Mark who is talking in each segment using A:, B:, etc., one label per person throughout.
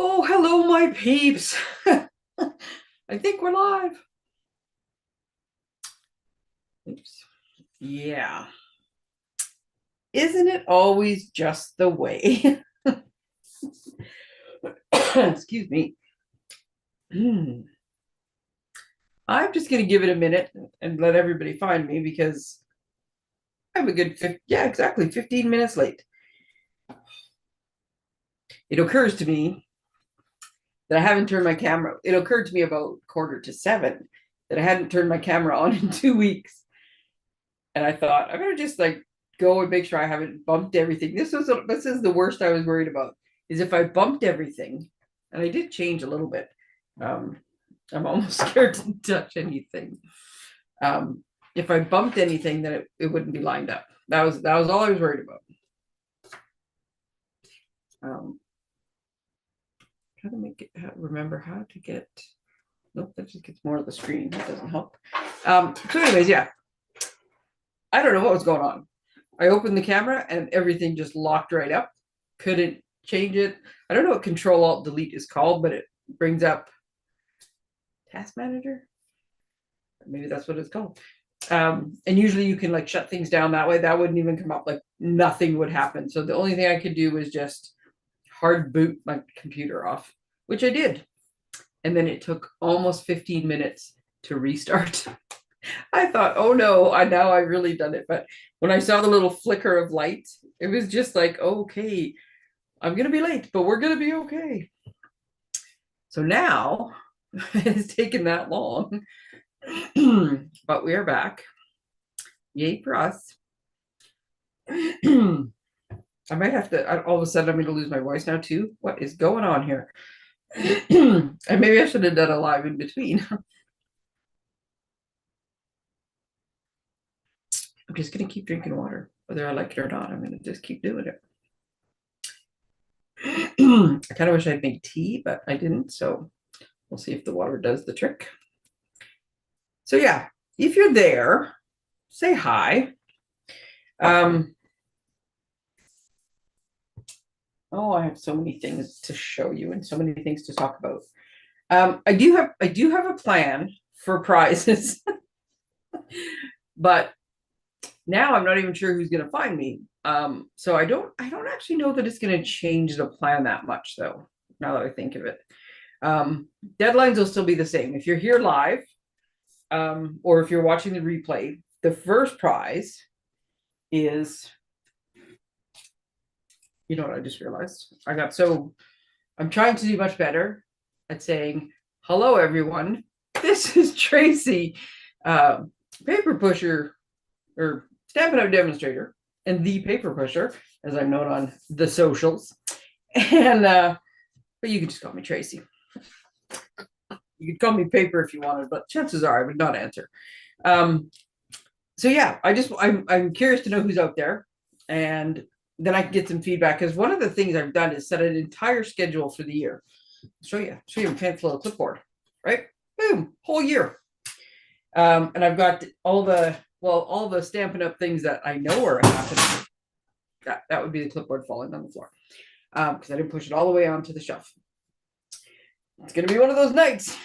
A: Oh, hello, my peeps. I think we're live. Oops. Yeah. Isn't it always just the way? Excuse me. I'm just going to give it a minute and let everybody find me because I'm a good, yeah, exactly 15 minutes late. It occurs to me that I haven't turned my camera. It occurred to me about 6:45 that I hadn't turned my camera on in 2 weeks. And I thought, I'm going to just like go and make sure I haven't bumped everything. This is the worst I was worried about, is if I bumped everything, and I did change a little bit. I'm almost scared to touch anything. If I bumped anything, then it wouldn't be lined up. That was all I was worried about. Trying to make it remember how to get. Nope, that just gets more of the screen. That doesn't help. So, anyways, yeah. I don't know what was going on. I opened the camera and everything just locked right up. Couldn't change it. I don't know what Control Alt Delete is called, but it brings up Task Manager. Maybe that's what it's called. And usually you can like shut things down that way. That wouldn't even come up. Like nothing would happen. So the only thing I could do was just hard boot my computer off, which I did. And then it took almost 15 minutes to restart. I thought, oh no, now I've really done it. But when I saw the little flicker of light, it was just like, okay, I'm going to be late, but we're going to be okay. So now it's taken that long, but we are back. Yay for us. I might have to, all of a sudden, I'm going to lose my voice now too. What is going on here? And maybe I should have done a live in between. I'm just going to keep drinking water, whether I like it or not. I'm going to just keep doing it. I kind of wish I'd make tea, but I didn't. So we'll see if the water does the trick. So yeah, if you're there, say hi. Oh, I have so many things to show you and so many things to talk about. I do have a plan for prizes, but now I'm not even sure who's going to find me. So I don't actually know that it's going to change the plan that much, though. Now that I think of it, deadlines will still be the same. If you're here live, or if you're watching the replay, the first prize is, you know what I just realized? I'm trying to do much better at saying, hello, everyone. This is Tracey, paper pusher, or Stampin' Demonstrator, and the paper pusher, as I'm known on the socials. And but you can just call me Tracey. You could call me Paper if you wanted, but chances are I would not answer. So yeah, I'm curious to know who's out there, and then I can get some feedback, because one of the things I've done is set an entire schedule for the year. Show you a fancy little clipboard, right? Boom, whole year. And I've got all the Stampin' Up things that I know are happening. That would be the clipboard falling on the floor, because I didn't push it all the way onto the shelf. It's going to be one of those nights.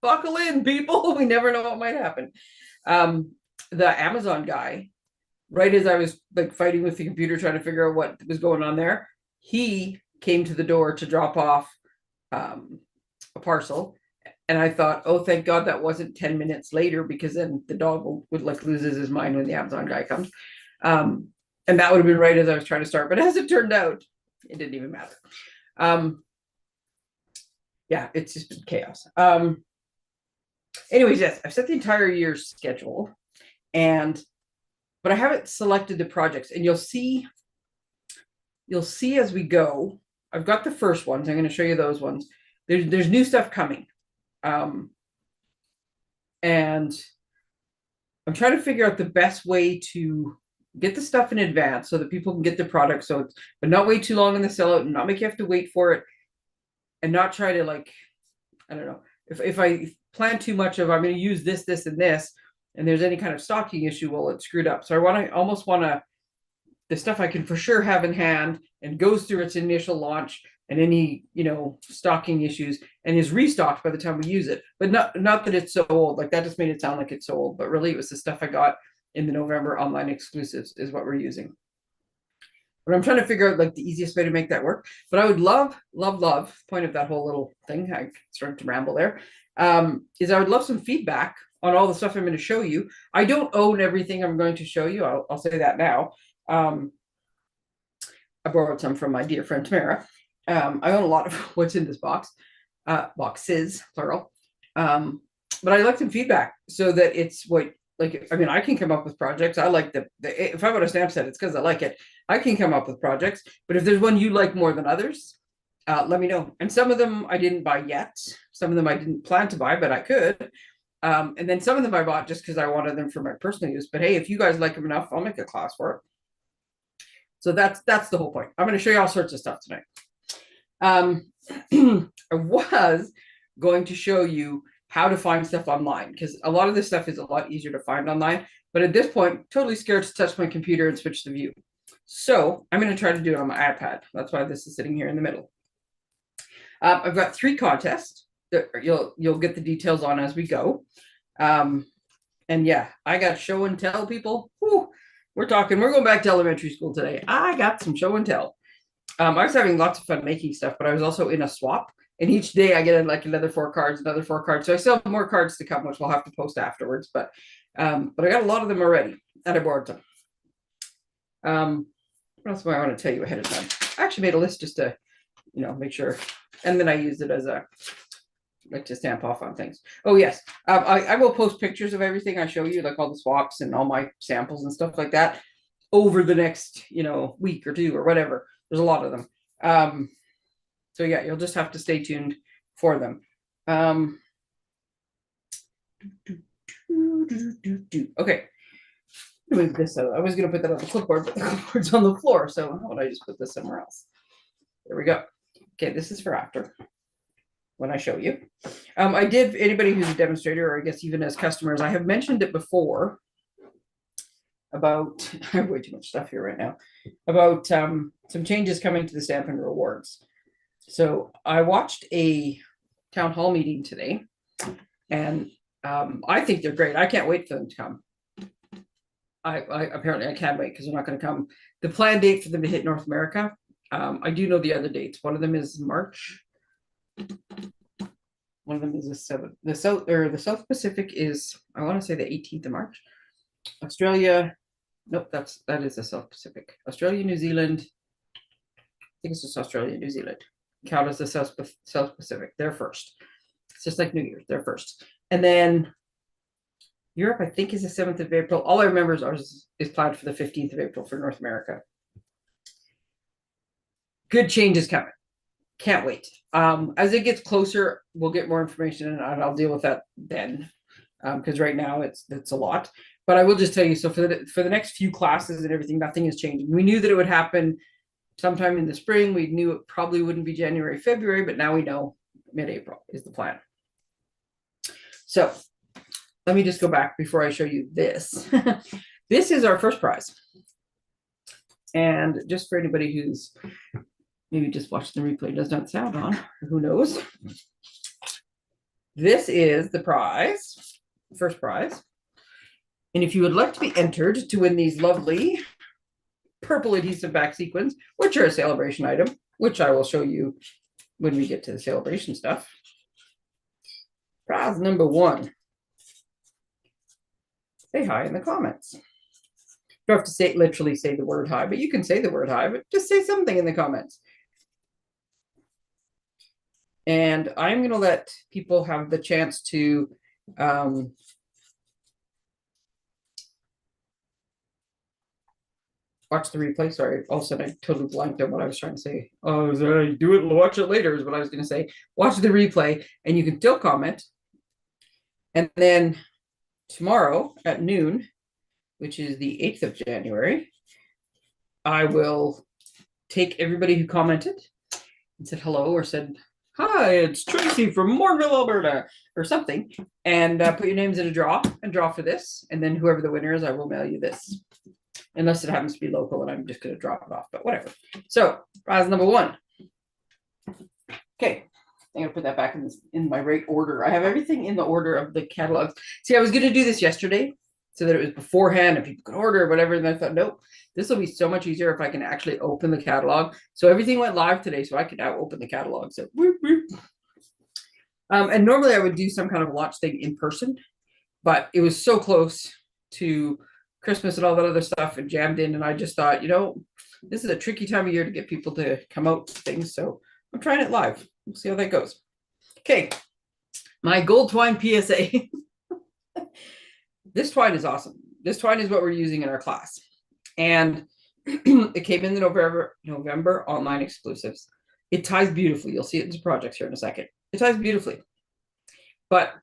A: Buckle in, people. We never know what might happen. The Amazon guy, right as I was like fighting with the computer trying to figure out what was going on there, he came to the door to drop off a parcel. And I thought, oh, thank God that wasn't 10 minutes later, because then the dog would like loses his mind when the Amazon guy comes. And that would have been right as I was trying to start. But as it turned out, it didn't even matter. Yeah, it's just been chaos. Anyways, yes, I've set the entire year's schedule, but I haven't selected the projects, and you'll see as we go. I've got the first ones. I'm going to show you those ones. There's new stuff coming. And I'm trying to figure out the best way to get the stuff in advance so that people can get the product. But not wait too long in the sellout, and not make you have to wait for it, and not try to, like, I don't know, if I plan too much of, I'm going to use this, and this, and there's any kind of stocking issue, well, it's screwed up. So I almost want to, the stuff I can for sure have in hand and goes through its initial launch, and any, stocking issues, and is restocked by the time we use it. But not that it's so old. Like that just made it sound like it's so old, but really it was the stuff I got in the November online exclusives is what we're using. But I'm trying to figure out like the easiest way to make that work. But I would love, point of that whole little thing, I started to ramble there, is I would love some feedback on all the stuff I'm going to show you. I don't own everything I'm going to show you. I'll say that now. I borrowed some from my dear friend Tamara. I own a lot of what's in this box, boxes, plural. But I like some feedback so that it's what, like, I mean, I can come up with projects. I like if I want a stamp set, it's because I like it. I can come up with projects, but if there's one you like more than others, let me know. And some of them I didn't buy yet. Some of them I didn't plan to buy, but I could. And then some of them I bought just because I wanted them for my personal use. But hey, if you guys like them enough, I'll make a class for it. So that's the whole point. I'm going to show you all sorts of stuff tonight. I was going to show you how to find stuff online, because a lot of this stuff is a lot easier to find online. But at this point, totally scared to touch my computer and switch the view. So I'm going to try to do it on my iPad. That's why this is sitting here in the middle. I've got 3 contests that you'll get the details on as we go. And yeah, I got show and tell, people. Whew, we're going back to elementary school today. I got some show and tell. I was having lots of fun making stuff, but I was also in a swap. And each day I get like another 4 cards, another 4 cards. So I still have more cards to come, which we'll have to post afterwards. But I got a lot of them already, and I borrowed some. What else do I want to tell you ahead of time? I actually made a list just to, make sure. And then I used it as like to stamp off on things. Oh, yes. I will post pictures of everything I show you, like all the swaps and all my samples and stuff like that over the next, week or 2 or whatever. There's a lot of them. So yeah, you'll just have to stay tuned for them. Okay. Move this out. I was going to put that on the clipboard, but the clipboard's on the floor. So how would I just put this somewhere else? There we go. Okay, this is for after when I show you. I did, anybody who's a demonstrator, or I guess even as customers, I have mentioned it before about, I have way too much stuff here right now, about some changes coming to the Stampin' Rewards. So I watched a town hall meeting today, and I think they're great. I can't wait for them to come. Apparently I can't wait because they're not going to come. The planned date for them to hit North America, I do know the other dates. One of them is March. One of them is the 7th. The South Pacific is, I want to say, the 18th of March. Australia, nope, that is the South Pacific. Australia, New Zealand. I think it's just Australia, New Zealand. Count as the South Pacific. They're first. It's just like New Year's. They're first. And then Europe, I think, is the 7th of April. All I remember is ours is planned for the 15th of April for North America. Good changes coming. Can't wait. As it gets closer, we'll get more information, and I'll deal with that then. Because right now it's a lot. But I will just tell you, so for the next few classes and everything, nothing is changing. We knew that it would happen sometime in the spring. We knew it probably wouldn't be January, February, but now we know mid-April is the plan. So let me just go back before I show you this. This is our first prize. And just for anybody who's maybe just watched the replay, does not sound on, who knows? This is the prize, first prize. And if you would like to be entered to win these lovely purple adhesive back sequins, which are a celebration item, which I will show you when we get to the celebration stuff. Prize number 1. Say hi in the comments. You don't have to literally say the word hi, but you can say the word hi, but just say something in the comments. And I'm going to let people have the chance to watch the replay. Sorry, all of a sudden I totally blanked on what I was trying to say. Oh, do it, watch it later is what I was going to say. Watch the replay, and you can still comment. And then tomorrow at noon, which is the 8th of January, I will take everybody who commented and said hello or said, hi, it's Tracey from Morganville, Alberta, or something, and put your names in a draw and draw for this. And then whoever the winner is, I will mail you this. Unless it happens to be local and I'm just going to drop it off, but whatever. So prize number 1. Okay, I'm gonna put that back in my right order. I have everything in the order of the catalogs. See, I was gonna do this yesterday so that it was beforehand and people could order or whatever. And I thought, nope, this will be so much easier if I can actually open the catalog. So everything went live today, so I can now open the catalog. So whoop, whoop. And normally I would do some kind of launch thing in person, but it was so close to Christmas and all that other stuff and jammed in. And I just thought, this is a tricky time of year to get people to come out to things. So I'm trying it live. We'll see how that goes. Okay, my gold twine PSA. This twine is awesome. This twine is what we're using in our class. And it came in the November online exclusives. It ties beautifully. You'll see it in some projects here in a second. It ties beautifully. But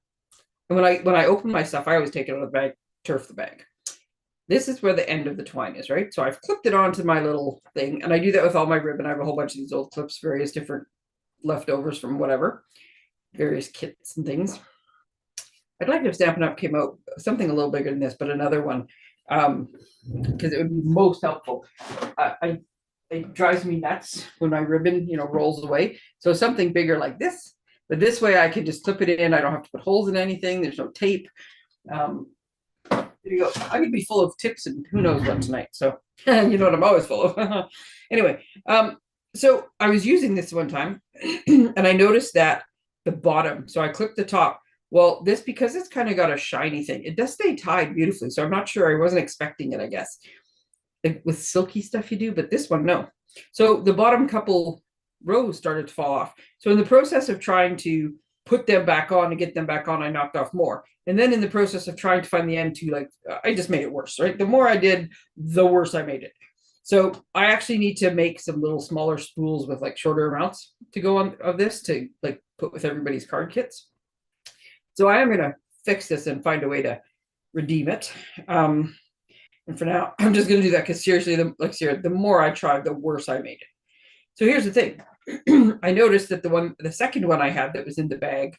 A: when I open my stuff, I always take it out of the bag, turf the bag. This is where the end of the twine is, right? So I've clipped it onto my little thing, and I do that with all my ribbon. I have a whole bunch of these old clips, various different leftovers from whatever, various kits and things. I'd like to have Stampin' Up! Came out something a little bigger than this, but another one, because it would be most helpful. It drives me nuts when my ribbon, rolls away. So something bigger like this, but this way I can just clip it in. I don't have to put holes in anything. There's no tape. There you go. I could be full of tips and who knows what tonight. So you know what I'm always full of. Anyway, so I was using this one time and I noticed that the bottom, so I clipped the top. Well, this, because it's kind of got a shiny thing, it does stay tied beautifully. So I'm not sure, I wasn't expecting it, I guess. Like with silky stuff you do, but this one, no. So the bottom couple rows started to fall off. So in the process of trying to put them back on and get them back on, I knocked off more. And then in the process of trying to find the end to I just made it worse, right? The more I did, the worse I made it. So I actually need to make some little smaller spools with like shorter amounts to go on of this to like put with everybody's card kits. So I am going to fix this and find a way to redeem it. And for now, I'm just going to do that because seriously, the more I tried, the worse I made it. So here's the thing. I noticed that the second one I had that was in the bag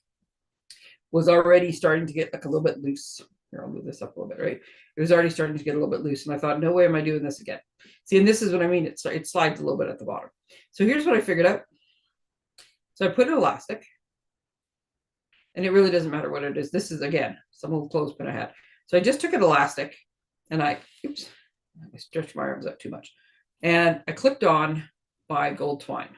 A: was already starting to get like a little bit loose. Here, I'll move this up a little bit, right? It was already starting to get a little bit loose. And I thought, no way am I doing this again. See, and this is what I mean. It slides a little bit at the bottom. So here's what I figured out. So I put an elastic. And it really doesn't matter what it is. This is, again, some old clothespin I had. So I just took an elastic and I stretched my arms out too much. And I clipped on my gold twine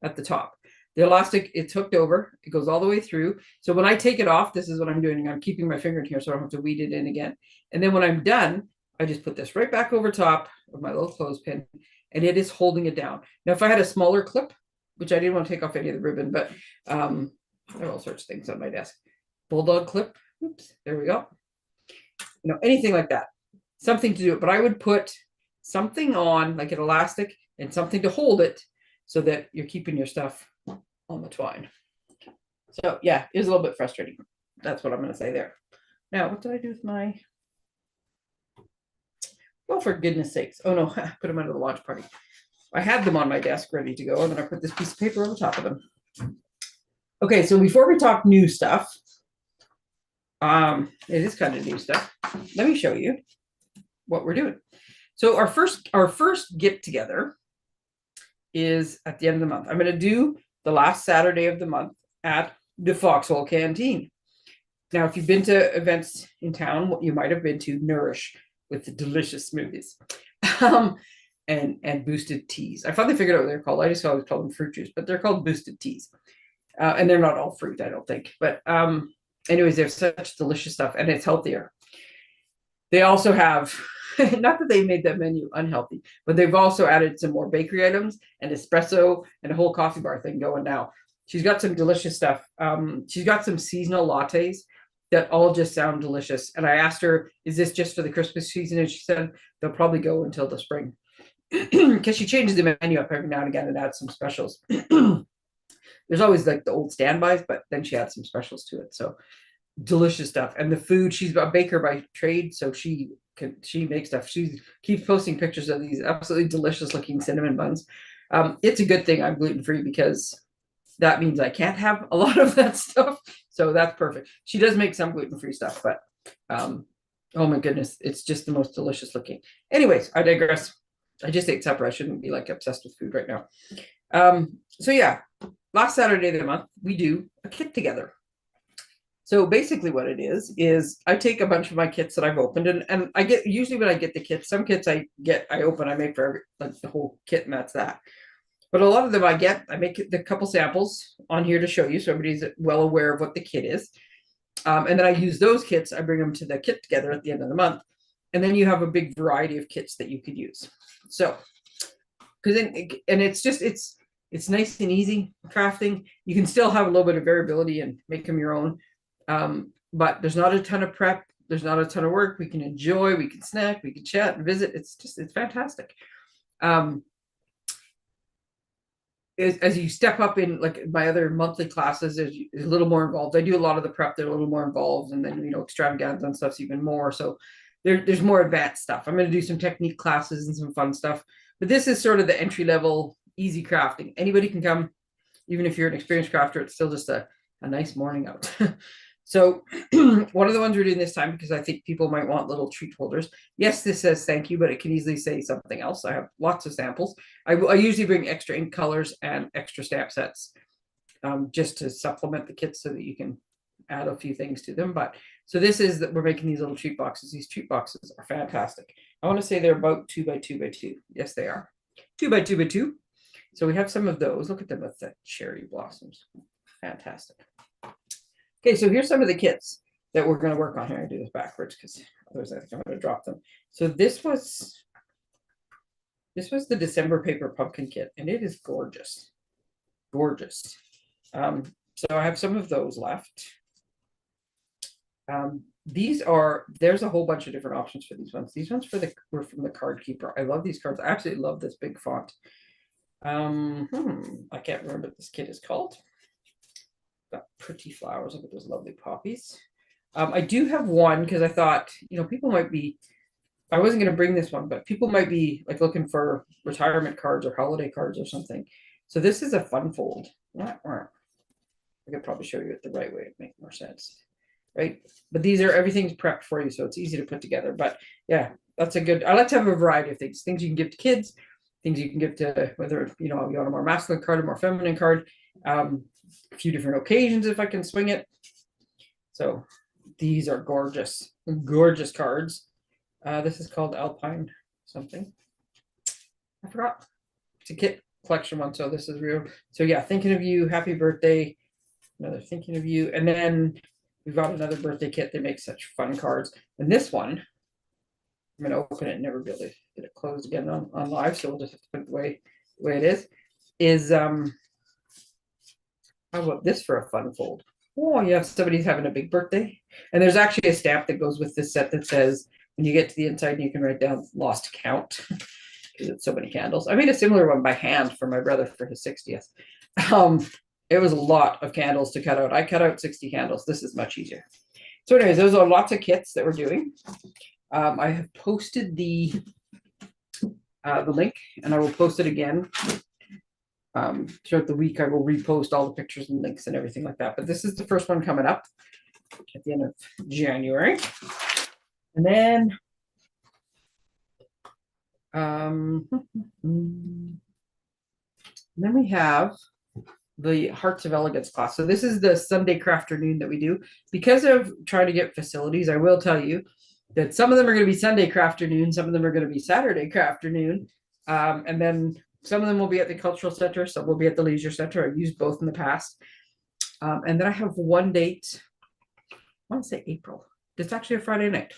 A: at the top. The elastic, it's hooked over. It goes all the way through. So when I take it off, this is what I'm doing. I'm keeping my finger in here so I don't have to weed it in again. And then when I'm done, I just put this right back over top of my little clothespin and it is holding it down. Now, if I had a smaller clip, which I didn't want to take off any of the ribbon, but there are all sorts of things on my desk. Bulldog clip. Oops, there we go. Anything like that. Something to do it. But I would put something on, like an elastic, and something to hold it so that you're keeping your stuff on the twine. So yeah, it was a little bit frustrating. That's what I'm going to say there. Now, what did I do with my... Well, for goodness sakes. Oh no, I put them under the launch party. I had them on my desk ready to go, and then I put this piece of paper on the top of them. Okay, so before we talk new stuff, it is kind of new stuff. Let me show you what we're doing. So our first get together is at the end of the month. I'm going to do the last Saturday of the month at the Foxhole Canteen. Now, if you've been to events in town, what you might have been to Nourish with the delicious smoothies and boosted teas. I finally figured out what they're called. I just always call them fruit juice, but they're called boosted teas. And they're not all fruit, I don't think. But anyways, they're such delicious stuff, and it's healthier. They also have, not that they made that menu unhealthy, but they've also added some more bakery items and espresso and a whole coffee bar thing going now. She's got some delicious stuff. She's got some seasonal lattes that all just sound delicious. And I asked her, is this just for the Christmas season? And she said they'll probably go until the spring because she changes the menu up every now and again and adds some specials. There's always like the old standbys, but then she adds some specials to it. So delicious stuff. And the food, she's a baker by trade, so she makes stuff. She keeps posting pictures of these absolutely delicious looking cinnamon buns. It's a good thing I'm gluten-free because that means I can't have a lot of that stuff. So that's perfect. She does make some gluten-free stuff, but oh my goodness, it's just the most delicious looking. Anyways, I digress. I just ate supper. I shouldn't be like obsessed with food right now. So yeah, last Saturday of the month, we do a kit together. So basically what it is I take a bunch of my kits that I've opened, and I get, usually when I get the kits, some kits I open, I make for like the whole kit, and that's that. But a lot of them I make the couple samples on here to show you, so everybody's well aware of what the kit is. And then I use those kits, I bring them to the kit together at the end of the month. And then you have a big variety of kits that you could use. So, because and it's nice and easy crafting. You can still have a little bit of variability and make them your own. But there's not a ton of prep. There's not a ton of work. We can enjoy, we can snack, we can chat and visit. It's fantastic. As you step up in like my other monthly classes, there's a little more involved. I do a lot of the prep, they're a little more involved, and then extravaganza and stuff's even more. So there's more advanced stuff. I'm going to do some technique classes and some fun stuff, but this is sort of the entry level, easy crafting. Anybody can come, even if you're an experienced crafter. It's still just a nice morning out. So one of the ones we're doing this time, because I think people might want little treat holders. Yes, this says thank you, but it can easily say something else. I have lots of samples. I usually bring extra ink colors and extra stamp sets, just to supplement the kits so that you can add a few things to them. But so this is that we're making these little treat boxes. These treat boxes are fantastic. I want to say they're about 2 by 2 by 2. Yes, they are 2 by 2 by 2. So we have some of those. Look at them with the cherry blossoms. Fantastic. Okay, so here's some of the kits that we're going to work on here. I do this backwards because otherwise I think I'm going to drop them. So this was the December paper pumpkin kit, and it is gorgeous, gorgeous. So I have some of those left. There's a whole bunch of different options for these ones. These ones were from the Card Keeper. I love these cards. I absolutely love this big font. I can't remember what this kit is called. Got pretty flowers. Look at those lovely poppies. I do have one because I thought, people might be, I wasn't going to bring this one, but people might be like looking for retirement cards or holiday cards or something. So this is a fun fold. I could probably show you it the right way. It'd make more sense, right? But everything's prepped for you, so it's easy to put together. But yeah, that's a good, I like to have a variety of things you can give to kids, things you can give to, whether, you want a more masculine card, a more feminine card, a few different occasions if I can swing it. So these are gorgeous, gorgeous cards. This is called Alpine something. I forgot. It's a kit collection one, so this is real. So yeah, thinking of you, happy birthday. Another thinking of you. And then we've got another birthday kit that makes such fun cards. And this one, I'm going to open it and never be able to get it closed again on live, so we'll just have to put it the way it is how about this for a fun fold? Oh, yeah, somebody's having a big birthday. And there's actually a stamp that goes with this set that says, when you get to the inside, you can write down lost count, because it's so many candles. I made a similar one by hand for my brother for his 60th. It was a lot of candles to cut out. I cut out 60 candles. This is much easier. So anyways, those are lots of kits that we're doing. I have posted the link, and I will post it again. Throughout the week, I will repost all the pictures and links and everything like that. But this is the first one coming up at the end of January. And then we have the Hearts of Elegance class. So this is the Sunday crafternoon that we do. Because of trying to get facilities, I will tell you that some of them are going to be Sunday crafternoon, some of them are going to be Saturday crafternoon, and then some of them will be at the Cultural Center, some will be at the Leisure Center. I've used both in the past. And then I have one date, I want to say April. It's actually a Friday night.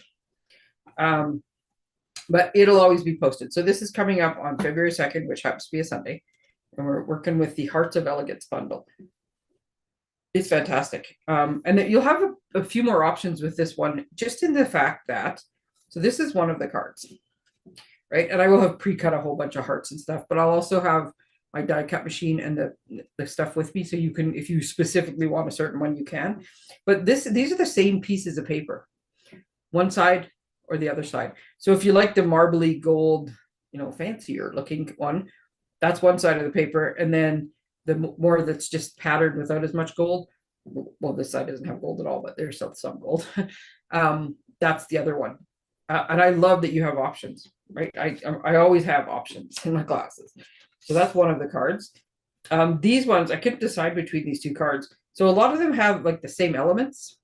A: But it'll always be posted. So this is coming up on February 2nd, which happens to be a Sunday. And we're working with the Hearts of Elegance bundle. It's fantastic. And you'll have a few more options with this one, just in the fact that, so this is one of the cards, right? And I will have pre-cut a whole bunch of hearts and stuff, but I'll also have my die cut machine and the stuff with me. So you can, if you specifically want a certain one, you can. But these are the same pieces of paper, one side or the other side. So if you like the marbly gold, fancier looking one, that's one side of the paper. And then the more that's just patterned without as much gold, well, this side doesn't have gold at all, but there's some gold. That's the other one. And I love that you have options, right? I always have options in my classes. So that's one of the cards. These ones, I couldn't decide between these two cards. So a lot of them have like the same elements.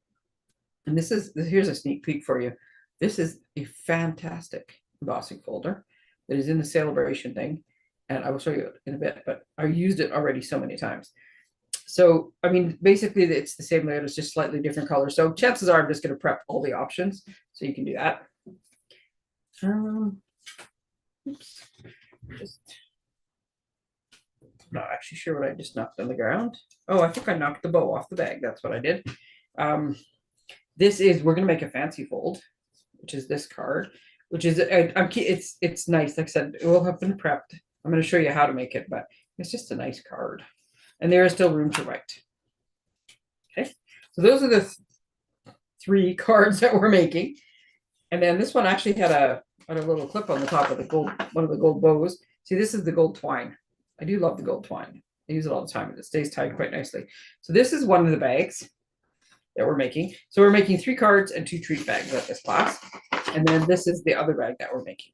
A: And here's a sneak peek for you. This is a fantastic embossing folder that is in the celebration thing. And I will show you in a bit, but I used it already so many times. So, I mean, basically it's the same layout, it's just slightly different colors. So chances are I'm just going to prep all the options so you can do that. Oops. Just not actually sure what I just knocked on the ground. Oh, I think I knocked the bow off the bag. That's what I did. We're going to make a fancy fold, which is this card, which is, it's nice. Like I said, it will have been prepped. I'm going to show you how to make it, but it's just a nice card. And there is still room to write. Okay, so those are the three cards that we're making. And then this one actually had a little clip on the top of the gold, one of the gold bows. See, this is the gold twine. I do love the gold twine. I use it all the time and it stays tied quite nicely. So this is one of the bags that we're making. So we're making 3 cards and 2 treat bags at this class. And then this is the other bag that we're making.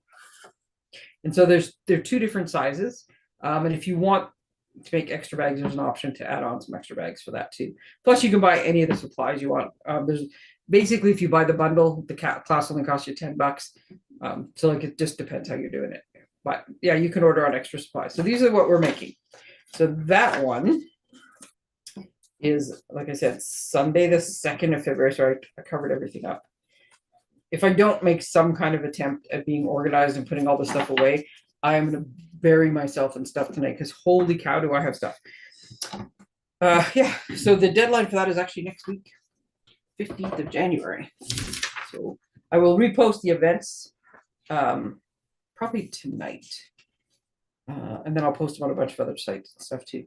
A: And so they're 2 different sizes. And if you want to make extra bags, there's an option to add on some extra bags for that too. Plus you can buy any of the supplies you want. There's basically, if you buy the bundle, the class only costs you $10. So like, it just depends how you're doing it. But yeah, you can order on extra supplies. So these are what we're making. So that one is, like I said, Sunday, the 2nd of February. So I covered everything up. If I don't make some kind of attempt at being organized and putting all the stuff away, I'm going to bury myself in stuff tonight because holy cow, do I have stuff. Yeah, so the deadline for that is actually next week, 15th of January. So I will repost the events probably tonight. And then I'll post them on a bunch of other sites and stuff too.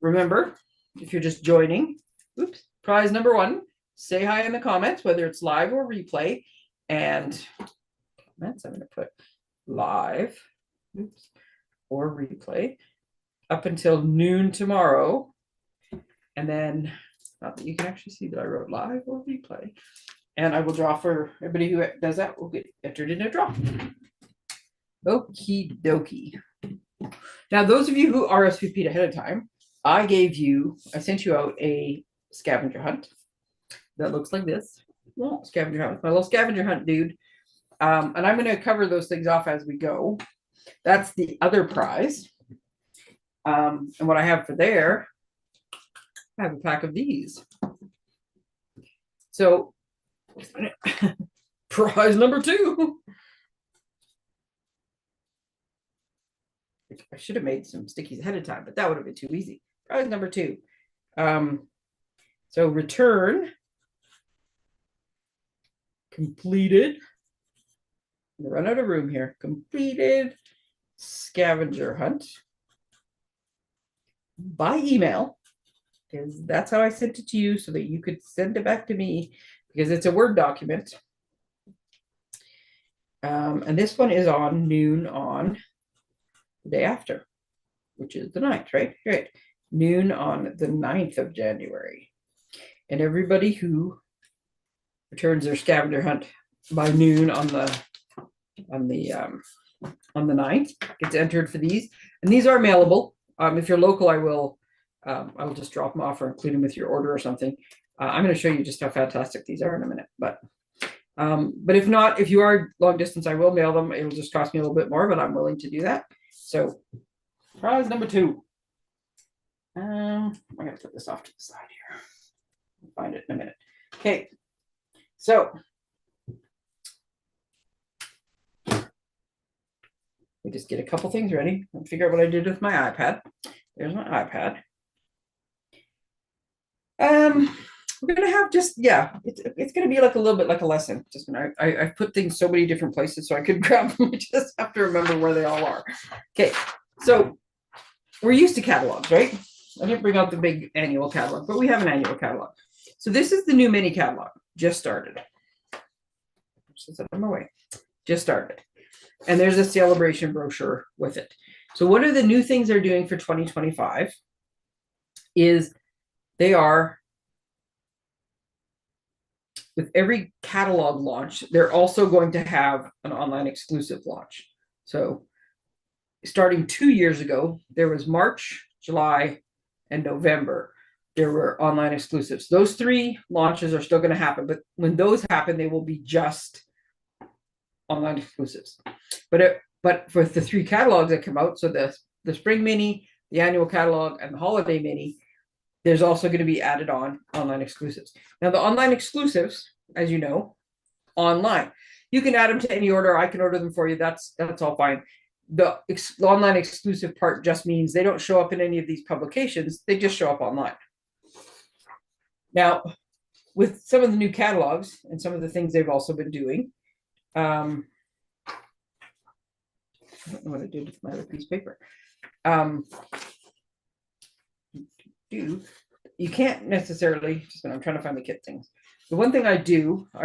A: Remember, if you're just joining, prize number 1, say hi in the comments, whether it's live or replay. And comments, I'm going to put live or replay up until noon tomorrow. And then, not that you can actually see that I wrote live or replay. And I will draw for everybody who does that will get entered in a draw. Okie dokie. Now, those of you who RSVP'd ahead of time, I sent you out a scavenger hunt that looks like this. Well, scavenger hunt, my little scavenger hunt dude. And I'm going to cover those things off as we go. That's the other prize. And what I have for there, I have a pack of these. So, prize number 2. I should have made some stickies ahead of time, but that would have been too easy. Prize number 2. So return completed. I'm gonna run out of room here. Completed scavenger hunt by email, because that's how I sent it to you, so that you could send it back to me, because it's a Word document. And this one is on noon on the day after, which is the 9th, right? Right. Noon on the 9th of January. And everybody who returns their scavenger hunt by noon on the 9th gets entered for these. And these are mailable. If you're local, I will just drop them off or include them with your order or something. I'm going to show you just how fantastic these are in a minute. But if not, if you are long distance, I will mail them. It'll just cost me a little bit more, but I'm willing to do that. So prize number 2. I'm going to put this off to the side here. I'll find it in a minute. Okay. So we just get a couple things ready and figure out what I did with my iPad. There's my iPad. We're gonna have just, yeah, it's gonna be like a little bit like a lesson. Just when I put things so many different places so I could grab them. I just have to remember where they all are. Okay, so we're used to catalogs, right? I didn't bring out the big annual catalog, but we have an annual catalog. So this is the new mini catalog, just started. Since I'm away, just started. And there's a celebration brochure with it. So one of the new things they're doing for 2025 is they are, with every catalog launch, they're also going to have an online exclusive launch. So starting 2 years ago, there was March, July, and November, there were online exclusives. Those 3 launches are still going to happen, but when those happen, they will be just online exclusives. But for the 3 catalogs that come out, so the spring mini, the annual catalog, and the holiday mini, there's also going to be added on online exclusives. Now, the online exclusives, as you know, online, you can add them to any order. I can order them for you. That's all fine. The online exclusive part just means they don't show up in any of these publications. They just show up online. Now, with some of the new catalogs and some of the things they've also been doing, I don't know what I did with my other piece of paper. You can't necessarily, just when I'm trying to find the kit things. The one thing I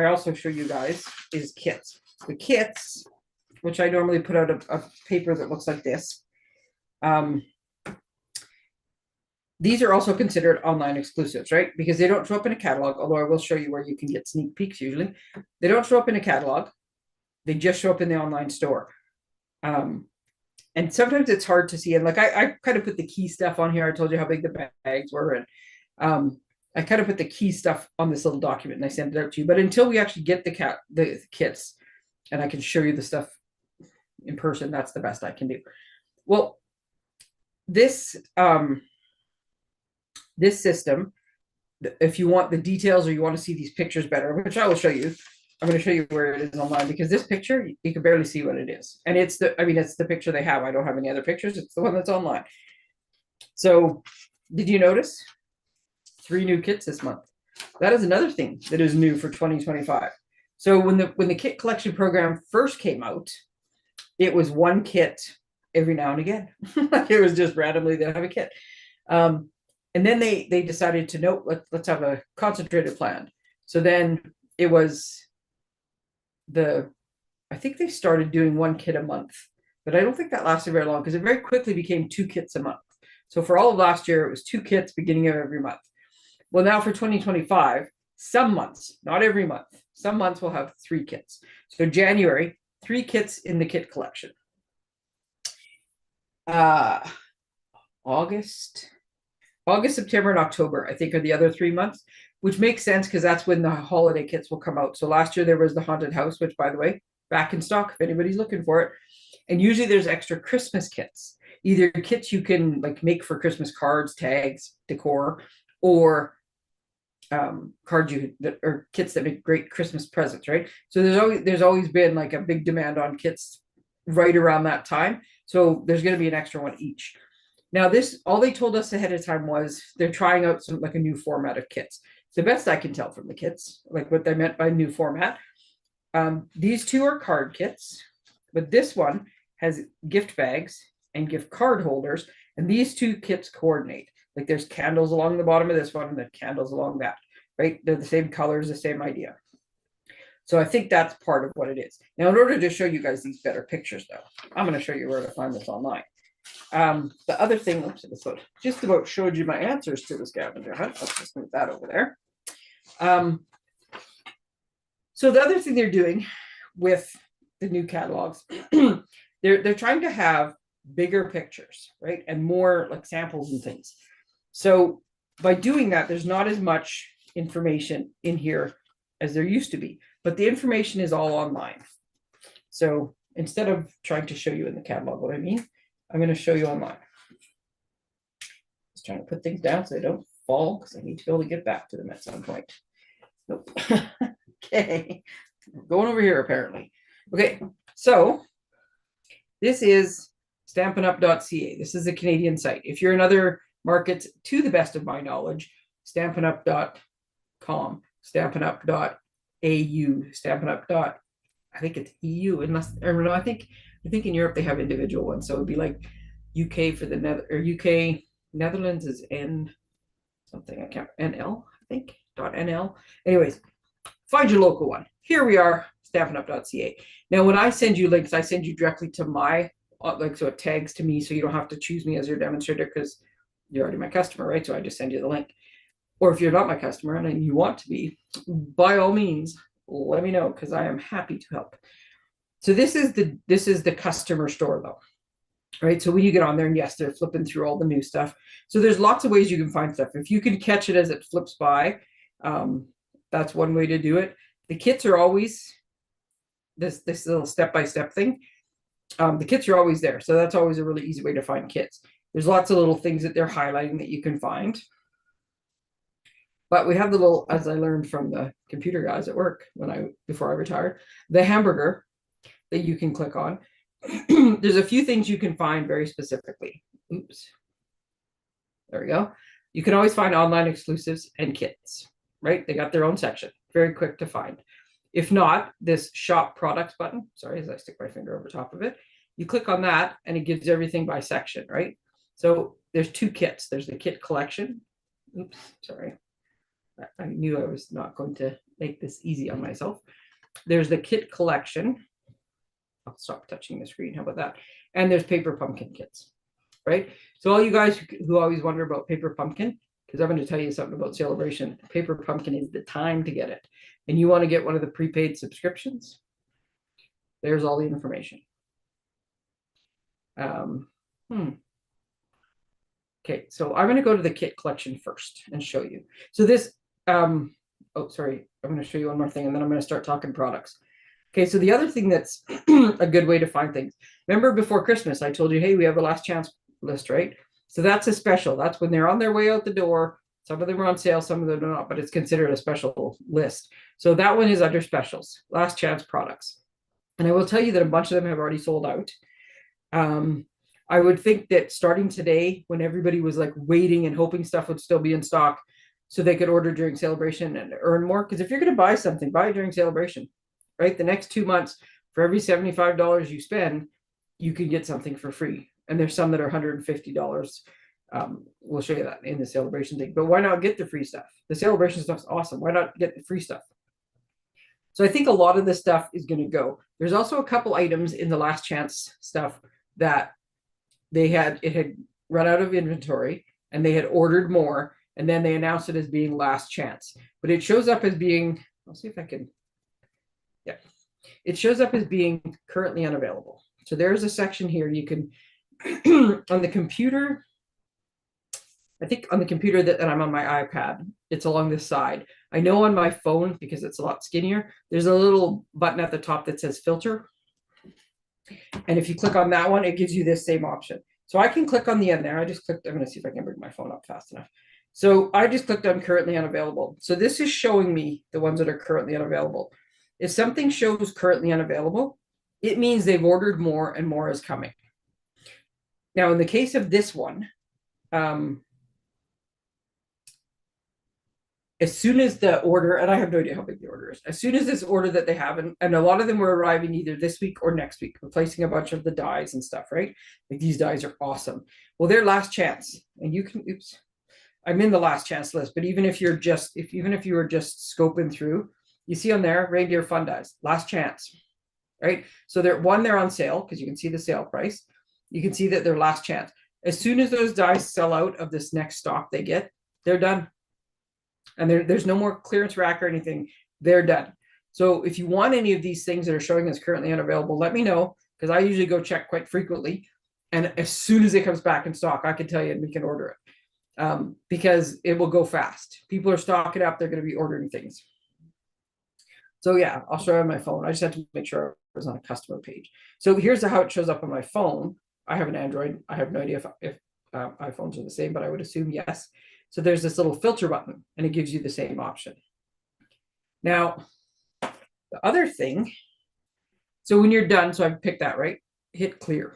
A: also show you guys is kits. The kits, which I normally put out a paper that looks like this. These are also considered online exclusives, right? Because they don't show up in a catalog, although I will show you where you can get sneak peeks usually. They don't show up in a catalog. They just show up in the online store. And sometimes it's hard to see. And like I kind of put the key stuff on here. I told you how big the bags were. And I kind of put the key stuff on this little document and I sent it out to you. But until we actually get the kits and I can show you the stuff in person, that's the best I can do. Well, this system, if you want the details or you want to see these pictures better, which I will show you, I'm going to show you where it is online, because this picture, you can barely see what it is. And it's the picture they have. I don't have any other pictures. It's the one that's online. So did you notice 3 new kits this month? That is another thing that is new for 2025. So when the kit collection program first came out, it was 1 kit every now and again. It was just randomly they'd have a kit. And then they decided to note, let's have a concentrated plan. So then it was I think they started doing 1 kit a month, but I don't think that lasted very long because it very quickly became 2 kits a month. So for all of last year, it was 2 kits beginning of every month. Well, now for 2025, some months, not every month, some months will have 3 kits. So January, 3 kits in the kit collection. August, September, and October, I think, are the other 3 months, which makes sense because that's when the holiday kits will come out. So last year there was the haunted house, which, by the way, back in stock if anybody's looking for it. And usually there's extra Christmas kits, either kits you can like make for Christmas cards, tags, decor, or cards or kits that make great Christmas presents, right? So there's always been like a big demand on kits right around that time. So there's going to be an extra one each. Now all they told us ahead of time was they're trying out some like a new format of kits. The best I can tell from the kits, like what they meant by new format. These 2 are card kits, but this one has gift bags and gift card holders, and these 2 kits coordinate. Like there's candles along the bottom of this one and the candles along that, right? They're the same colors, the same idea. So I think that's part of what it is. Now, in order to show you guys these better pictures, though, I'm going to show you where to find this online. The other thing, just about showed you my answers to the scavenger hunt. Let's just move that over there. So the other thing they're doing with the new catalogs, they're trying to have bigger pictures, right? And more like samples and things. So by doing that, there's not as much information in here as there used to be, but the information is all online. So instead of trying to show you in the catalog what I mean, I'm going to show you online. Just trying to put things down so they don't fall because I need to be able to get back to them at some point. Nope. Okay, going over here apparently. Okay, so this is stampinup.ca. This is a Canadian site. If you're in other markets, to the best of my knowledge, stampinup.com, stampinup.au, stampinup. I think it's EU, unless, or no, I think in Europe they have individual ones. So it would be like UK for the UK, Netherlands is N something, I can't, NL, I think, .nl. Anyways, find your local one. Here we are, stampinup.ca. Now, when I send you links, I send you directly to my, like, so it tags to me, so you don't have to choose me as your demonstrator because you're already my customer, right? So I just send you the link. Or if you're not my customer and you want to be, by all means, let me know because I am happy to help. So this is the customer store though. right? So when you get on there, and yes, they're flipping through all the new stuff. So there's lots of ways you can find stuff. If you can catch it as it flips by, that's one way to do it. The kits are always this little step-by-step thing. The kits are always there. So that's always a really easy way to find kits. There's lots of little things that they're highlighting that you can find. But we have the little, as I learned from the computer guys at work before I retired, the hamburger that you can click on. There's a few things you can find very specifically. Oops. There we go. You can always find online exclusives and kits, right? They got their own section, very quick to find. If not, this shop products button, sorry, as I stick my finger over top of it, you click on that and it gives everything by section, right? So there's two kits. There's the kit collection. Oops, sorry. I knew I was not going to make this easy on myself. There's the kit collection. I'll stop touching the screen. How about that? And there's paper pumpkin kits, right? So all you guys who always wonder about paper pumpkin, because I'm going to tell you something about Celebration, paper pumpkin is the time to get it. And you want to get one of the prepaid subscriptions, there's all the information. Okay, so I'm going to go to the kit collection first and show you. So this, oh, sorry, I'm going to show you one more thing, and then I'm going to start talking products. Okay, so the other thing that's a good way to find things. Remember before Christmas, I told you, hey, we have a last chance list, right? So that's a special. That's when they're on their way out the door. Some of them are on sale, some of them are not, but it's considered a special list. So that one is under specials, last chance products. And I will tell you that a bunch of them have already sold out. I would think that starting today, when everybody was like waiting and hoping stuff would still be in stock so they could order during Celebration and earn more. Because if you're going to buy something, buy it during Celebration, right? The next 2 months, for every $75 you spend, you can get something for free. And there's some that are $150. We'll show you that in the Celebration thing. But why not get the free stuff? The Celebration stuff's awesome. Why not get the free stuff? So I think a lot of this stuff is going to go. There's also a couple items in the last chance stuff that it had run out of inventory and they had ordered more, and then they announced it as being last chance. But it shows up as being, I'll see if I can, yeah. It shows up as being currently unavailable. So there's a section here you can, on the computer, I think on the computer that I'm on my iPad, it's along this side. I know on my phone, because it's a lot skinnier, there's a little button at the top that says filter. And if you click on that one, it gives you this same option. So I can click on the end there. I just clicked, I'm going to see if I can bring my phone up fast enough. So I just clicked on currently unavailable. So this is showing me the ones that are currently unavailable. If something shows currently unavailable, it means they've ordered more and more is coming. Now, in the case of this one, as soon as the order, and I have no idea how big the order is, as soon as this order that they have, and a lot of them were arriving either this week or next week, replacing a bunch of the dies and stuff, right? Like these dies are awesome. Well, they're last chance, and you can, oops, I'm in the last chance list, but even if you're just, even if you were just scoping through, you see on there, reindeer fun dies, last chance, right? So they're on sale, because you can see the sale price. You can see that they're last chance. As soon as those dies sell out of this next stock they get, they're done. And there's no more clearance rack or anything. They're done. So if you want any of these things that are showing as currently unavailable, let me know, because I usually go check quite frequently. And as soon as it comes back in stock, I can tell you and we can order it, because it will go fast. People are stocking up. They're going to be ordering things. So yeah, I'll show you on my phone. I just had to make sure I was on a customer page. So here's how it shows up on my phone. I have an Android. I have no idea if iPhones are the same, but I would assume yes. So there's this little filter button, and it gives you the same option. Now, the other thing, so when you're done, so I've picked that, right? Hit clear.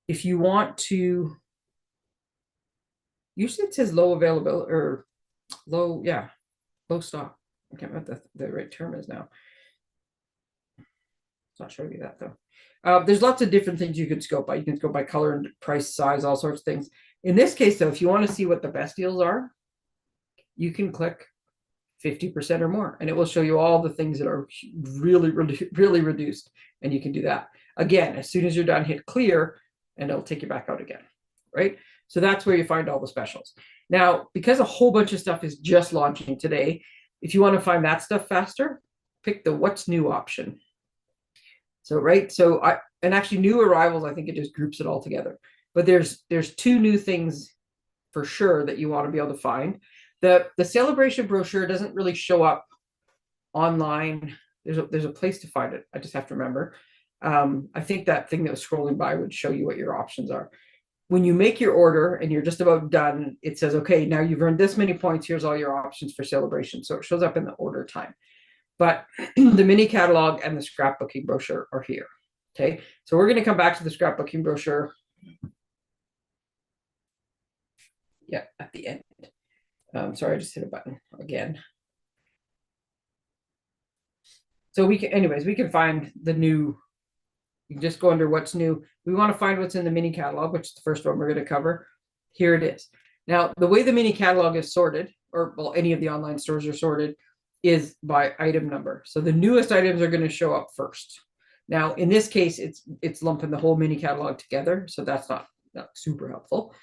A: If you want to, usually it says low availability or low stock. I can't remember what the right term is now. It's not showing you that though. There's lots of different things you can scope by. You can scope by color and price, size, all sorts of things. In this case, though, if you want to see what the best deals are, you can click 50% or more, and it will show you all the things that are really, really, really reduced, and you can do that. Again, as soon as you're done, hit clear, and it'll take you back out again, right? So that's where you find all the specials. Now, because a whole bunch of stuff is just launching today, if you want to find that stuff faster, pick the What's New option. So, right. So and actually new arrivals, I think it just groups it all together. But there's two new things for sure that you want to be able to find. The celebration brochure doesn't really show up online. There's a place to find it. I just have to remember. I think that thing that was scrolling by would show you what your options are. When you make your order and you're just about done, it says, okay, now you've earned this many points. Here's all your options for celebration. So it shows up in the order time. But the mini catalog and the scrapbooking brochure are here. Okay, so we're going to come back to the scrapbooking brochure. Yeah, at the end. Sorry, I just hit a button again. So we can, anyways, we can find the new. You can just go under what's new. We want to find what's in the mini catalog, which is the first one we're going to cover. Here it is. Now, the way the mini catalog is sorted, or well, any of the online stores are sorted, is by item number. So the newest items are going to show up first. Now, in this case, it's lumping the whole mini catalog together, so that's not super helpful.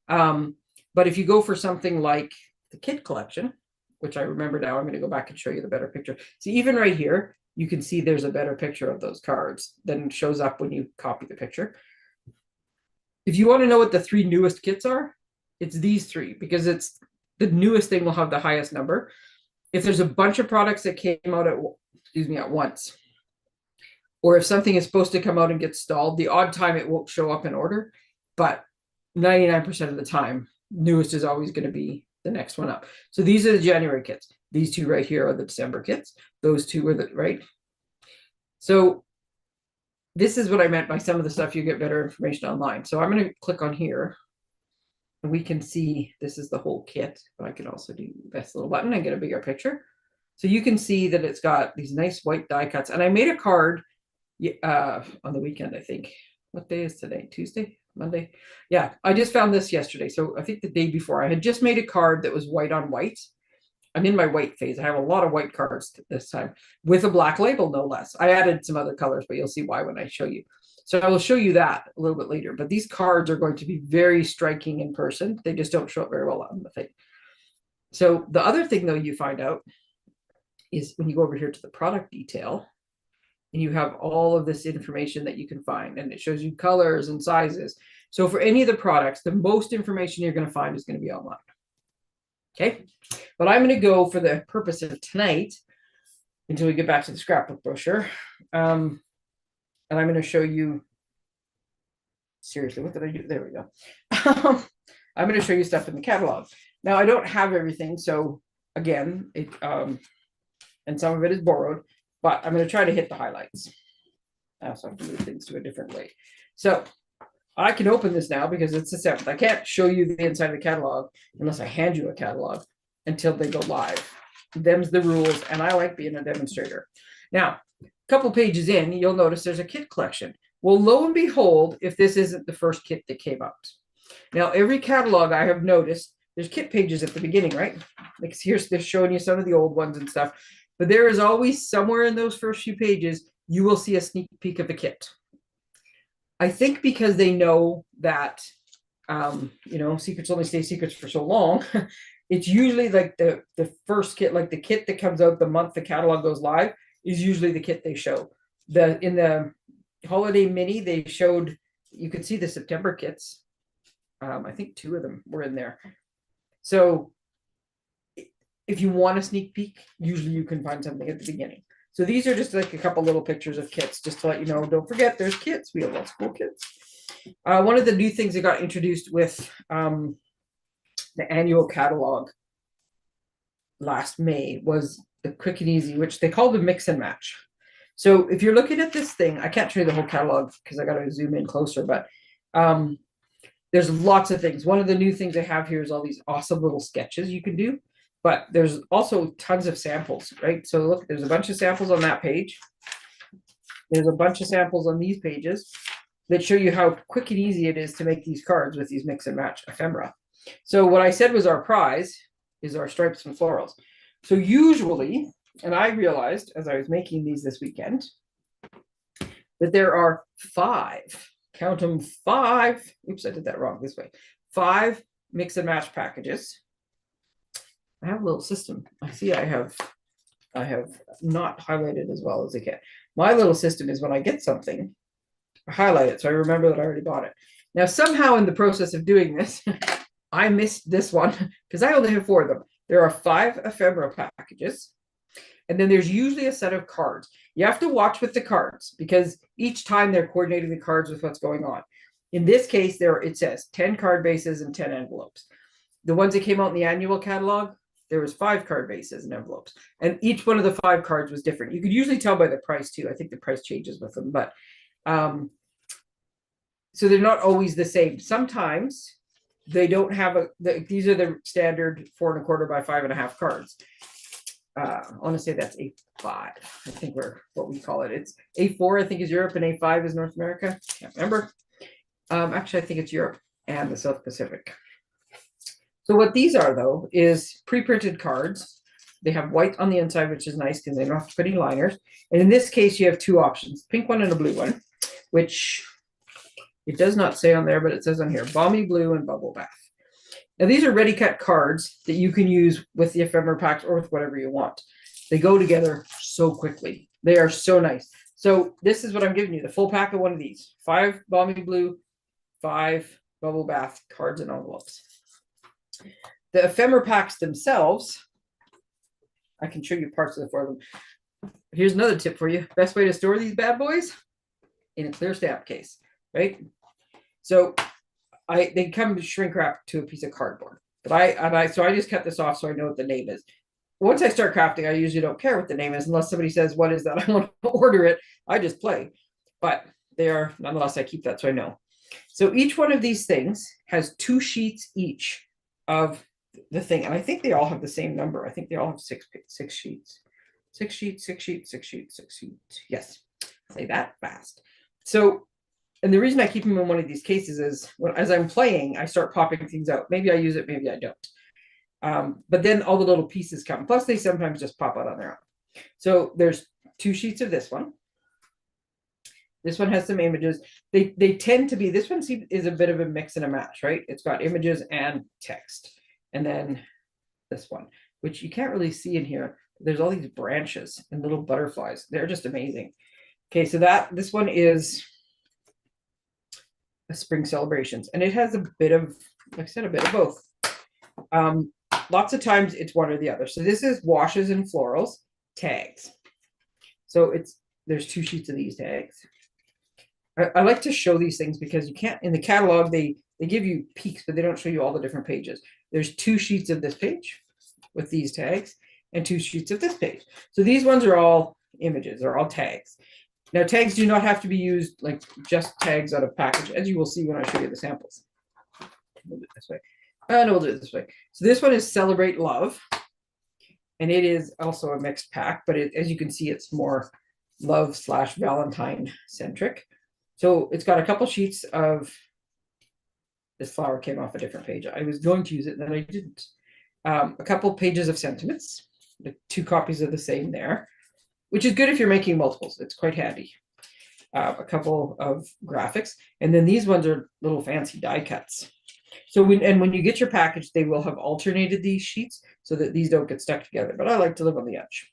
A: But if you go for something like the kit collection, which I remember now, I'm going to go back and show you the better picture. See, even right here, you can see there's a better picture of those cards than shows up when you copy the picture. If you want to know what the 3 newest kits are, it's these 3, because it's the newest thing will have the highest number. If there's a bunch of products that came out at once, or if something is supposed to come out and get stalled, the odd time it won't show up in order, but 99% of the time, newest is always going to be the next one up. So these are the January kits. These 2 right here are the December kits. Those 2 are the right. So this is what I meant by some of the stuff you get better information online. So I'm going to click on here and we can see this is the whole kit, but I can also do this little button and get a bigger picture. So you can see that it's got these nice white die cuts. And I made a card on the weekend, I think. What day is today? Tuesday? Monday? Yeah, I just found this yesterday. So I think the day before I had just made a card that was white on white. I'm in my white phase. I have a lot of white cards this time with a black label, no less. I added some other colors, but you'll see why when I show you. So I will show you that a little bit later, but these cards are going to be very striking in person. They just don't show up very well on the thing. So the other thing though you find out is when you go over here to the product detail, and you have all of this information that you can find, and it shows you colors and sizes. So for any of the products, the most information you're going to find is going to be online. Okay, but I'm going to go for the purpose of tonight until we get back to the scrapbook brochure. And I'm going to show you, seriously, what did I do? There we go. I'm going to show you stuff in the catalog. Now, I don't have everything. So again, and some of it is borrowed, but I'm going to try to hit the highlights. I also have to move things to a different way. So I can open this now because it's the 7th. I can't show you the inside of the catalog unless I hand you a catalog until they go live. Them's the rules, and I like being a demonstrator. Now, a couple pages in, you'll notice there's a kit collection. Well, lo and behold, if this isn't the first kit that came out. Now, every catalog I have noticed, there's kit pages at the beginning, right? Like here's they're showing you some of the old ones and stuff. But there is always somewhere in those first few pages, you will see a sneak peek of the kit. I think because they know that, secrets only stay secrets for so long. It's usually like the first kit, like the kit that comes out the month the catalog goes live is usually the kit they show. In the holiday mini, they showed, you could see the September kits. I think 2 of them were in there. So if you want a sneak peek, usually you can find something at the beginning. So these are just like a couple little pictures of kits, just to let you know, don't forget there's kits. We have lots of cool kits. One of the new things that got introduced with the annual catalog last May was the quick and easy, which they call the mix and match. So if you're looking at this thing, I can't show you the whole catalog because I got to zoom in closer, but there's lots of things. One of the new things I have here is all these awesome little sketches you can do. But there's also tons of samples, right? So look, there's a bunch of samples on that page. There's a bunch of samples on these pages that show you how quick and easy it is to make these cards with these mix and match ephemera. So what I said was our prize is our stripes and florals. So usually, and I realized as I was making these this weekend, that there are 5, count them 5, oops, I did that wrong this way, 5 mix and match packages. I have a little system. I see I have I have not highlighted as well as I can. My little system is when I get something, I highlight it so I remember that I already bought it. Now, somehow in the process of doing this, I missed this one because I only have 4 of them. There are 5 ephemera packages, and then there's usually a set of cards. You have to watch with the cards because each time they're coordinating the cards with what's going on. In this case, it says 10 card bases and 10 envelopes. The ones that came out in the annual catalog, there was 5 card bases and envelopes, and each one of the 5 cards was different. You could usually tell by the price too. I think the price changes with them, but so they're not always the same. Sometimes they don't have these are the standard 4 1/4 by 5.5 cards. I want to say that's A5. I think what we call it. It's A4, I think, is Europe, and A5 is North America. Can't remember. Actually, I think it's Europe and the South Pacific. So what these are, though, is pre-printed cards. They have white on the inside, which is nice because they don't have to put any liners. And in this case, you have 2 options, pink one and a blue one, which it does not say on there, but it says on here, Balmy Blue and Bubble Bath. Now, these are ready cut cards that you can use with the ephemera packs or with whatever you want. They go together so quickly. They are so nice. So this is what I'm giving you, the full pack of one of these. 5 Balmy Blue, 5 Bubble Bath cards and envelopes. The ephemera packs themselves, I can show you parts of the 4 of them. Here's another tip for you. Best way to store these bad boys? In a clear stamp case, right? So they come shrink wrapped to a piece of cardboard. But I just cut this off so I know what the name is. Once I start crafting, I usually don't care what the name is unless somebody says, what is that? I want to order it. I just play. But they are, nonetheless, I keep that so I know. So each one of these things has 2 sheets each of the thing. And I think they all have the same number. I think they all have 6 sheets. 6 sheets, 6 sheets, 6 sheets, 6 sheets. Yes, say that fast. So, and the reason I keep them in one of these cases is as I'm playing, I start popping things out. Maybe I use it, maybe I don't. But then all the little pieces come. Plus, they sometimes just pop out on their own. So there's 2 sheets of this one. This one has some images. They tend to be, this one is a bit of a mix and a match, right? It's got images and text. And then this one, which you can't really see in here. There's all these branches and little butterflies. They're just amazing. Okay, so this one is a spring celebrations, and it has a bit of, like I said, a bit of both. Lots of times it's one or the other. So this is washes and florals tags. So there's 2 sheets of these tags. I like to show these things because you can't, in the catalog, they give you peeks, but they don't show you all the different pages. There's 2 sheets of this page with these tags and 2 sheets of this page. So these ones are all images, they're all tags. Now, tags do not have to be used like just tags out of package, as you will see when I show you the samples. We'll do it this way. No, we'll do it this way. So this one is Celebrate Love. And it is also a mixed pack, but as you can see, it's more love/Valentine centric. So it's got a couple sheets of, this flower came off a different page. I was going to use it, and then I didn't. A couple pages of sentiments, like 2 copies of the same there, which is good if you're making multiples. It's quite handy. A couple of graphics, and then these ones are little fancy die cuts. So when you get your package, they will have alternated these sheets so that these don't get stuck together. But I like to live on the edge.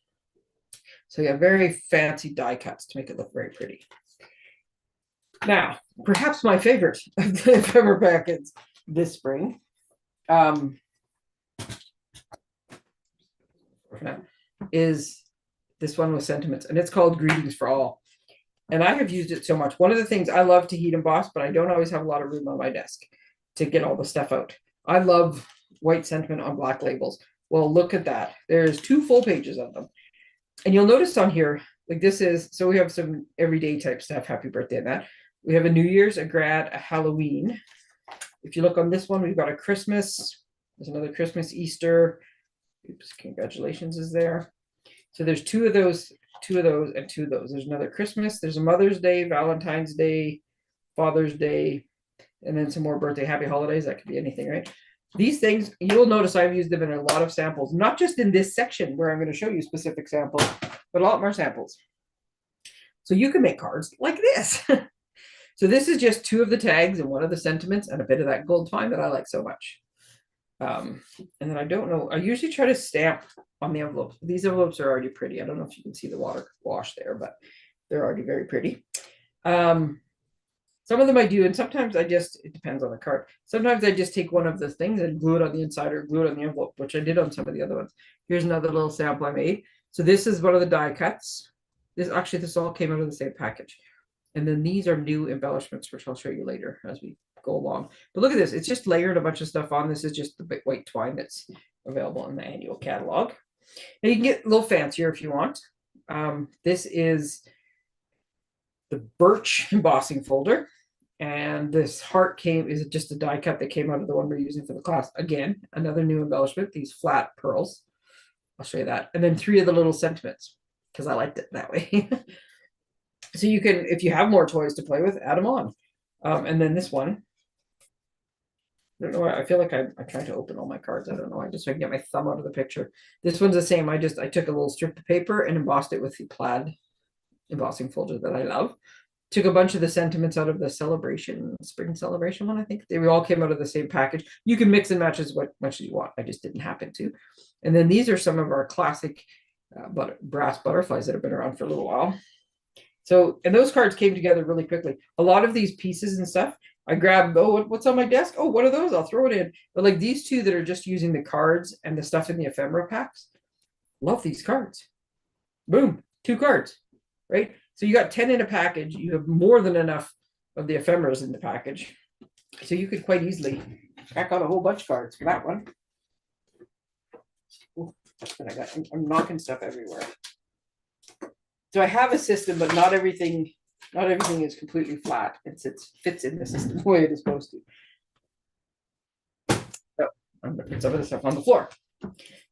A: So yeah, very fancy die cuts to make it look very pretty. Now, perhaps my favorite of the ephemera packets this spring is this one with sentiments, and it's called Greetings for All. And I have used it so much. One of the things I love to heat emboss, but I don't always have a lot of room on my desk to get all the stuff out. I love white sentiment on black labels. Well, look at that. There's 2 full pages of them. And you'll notice on here, like this is, so we have some everyday type stuff, happy birthday and that. We have a New Year's, a grad, a Halloween. If you look on this one, we've got a Christmas. There's another Christmas, Easter. Oops, congratulations is there. So there's 2 of those, 2 of those, and 2 of those. There's another Christmas. There's a Mother's Day, Valentine's Day, Father's Day, and then some more birthday, happy holidays. That could be anything, right? These things, you'll notice I've used them in a lot of samples, not just in this section where I'm going to show you specific samples, but a lot more samples. So you can make cards like this. So this is just 2 of the tags and 1 of the sentiments and a bit of that gold twine that I like so much. And then I don't know, I usually try to stamp on the envelopes. These envelopes are already pretty. I don't know if you can see the water wash there, but they're already very pretty. Some of them I do, and sometimes it depends on the card. Sometimes I just take one of the things and glue it on the inside or glue it on the envelope, which I did on some of the other ones. Here's another little sample I made. So this is one of the die cuts. This all came out of the same package. And then these are new embellishments, which I'll show you later as we go along. But look at this. It's just layered a bunch of stuff on. This is just the big white twine that's available in the annual catalog. Now you can get a little fancier if you want. This is the birch embossing folder. And this heart is just a die cut that came out of the one we're using for the class. Again, another new embellishment, these flat pearls. I'll show you that. And then 3 of the little sentiments, because I liked it that way. So you can, if you have more toys to play with, add them on. And then this one, I don't know, I feel like I'm trying to open all my cards. I don't know, I just so I can get my thumb out of the picture. This one's the same. I took a little strip of paper and embossed it with the plaid embossing folder that I love. Took a bunch of the sentiments out of the spring celebration one. I think they all came out of the same package. You can mix and match as much as you want. I just didn't happen to. And then these are some of our classic brass butterflies that have been around for a little while. So, and those cards came together really quickly. A lot of these pieces and stuff, I grabbed, what's on my desk? Oh, what are those? I'll throw it in. But like these two that are just using the cards and the stuff in the ephemera packs, love these cards. Boom, 2 cards, right? So you got 10 in a package. You have more than enough of the ephemeras in the package. So you could quite easily crack out a whole bunch of cards for that one. Ooh, I'm knocking stuff everywhere. So I have a system, but not everything is completely flat. It fits in the system the way it is supposed to. So I'm gonna put some of this stuff on the floor.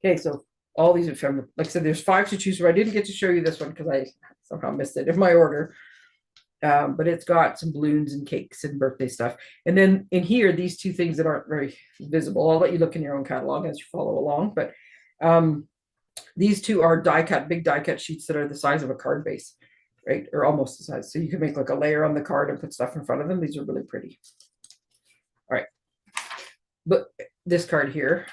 A: Okay, so all these ephemera, like I said, there's 5 to choose from. I didn't get to show you this one because I somehow missed it in my order. But it's got some balloons and cakes and birthday stuff. And then in here, these 2 things that aren't very visible, I'll let you look in your own catalog as you follow along. But these 2 are big die cut sheets that are the size of a card base, right? Or almost the size. So you can make like a layer on the card and put stuff in front of them. These are really pretty. All right. But this card here,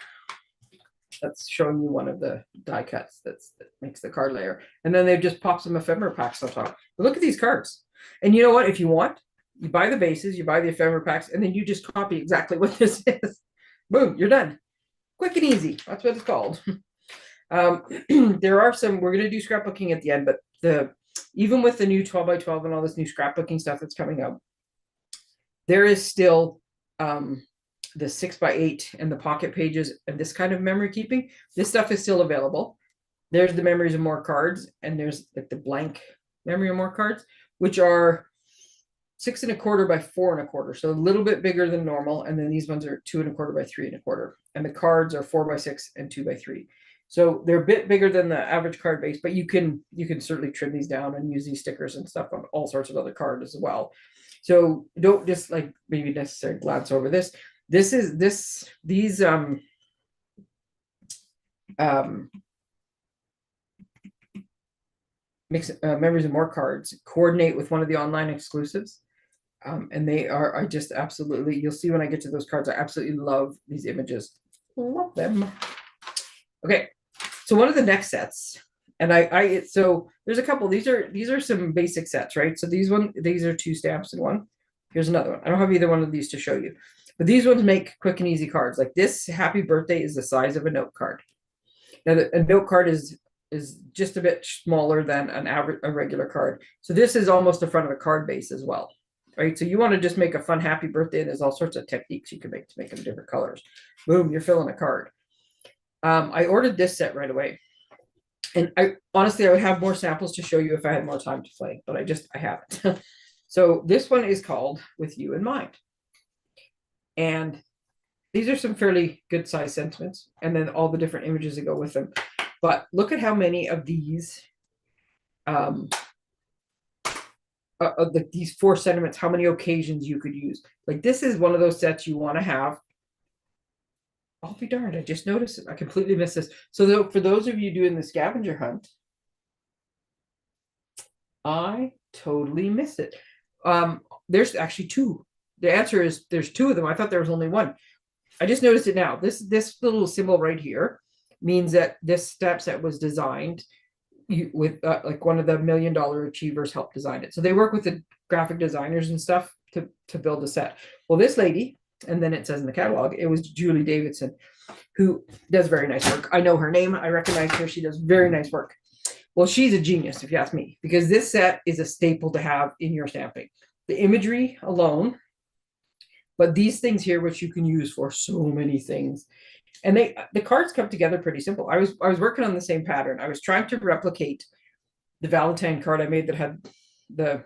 A: that's showing you one of the die cuts that makes the card layer. And then they've just popped some ephemera packs on top. But look at these cards. And you know what? If you want, you buy the bases, you buy the ephemera packs, and then you just copy exactly what this is. Boom, you're done. Quick and easy. That's what it's called. There are some, we're going to do scrapbooking at the end, but even with the new 12 by 12 and all this new scrapbooking stuff that's coming up, there is still the 6 by 8 and the pocket pages and this kind of memory keeping. This stuff is still available. There's the memories of more cards, and there's like the blank memory of more cards, which are 6 1/4 by 4 1/4, so a little bit bigger than normal. And then these ones are 2 1/4 by 3 1/4, and the cards are 4 by 6 and 2 by 3. So they're a bit bigger than the average card base, but you can certainly trim these down and use these stickers and stuff on all sorts of other cards as well. So don't just like maybe necessarily glance over this. These mix memories and more cards coordinate with one of the online exclusives. And they are, I just absolutely, you'll see when I get to those cards, I absolutely love these images. Love them. Okay, so one of the next sets, and so there's a couple, these are some basic sets, right? So these are 2 stamps in one. Here's another one. I don't have either one of these to show you, but these ones make quick and easy cards. Like this happy birthday is the size of a note card. Now a note card is just a bit smaller than a regular card. So this is almost the front of a card base as well, right? So you want to just make a fun happy birthday, and there's all sorts of techniques you can make to make them different colors. Boom, you're filling a card. I ordered this set right away, and I would have more samples to show you if I had more time to play, but I haven't. So this one is called With You in Mind, and these are some fairly good size sentiments, and then all the different images that go with them. But look at how many of these, these 4 sentiments, how many occasions you could use. Like this is one of those sets you want to have. I'll be darned, I just noticed it. I completely missed this. So for those of you doing the scavenger hunt, I totally missed it. There's actually 2. The answer is there's 2 of them. I thought there was only 1. I just noticed it now. This little symbol right here means that this stamp set was designed with like one of the $1 million achievers helped design it. So they work with the graphic designers and stuff to build the set. Well, this lady, and then it says in the catalog, it was Julie Davidson, who does very nice work. I know her name. I recognize her. She does very nice work. Well, she's a genius, if you ask me, because this set is a staple to have in your stamping. The imagery alone, but these things here, which you can use for so many things. And the cards come together pretty simple. I was working on the same pattern. I was trying to replicate the Valentine card I made that had the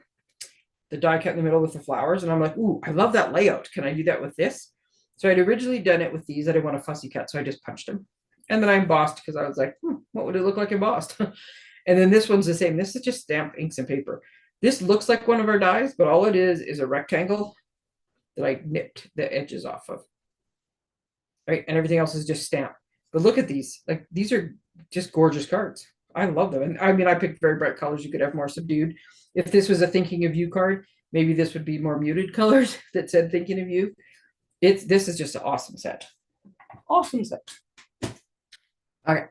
A: die cut in the middle with the flowers. And I'm like, ooh, I love that layout. Can I do that with this? So I'd originally done it with these. I didn't want a fussy cut, so I just punched them. And then I embossed because I was like, what would it look like embossed? And then this one's the same. This is just stamped inks and paper. This looks like one of our dies, but all it is a rectangle that I nipped the edges off of. Right, and everything else is just stamped. But look at these. Like, these are just gorgeous cards. I love them. And I mean, I picked very bright colors. You could have more subdued. If this was a thinking of you card, maybe this would be more muted colors that said thinking of you. This is just an awesome set. Awesome set. Okay,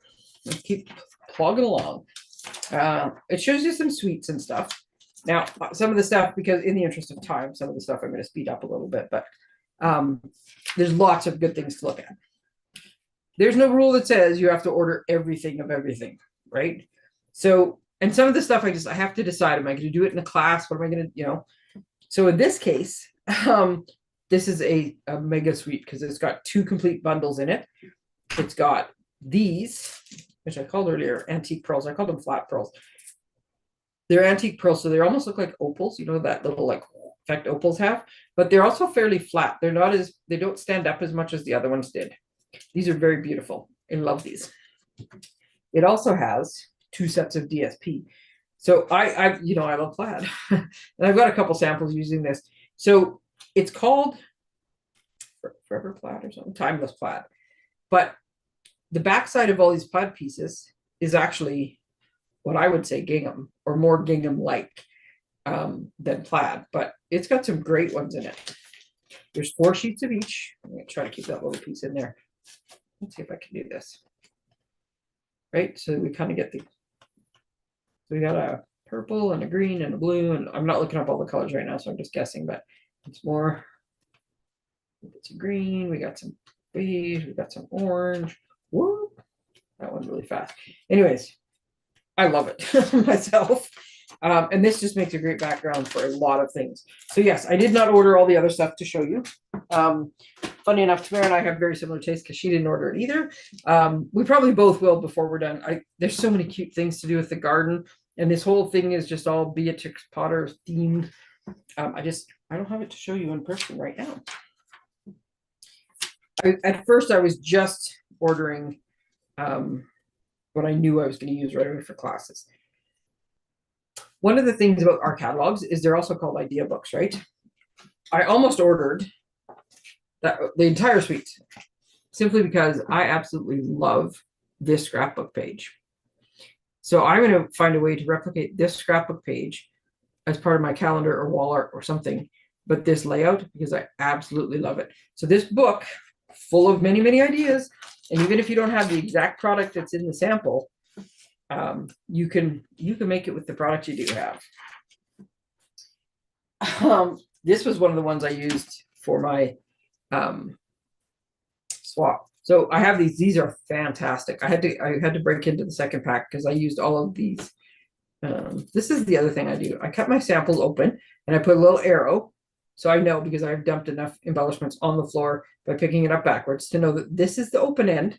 A: let's keep plugging along. It shows you some sweets and stuff. Now, some of the stuff, because in the interest of time, some of the stuff I'm going to speed up a little bit, but there's lots of good things to look at. There's no rule that says you have to order everything of everything, right? So, and some of the stuff I have to decide, am I going to do it in a class? What am I going to, So in this case, this is a mega sweet because it's got 2 complete bundles in it. It's got these, which I called earlier antique pearls. I called them flat pearls. They're antique pearls, so they almost look like opals. You know, that little like effect opals have, but they're also fairly flat. They don't stand up as much as the other ones did. These are very beautiful. I love these. It also has 2 sets of DSP. So I love plaid, and I've got a couple samples using this. So it's called Forever Plaid or something, Timeless Plaid. But the backside of all these plaid pieces is actually what I would say gingham, or more gingham-like than plaid, but it's got some great ones in it. There's 4 sheets of each. I'm going to try to keep that little piece in there. Let's see if I can do this. Right, so we kind of get so we got a purple and a green and a blue, and I'm not looking up all the colors right now, so I'm just guessing, but it's more. It's a green, we got some beige, we got some orange. Whoop, that went really fast. Anyways, I love it myself. And this just makes a great background for a lot of things. So yes, I did not order all the other stuff to show you. Funny enough, Tamara and I have very similar tastes because she didn't order it either. We probably both will before we're done. There's so many cute things to do with the garden, and this whole thing is just all Beatrix Potter themed. I don't have it to show you in person right now. At first, I was just ordering what I knew I was going to use right away for classes. One of the things about our catalogs is they're also called idea books, right? I almost ordered the entire suite simply because I absolutely love this scrapbook page. So I'm going to find a way to replicate this scrapbook page as part of my calendar or wall art or something, but this layout, because I absolutely love it. So this book, full of many, many ideas, and even if you don't have the exact product that's in the sample, you can make it with the product you do have. This was one of the ones I used for my swap. So I have these. These are fantastic. I had to break into the second pack because I used all of these. This is the other thing I do. I cut my samples open and I put a little arrow, so I know, because I've dumped enough embellishments on the floor by picking it up backwards to know that this is the open end.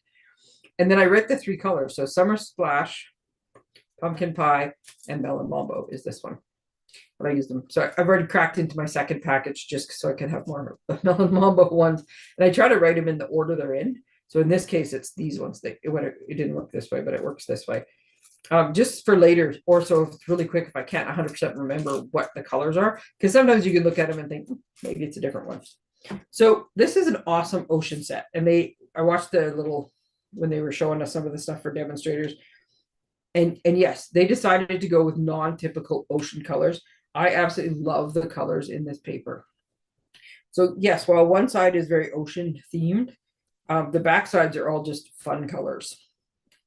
A: And then I write the 3 colors. So Summer Splash, Pumpkin Pie, and Melon Mambo is this one. But I use them. So I've already cracked into my second package just so I can have more Melon Mambo ones. And I try to write them in the order they're in. So in this case, it's these ones. It didn't work this way, but it works this way. Just for later, or so if it's really quick, if I can't 100% remember what the colors are, because sometimes you can look at them and think, maybe it's a different one. So this is an awesome ocean set. And I watched the little, when they were showing us some of the stuff for demonstrators. And yes, they decided to go with non-typical ocean colors. I absolutely love the colors in this paper. So yes, while one side is very ocean themed, The back sides are all just fun colors.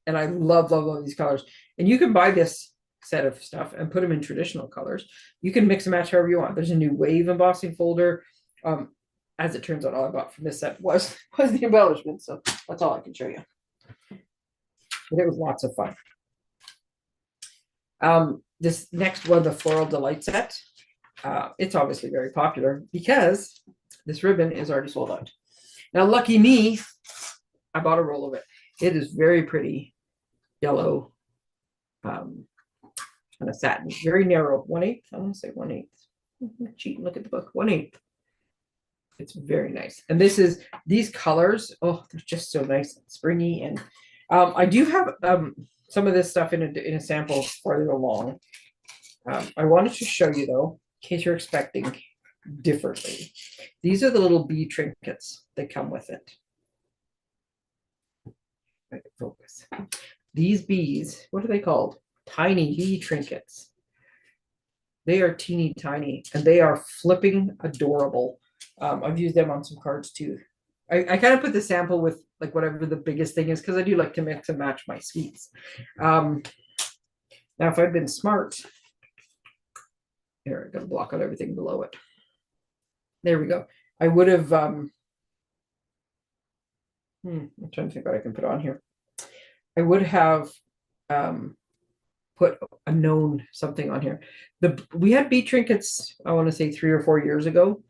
A: And I love, love, love these colors. And you can buy this set of stuff and put them in traditional colors. You can mix and match however you want. There's a new wave embossing folder. As it turns out, all I bought from this set was the embellishment. So that's all I can show you. But it was lots of fun. This next one, the Floral Delight set, it's obviously very popular because this ribbon is already sold out. Now, lucky me, I bought a roll of it. It is very pretty yellow, kind of satin, very narrow. 1/8. I want to say 1/8. Cheat and look at the book. 1/8. It's very nice. And these colors, oh, they're just so nice and springy. And I do have some of this stuff in a sample farther along. I wanted to show you though, in case you're expecting differently. These are the little bee trinkets that come with it. I can focus. These bees, what are they called? Tiny bee trinkets. They are teeny tiny and they are flipping adorable. I've used them on some cards too. I kind of put the sample with like whatever the biggest thing is because I do like to mix and match my sweets. Now, if I'd been smart, here, I gotta block out everything below it. There we go. I would have, I'm trying to think what I can put on here. I would have put a known something on here. We had bee trinkets, I want to say 3 or 4 years ago.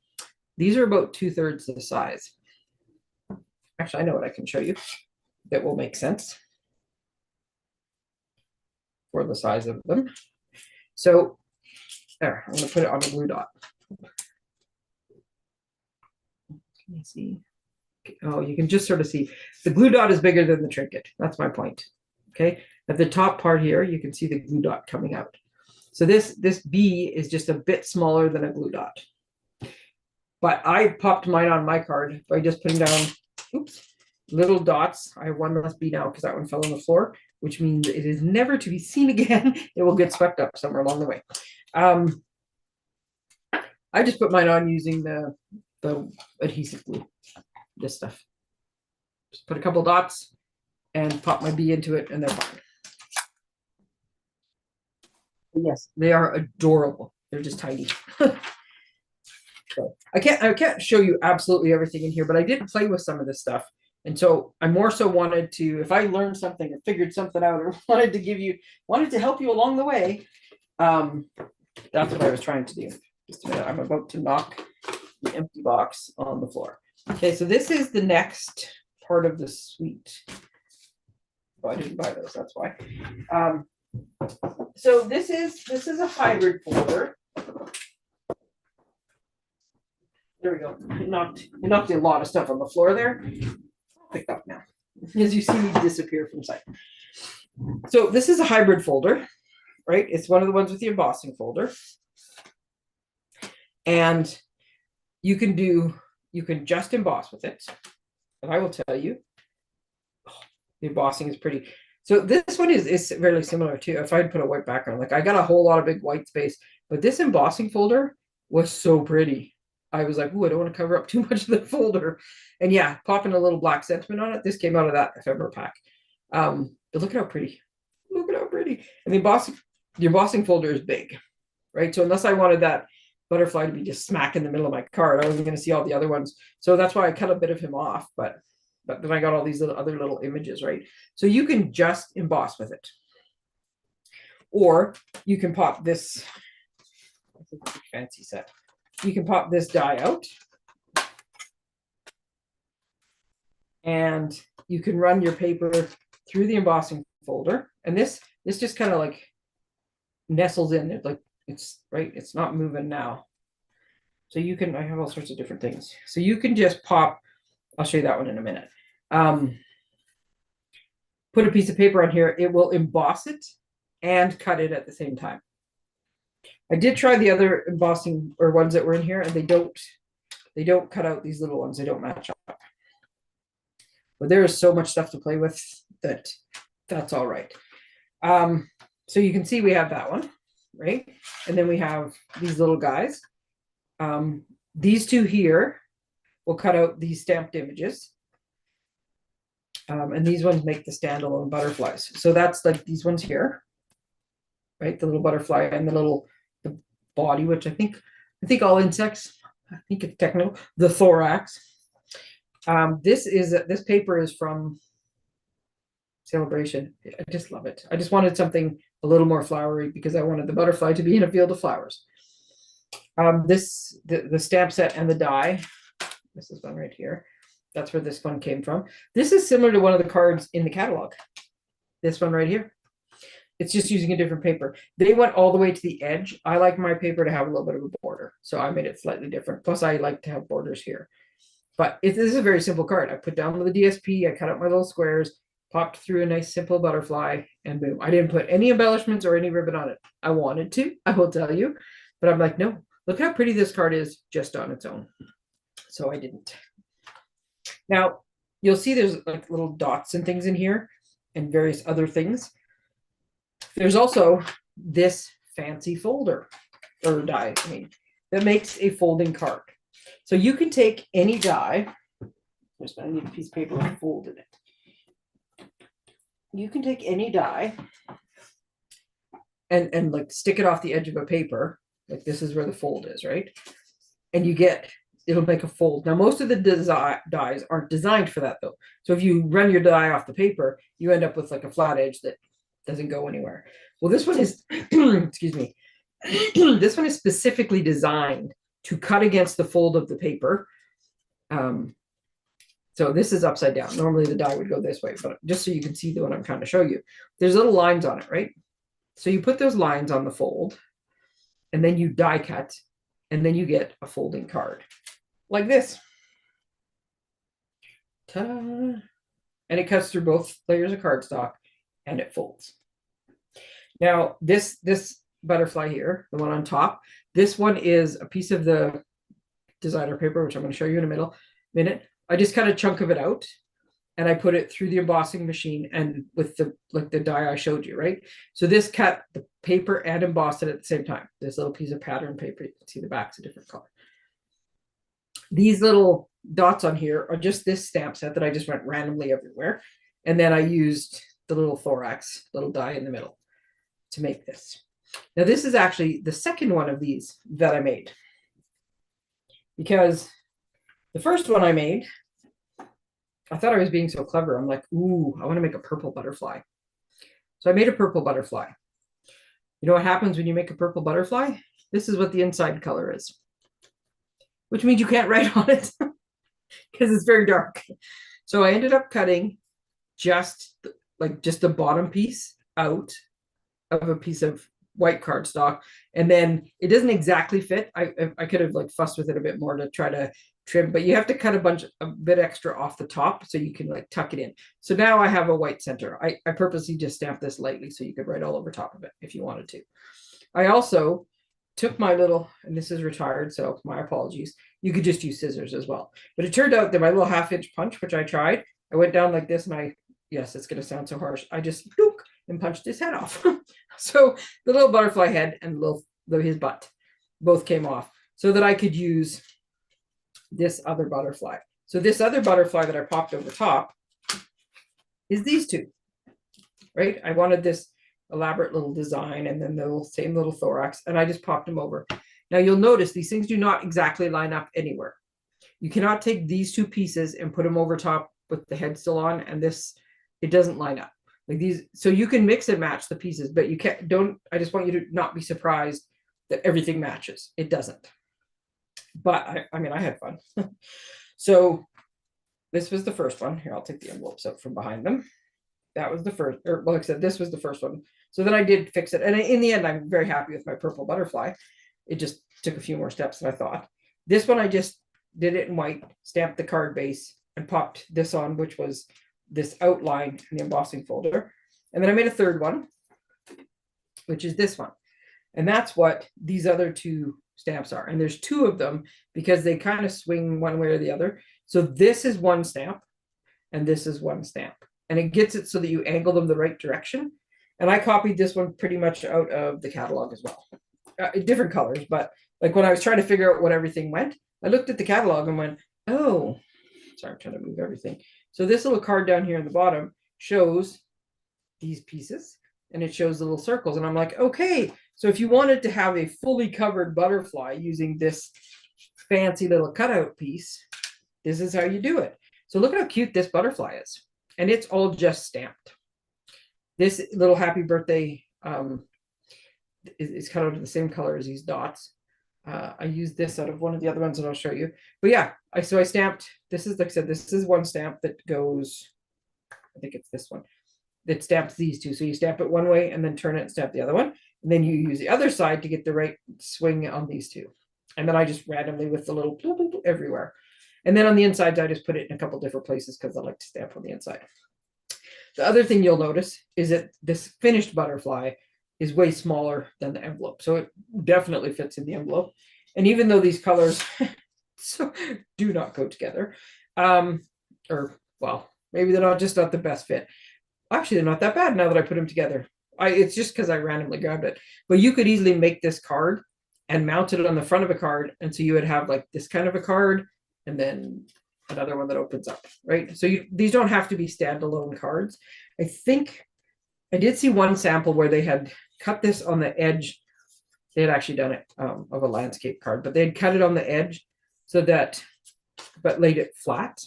A: These are about 2/3 the size. Actually, I know what I can show you that will make sense for the size of them. So there, I'm going to put it on a glue dot. Can you see? Oh, you can just sort of see the glue dot is bigger than the trinket. That's my point. Okay, at the top part here, you can see the glue dot coming out. So this bee is just a bit smaller than a glue dot. But I popped mine on my card by just putting down, little dots. I have one less bee now because that one fell on the floor, which means it is never to be seen again. It will get swept up somewhere along the way. I just put mine on using the adhesive glue, this stuff. Just put a couple dots and pop my bee into it and they're fine. Yes, they are adorable. They're just tiny. So I can't show you absolutely everything in here, but I did play with some of this stuff. And so I more so wanted to, if I learned something or figured something out or wanted to help you along the way, that's what I was trying to do. Just a minute, I'm about to knock the empty box on the floor. Okay, so this is the next part of the suite. Oh, I didn't buy those, that's why. So this is a hybrid folder. There we go. I knocked a lot of stuff on the floor there. Picked up now. As you see me disappear from sight. So this is a hybrid folder, right? It's one of the ones with the embossing folder. And you can just emboss with it. And I will tell you, the embossing is pretty. So this one is fairly similar to, if I'd put a white background, like I got a whole lot of big white space, but this embossing folder was so pretty. I was like, ooh, I don't want to cover up too much of the folder. And yeah, popping a little black sentiment on it. This came out of that ephemera pack. But look at how pretty. Look at how pretty. And the embossing folder is big, right? So unless I wanted that butterfly to be just smack in the middle of my card, I wasn't going to see all the other ones. So that's why I cut a bit of him off. But then I got all these other little images, right? So you can just emboss with it. Or you can pop this, I think it's a fancy set. You can pop this die out and you can run your paper through the embossing folder. And this just kind of like nestles in it, like it's right. It's not moving now. So you can, I have all sorts of different things. So you can just pop, I'll show you that one in a minute. Put a piece of paper on here. It will emboss it and cut it at the same time. I did try the other embossing or ones that were in here, and they don't cut out these little ones. They don't match up. But there is so much stuff to play with that's all right. So you can see we have that one, right? And then we have these little guys. These two here will cut out these stamped images. And these ones make the standalone butterflies. So that's like these ones here, right? The little butterfly and the body, which I think all insects, I think it's technical, the thorax. This paper is from Celebration. I just love it. I just wanted something a little more flowery because I wanted the butterfly to be in a field of flowers. The stamp set and the die. This is one right here. That's where this one came from. This is similar to one of the cards in the catalog. This one right here. It's just using a different paper. They went all the way to the edge. I like my paper to have a little bit of a border, so I made it slightly different. Plus, I like to have borders here. But this is a very simple card. I put down the DSP, I cut out my little squares, popped through a nice simple butterfly, and boom. I didn't put any embellishments or any ribbon on it. I wanted to, I will tell you. But I'm like, no, look how pretty this card is just on its own. So I didn't. Now, you'll see there's like little dots and things in here and various other things. There's also this fancy folder, or die, I mean, that makes a folding card. So you can take any die. I need a piece of paper with a fold in it. You can take any die and like stick it off the edge of a paper. Like this is where the fold is, right? And you get, it'll make a fold. Now, most of the dies aren't designed for that though. So if you run your die off the paper, you end up with like a flat edge that doesn't go anywhere. Well, this one is, excuse me, this one is specifically designed to cut against the fold of the paper. So this is upside down. Normally the die would go this way, but just so you can see the one I'm trying to show you, there's little lines on it, right? So you put those lines on the fold and then you die cut and then you get a folding card like this. Ta-da! And it cuts through both layers of cardstock and it folds. Now this butterfly here, the one on top, this one is a piece of the designer paper, which I'm going to show you in a minute. I just cut a chunk of it out and I put it through the embossing machine and with the die I showed you, right? So this cut the paper and embossed it at the same time. This little piece of pattern paper, you can see the back's a different color. These little dots on here are just this stamp set that I just went randomly everywhere. And then I used the little thorax, little die in the middle to make this. Now this is actually the second one of these that I made, because the first one I made, I thought I was being so clever. I'm like, ooh, I want to make a purple butterfly. So I made a purple butterfly. You know what happens when you make a purple butterfly? This is what the inside color is, which means you can't write on it because it's very dark. So I ended up cutting just the bottom piece out of a piece of white cardstock, and then it doesn't exactly fit. I could have like fussed with it a bit more to try to trim, but you have to cut a bit extra off the top so you can like tuck it in. So now I have a white center. I purposely just stamped this lightly so you could write all over top of it if you wanted to. I also took my little, and this is retired, so my apologies. You could just use scissors as well. But it turned out that my little 1/2-inch punch, which I tried, I went down like this and yes, it's going to sound so harsh. I just and punched his head off. So the little butterfly head and his butt both came off so that I could use this other butterfly. So this other butterfly that I popped over top is these two, right? I wanted this elaborate little design and then the same little thorax, and I just popped them over. Now you'll notice these things do not exactly line up anywhere. You cannot take these two pieces and put them over top with the head still on, and it doesn't line up. Like these, so you can mix and match the pieces, but you can't, I just want you to not be surprised that everything matches. It doesn't. But I mean, I had fun. So this was the first one. Here, I'll take the envelopes out from behind them. That was the first, or like I said, this was the first one. So then I did fix it. And in the end, I'm very happy with my purple butterfly. It just took a few more steps than I thought. This one, I just did it in white, stamped the card base and popped this on, which was this outline in the embossing folder. And then I made a third one, which is this one. And that's what these other two stamps are. And there's two of them because they kind of swing one way or the other. So this is one stamp and this is one stamp. And it gets it so that you angle them the right direction. And I copied this one pretty much out of the catalog as well. Different colors, but like when I was trying to figure out what everything went, I looked at the catalog and went, oh, sorry, I'm trying to move everything. So this little card down here in the bottom shows these pieces, and it shows the little circles. And I'm like, okay, so if you wanted to have a fully covered butterfly using this fancy little cutout piece, this is how you do it. So look at how cute this butterfly is. And it's all just stamped. This little happy birthday is cut out of the same color as these dots. I used this out of one of the other ones that I'll show you. But yeah, so I stamped, this is, like I said, this is one stamp that goes, I think it's this one, that stamps these two. So you stamp it one way and then turn it and stamp the other one. And then you use the other side to get the right swing on these two. And then I just randomly with the little everywhere. And then on the inside, I just put it in a couple different places because I like to stamp on the inside. The other thing you'll notice is that this finished butterfly is way smaller than the envelope. So it definitely fits in the envelope. And even though these colors so do not go together, or well, maybe they're not the best fit. Actually, they're not that bad now that I put them together. It's just because I randomly grabbed it. But you could easily make this card and mount it on the front of a card. And so you would have like this kind of a card and then another one that opens up, right? So these don't have to be standalone cards. I think I did see one sample where they had cut this on the edge. They had actually done it of a landscape card, but they had cut it on the edge so that, but laid it flat.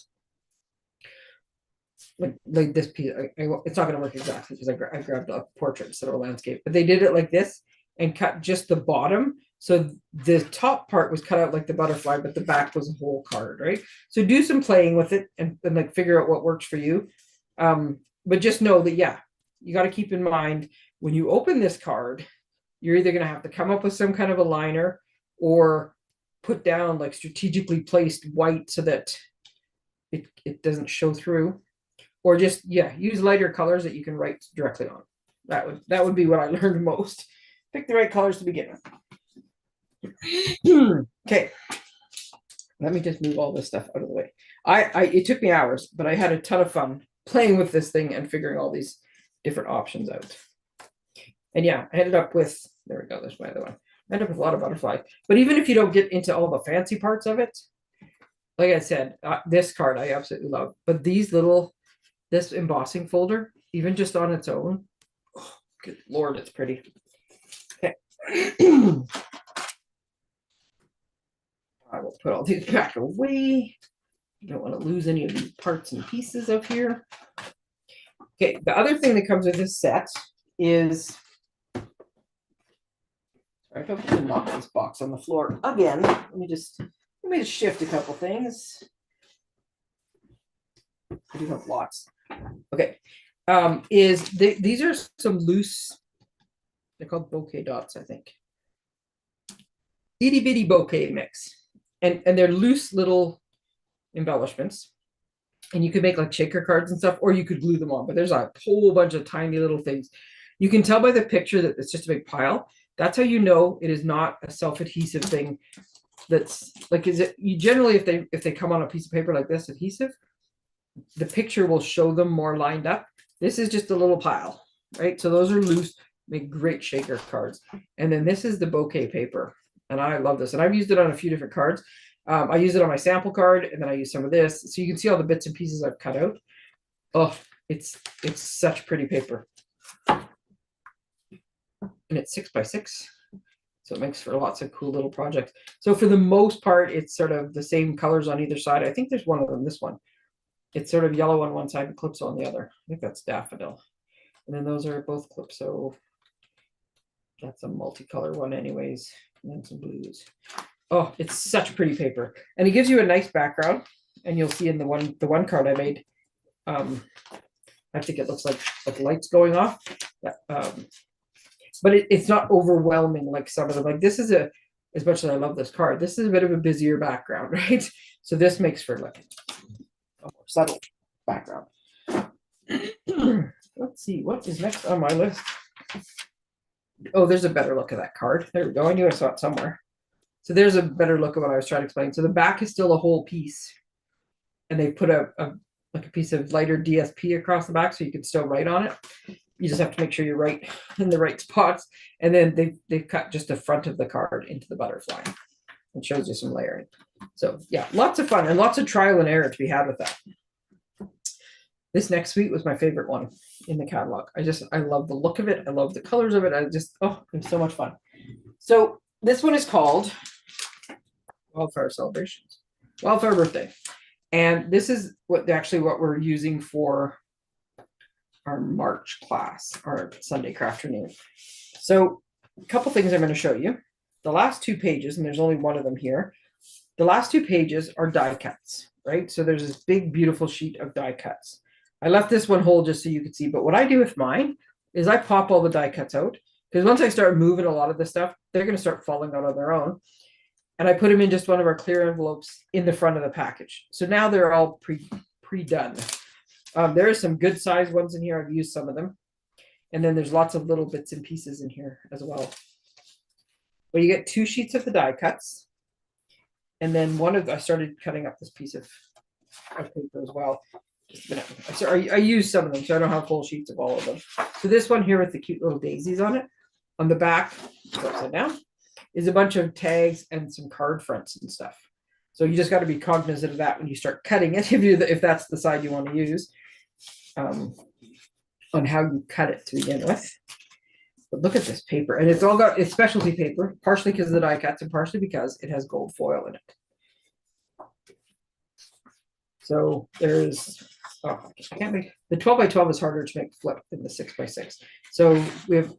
A: Like this piece, it's not going to work exactly because I grabbed a portrait instead of a landscape, but they did it like this and cut just the bottom. So the top part was cut out like the butterfly, but the back was a whole card, right? So do some playing with it and like figure out what works for you. But just know that, yeah, you got to keep in mind when you open this card, you're either going to have to come up with some kind of a liner or put down like strategically placed white so that it doesn't show through, or just, yeah, use lighter colors that you can write directly on. That would be what I learned most. Pick the right colors to begin with. Okay, let me just move all this stuff out of the way. It took me hours, but I had a ton of fun playing with this thing and figuring all these different options out. And yeah, I ended up with, there we go, there's my other one. I ended up with a lot of butterflies. But even if you don't get into all the fancy parts of it, like I said, this card I absolutely love. But these this embossing folder, even just on its own, oh, good Lord, it's pretty. Okay. I will put all these back away. You don't want to lose any of these parts and pieces up here. Okay, the other thing that comes with this set is, sorry, I don't have to knock this box on the floor again. Let me just shift a couple things. I do have lots. Okay, these are some loose, they're called bouquet dots, I think. Itty bitty bouquet mix. And they're loose little embellishments. And you could make like shaker cards and stuff, or you could glue them on. But there's a whole bunch of tiny little things. You can tell by the picture that it's just a big pile. That's how you know it is not a self-adhesive thing. That's like, you generally, if they come on a piece of paper like this, adhesive, the picture will show them more lined up. This is just a little pile, right? So those are loose, make great shaker cards. And then this is the bouquet paper. And I love this. And I've used it on a few different cards. I use it on my sample card, and then I use some of this. So you can see all the bits and pieces I've cut out. Oh, it's such pretty paper. And it's 6x6. So it makes for lots of cool little projects. So for the most part, it's sort of the same colors on either side. I think there's one of them, this one. It's sort of yellow on one side and calypso on the other. I think that's daffodil. And then those are both calypso. That's a multicolor one anyways. And then some blues. Oh, it's such pretty paper. And it gives you a nice background. And you'll see in the one card I made, I think it looks like lights going off. But it's not overwhelming like some of them. Like this is as much as I love this card, this is a bit of a busier background, right? So this makes for like a more subtle background. Let's see, what is next on my list? Oh, there's a better look of that card. There we go. I knew I saw it somewhere. So there's a better look of what I was trying to explain. So the back is still a whole piece. And they put a piece of lighter DSP across the back so you can still write on it. You just have to make sure you're right in the right spots. And then they've cut just the front of the card into the butterfly. It shows you some layering. So yeah, lots of fun and lots of trial and error to be had with that. This next suite was my favorite one in the catalog. I love the look of it. I love the colors of it. Oh, it's so much fun. So this one is called Wildfire Celebrations, Wildfire Birthday. And this is what we're using for our March class, our Sunday afternoon. So a couple things I'm going to show you. The last 2 pages, and there's only one of them here. The last 2 pages are die cuts, right? So there's this big, beautiful sheet of die cuts. I left this one whole just so you could see, but what I do with mine is I pop all the die cuts out, because once I start moving a lot of this stuff, they're going to start falling out on their own. And I put them in just one of our clear envelopes in the front of the package. So now they're all pre-done. There are some good size ones in here. I've used some of them. And then there's lots of little bits and pieces in here as well. But you get 2 sheets of the die cuts. And then I started cutting up this piece of paper as well. So I used some of them, so I don't have full sheets of all of them. So this one here with the cute little daisies on it, on the back, upside down, is a bunch of tags and some card fronts and stuff. So you just got to be cognizant of that when you start cutting it, if that's the side you want to use, on how you cut it to begin with. But look at this paper, and it's specialty paper, partially because of the die cuts and partially because it has gold foil in it. So there's, I can't make, the 12 by 12 is harder to make flip than the 6 by 6. So we have,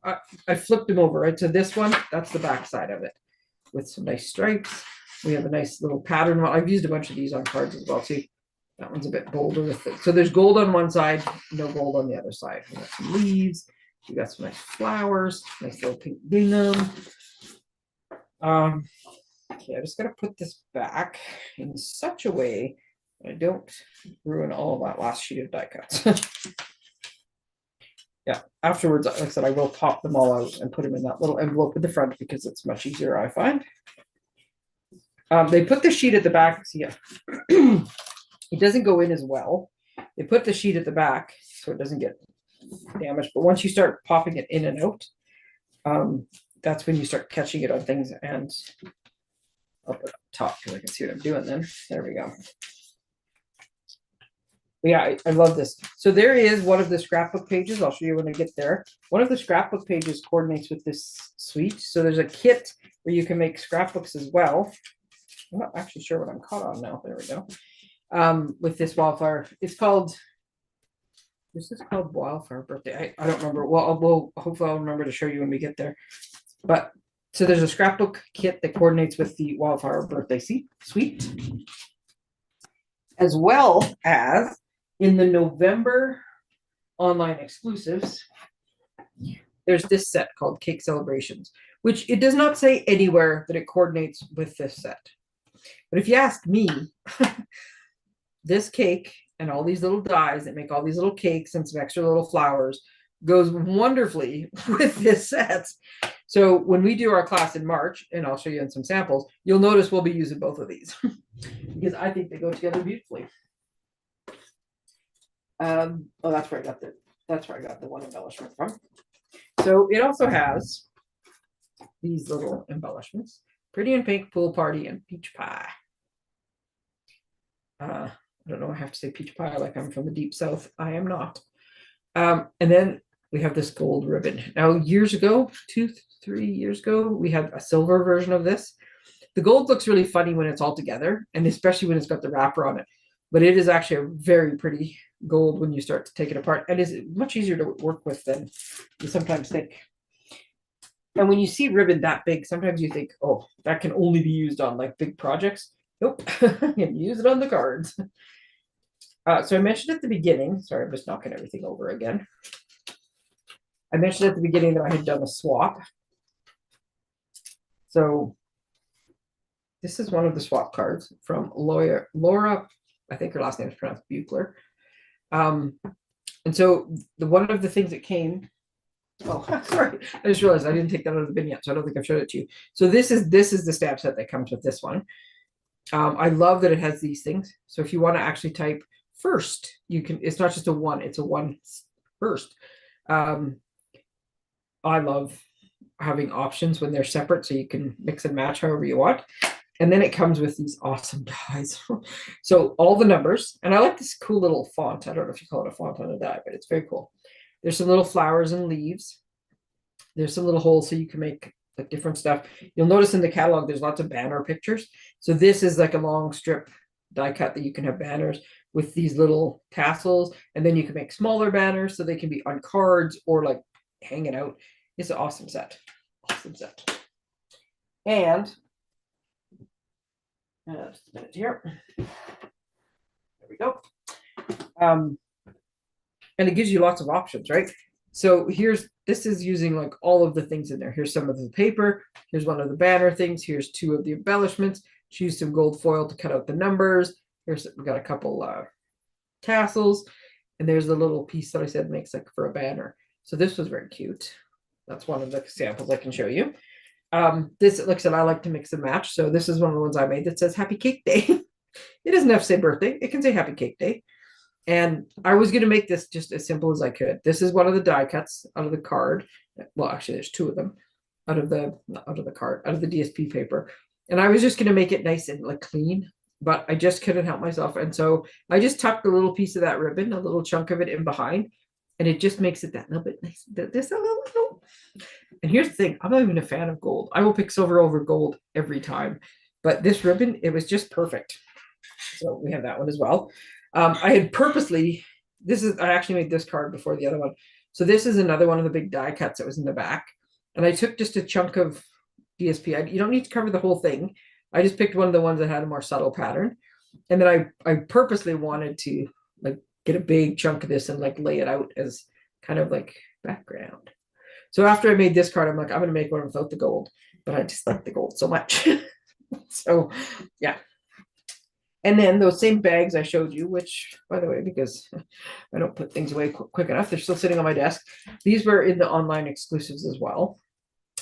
A: I flipped them over, right? So this one, that's the back side of it with some nice stripes. We have a nice little pattern. I've used a bunch of these on cards as well. See, that one's a bit bolder with it. So there's gold on one side, no gold on the other side. We got some leaves. We got some nice flowers, nice little pink gingham. Okay, I just got to put this back in such a way I don't ruin all of that last sheet of die cuts. Yeah, afterwards, like I said, I will pop them all out and put them in that little envelope at the front because it's much easier, I find. They put the sheet at the back. So yeah, it doesn't go in as well. They put the sheet at the back so it doesn't get damaged. But once you start popping it in and out, that's when you start catching it on things. And I'll put it up top because I can see what I'm doing then. There we go. Yeah, I love this. So there is one of the scrapbook pages. I'll show you when I get there. One of the scrapbook pages coordinates with this suite. So there's a kit where you can make scrapbooks as well. I'm not actually sure what I'm caught on now. There we go. With this wildfire, this is called Wildfire Birthday. I don't remember. Well, hopefully I'll remember to show you when we get there. But so there's a scrapbook kit that coordinates with the Wildfire Birthday suite, as well as in the November online exclusives, there's this set called Cake Celebrations, which it does not say anywhere that it coordinates with this set. But if you ask me, this cake and all these little dies that make all these little cakes and some extra little flowers goes wonderfully with this set. So when we do our class in March, and I'll show you in some samples, you'll notice we'll be using both of these because I think they go together beautifully. Oh, that's where I got the one embellishment from. So it also has these little embellishments: pretty in pink, pool party, and peach pie. I don't know. I have to say peach pie like I'm from the deep south. I am not. And then we have this gold ribbon. Now, years ago, 2-3 years ago, we had a silver version of this. The gold looks really funny when it's all together, and especially when it's got the wrapper on it. But it is actually a very pretty gold when you start to take it apart, and is much easier to work with than you sometimes think. And when you see ribbon that big, sometimes you think, oh, that can only be used on like big projects. Nope, you can use it on the cards. So I mentioned at the beginning, sorry, I'm just knocking everything over again. I mentioned at the beginning that I had done a swap. So this is one of the swap cards from Laura, I think her last name is pronounced Buchler. And so one of the things that came, oh, sorry, I just realized I didn't take that out of the bin yet, so I don't think I've showed it to you. So this is the stamp set that comes with this one. I love that it has these things. So if you want to actually type first, you can, it's not just a one, it's a one first. I love having options when they're separate, so you can mix and match however you want. And then it comes with these awesome dies. So all the numbers, and I like this cool little font. I don't know if you call it a font on a die, but it's very cool. There's some little flowers and leaves. There's some little holes so you can make like different stuff. You'll notice in the catalog, there's lots of banner pictures. So this is like a long strip die cut that you can have banners with these little tassels. And then you can make smaller banners so they can be on cards or like hanging out. It's an awesome set. Awesome set. And just a minute here. There we go. And it gives you lots of options, right? So this is using like all of the things in there. Here's some of the paper. Here's one of the banner things. Here's two of the embellishments. She used some gold foil to cut out the numbers. We got a couple tassels. And there's the little piece that I said makes like for a banner. So this was very cute. That's one of the samples I can show you. This, like I said, I like to mix and match. So this is one of the ones I made that says Happy Cake Day. It doesn't have to say birthday. It can say Happy Cake Day. And I was going to make this just as simple as I could. This is one of the die cuts out of the card. Well, actually, there's two of them out of the DSP paper. And I was just going to make it nice and like clean, but I just couldn't help myself. And so I just tucked a little piece of that ribbon, a little chunk of it in behind, and it just makes it that little bit nice. This a little. And here's the thing, I'm not even a fan of gold. I will pick silver over gold every time. But this ribbon, it was just perfect. So we have that one as well. I had purposely, I actually made this card before the other one. So this is another one of the big die cuts that was in the back. And I took just a chunk of DSP. You don't need to cover the whole thing. I just picked one of the ones that had a more subtle pattern. And then I purposely wanted to like get a big chunk of this and like lay it out as kind of like background. So after I made this card, I'm like, I'm going to make one without the gold. But I just like the gold so much. So yeah. And then those same bags I showed you, which, by the way, because I don't put things away quick enough, they're still sitting on my desk. These were in the online exclusives as well.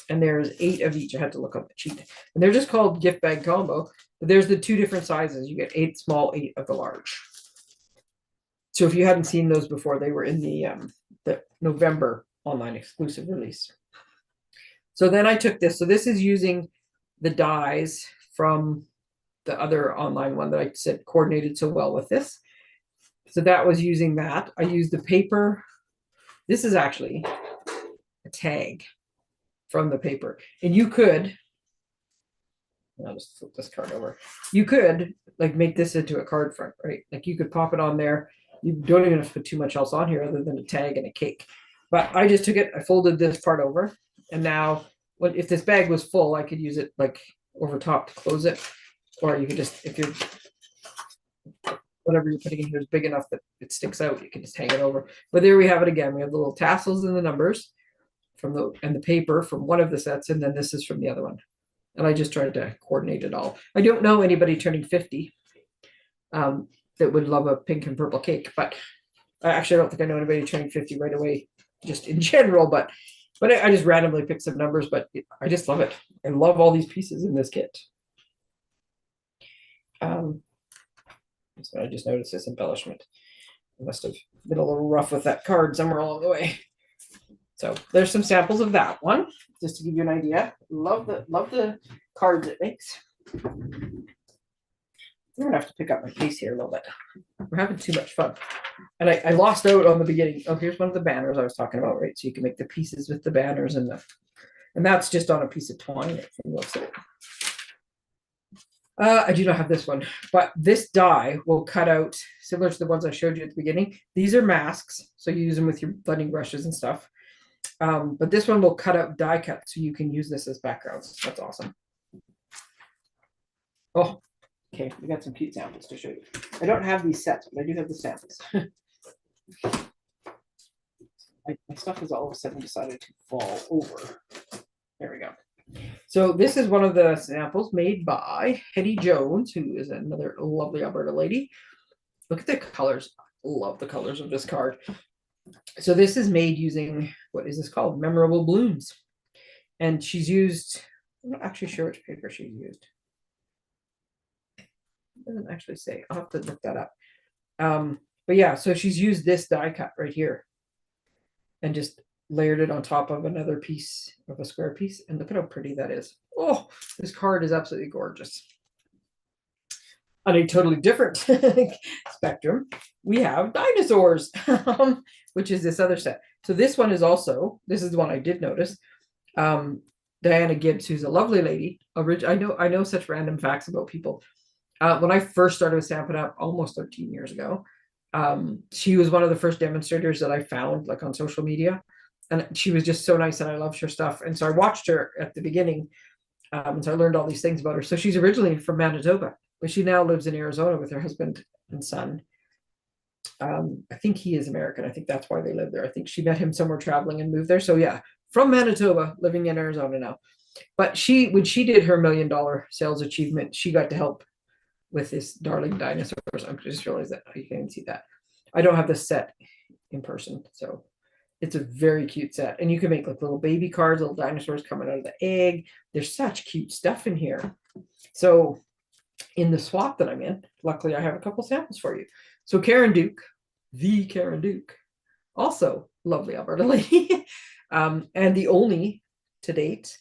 A: And there's 8 of each. I had to look up the cheat. And they're just called gift bag combo. But there's the 2 different sizes. You get 8 small, 8 of the large. So if you hadn't seen those before, they were in the November online exclusive release. So then I took this. So this is using the dies from the other online one that I said coordinated so well with this. So that was using that. I used the paper. This is actually a tag from the paper. And you could, I'll just flip this card over. You could like make this into a card front, right? Like you could pop it on there. You don't even have to put too much else on here other than a tag and a cake. But I just took it, I folded this part over. And now if this bag was full, I could use it like over top to close it. Or you could just, if you're, whatever you're putting in here is big enough that it sticks out, you can just hang it over. But there we have it again. We have the little tassels and the numbers from the paper from one of the sets, and then this is from the other one. And I just tried to coordinate it all. I don't know anybody turning 50 that would love a pink and purple cake, but I actually don't think I know anybody turning 50 right away, just in general, but I just randomly picked some numbers, but I just love it. I love all these pieces in this kit. So I just noticed this embellishment. I must have been a little rough with that card somewhere along the way. So there's some samples of that one, just to give you an idea. Love the cards it makes. I'm gonna have to pick up my pace here a little bit. We're having too much fun. And I lost out on the beginning. Oh, here's one of the banners I was talking about, right? So you can make the pieces with the banners and that's just on a piece of twine from the website. I do not have this one, but this die will cut out, similar to the ones I showed you at the beginning. These are masks, so you use them with your blending brushes and stuff. But this one will cut out die cut, so you can use this as backgrounds. That's awesome. Oh, okay, we got some cute samples to show you. I don't have these sets, but I do have the samples. My stuff has all of a sudden decided to fall over. There we go. So this is one of the samples made by Hetty Jones, who is another lovely Alberta lady. Look at the colors. I love the colors of this card. So this is made using, what is this called? Memorable Blooms. And she's used, I'm not actually sure which paper she's used. It doesn't actually say. I'll have to look that up. But yeah, so she's used this die cut right here and just layered it on top of another piece of a square piece. And look at how pretty that is. Oh, this card is absolutely gorgeous. on a totally different spectrum, we have dinosaurs, which is this other set. So this one is also, this is the one I did notice. Diana Gibbs, who's a lovely lady. I know such random facts about people. When I first started with Stampin' Up almost 13 years ago, she was one of the first demonstrators that I found like on social media. And she was just so nice and I loved her stuff. And so I watched her at the beginning. And so I learned all these things about her. So she's originally from Manitoba, but she now lives in Arizona with her husband and son. I think he is American. I think that's why they live there. I think she met him somewhere traveling and moved there. So yeah, from Manitoba, living in Arizona now. But when she did her $1 million sales achievement, she got to help with this darling dinosaurs. I just realized that you can't even see that. I don't have this set in person, so it's a very cute set. And you can make like little baby cards, little dinosaurs coming out of the egg. There's such cute stuff in here. So in the swap that I'm in, luckily I have a couple samples for you. So Karen Duke, the Karen Duke, also lovely Alberta lady, and the only to date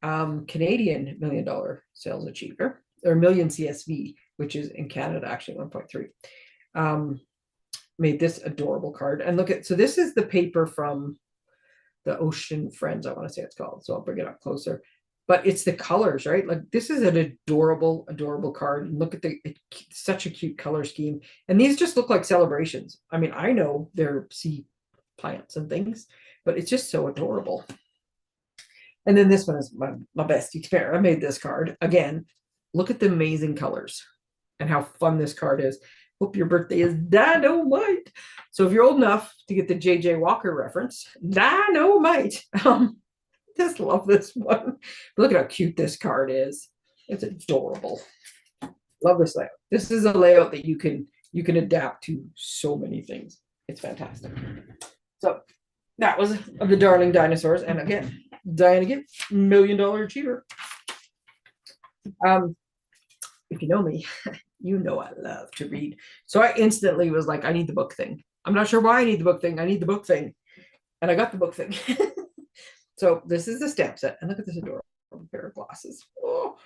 A: Canadian $1 million sales achiever, or million CSV, which is in Canada actually 1.3. Made this adorable card. And look at, so this is the paper from the Ocean Friends, I want to say it's called. So I'll bring it up closer. But it's the colors, right? Like this is an adorable, adorable card. And look at such a cute color scheme. And these just look like celebrations. I mean, I know they're sea plants and things, but it's just so adorable. And then this one is my best experiment. I made this card. Again, look at the amazing colors and how fun this card is. Hope your birthday is dynamite. So if you're old enough to get the J.J. Walker reference, dynamite. Just love this one. Look at how cute this card is. It's adorable. Love this layout. This is a layout that you can adapt to so many things. It's fantastic. So that was the darling dinosaurs. And again, Diana Gibbs, $1 million achiever. If you know me, you know I love to read. So I instantly was like, I need the book thing. I'm not sure why I need the book thing. I need the book thing. And I got the book thing. So this is the stamp set. And look at this adorable pair of glasses. Oh.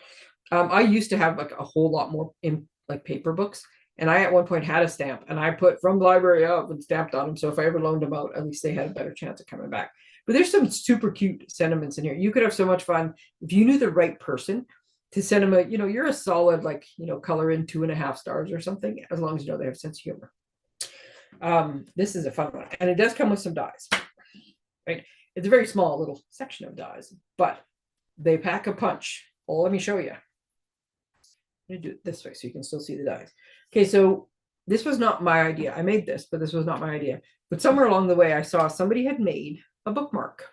A: I used to have like a whole lot more in like paper books. And I at one point had a stamp and I put from the library up and stamped on them. So if I ever loaned them out, at least they had a better chance of coming back. But there's some super cute sentiments in here. You could have so much fun if you knew the right person to send them a, you're a solid, like, color in 2.5 stars or something, as long as they have sense of humor. This is a fun one. And it does come with some dies, right? It's a very small little section of dies, but they pack a punch. Well, let me show you. I'm going to do it this way so you can still see the dies. Okay, so this was not my idea. I made this, but this was not my idea. But somewhere along the way, I saw somebody had made a bookmark.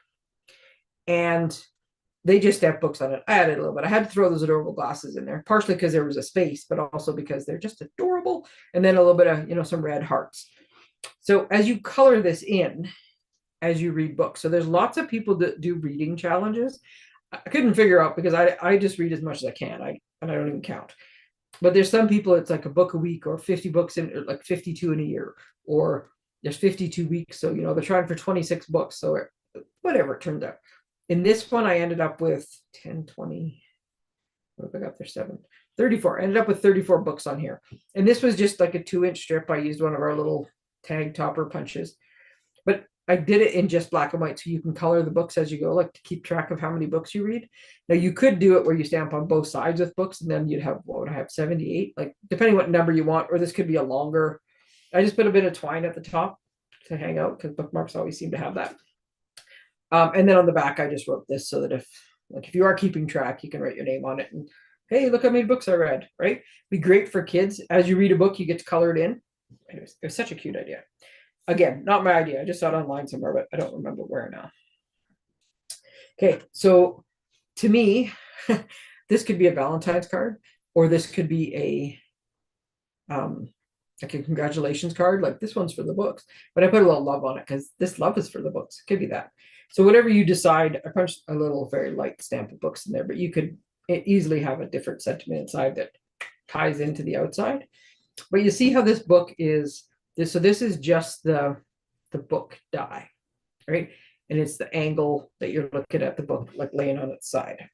A: And they just stamped books on it. I added a little bit. I had to throw those adorable glasses in there, partially because there was a space, but also because they're just adorable. And then a little bit of, some red hearts. So as you color this in, as you read books, so there's lots of people that do reading challenges. I couldn't figure out because I just read as much as I can. And I don't even count. But there's some people, it's like a book a week or 50 books in, like 52 in a year, or there's 52 weeks. So, they're trying for 26 books. So whatever it turned out. In this one, I ended up with 10, 20, what have I got there? 7, 34. I ended up with 34 books on here. And this was just like a 2-inch strip. I used one of our little tag topper punches. But I did it in just black and white, so you can color the books as you go, like to keep track of how many books you read. Now, you could do it where you stamp on both sides with books, and then you'd have, what would I have, 78? Like, depending what number you want, or this could be a longer. I just put a bit of twine at the top to hang out, because bookmarks always seem to have that. And then on the back, I just wrote this so that if you are keeping track, you can write your name on it. And hey, look how many books I read, right? Be great for kids. As you read a book, you get to color it in. Anyways, it was such a cute idea. Again, not my idea. I just saw it online somewhere, but I don't remember where now. Okay, so to me, this could be a Valentine's card, or this could be like a congratulations card. Like this one's for the books, but I put a little love on it because this love is for the books. It could be that. So whatever you decide, I punched a little very light stamp of books in there, but you could easily have a different sentiment inside that ties into the outside. But you see how this book is this. So this is just the book die, right? And it's the angle that you're looking at the book, like laying on its side.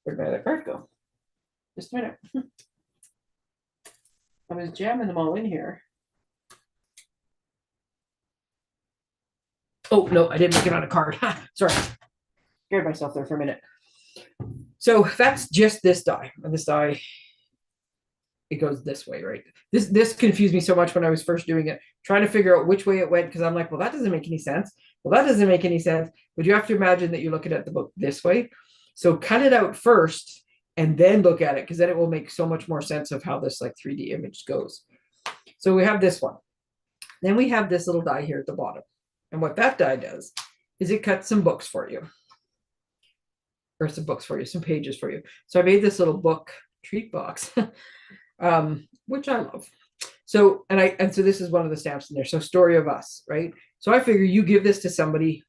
A: Where'd my other card go? Just a minute. I was jamming them all in here. Oh, no, I didn't make it on a card. Sorry. Scared myself there for a minute. So that's just this die. And this die, it goes this way, right? This confused me so much when I was first doing it, trying to figure out which way it went, because I'm like, well, that doesn't make any sense. Well, that doesn't make any sense. But you have to imagine that you're looking at the book this way. So cut it out first and then look at it, because then it will make so much more sense of how this like 3D image goes. So we have this one. Then we have this little die here at the bottom. And what that die does is it cuts some books for you. Or some books for you, some pages for you. So I made this little book treat box, which I love. So, and so this is one of the stamps in there. So story of us, right? So I figure you give this to somebody,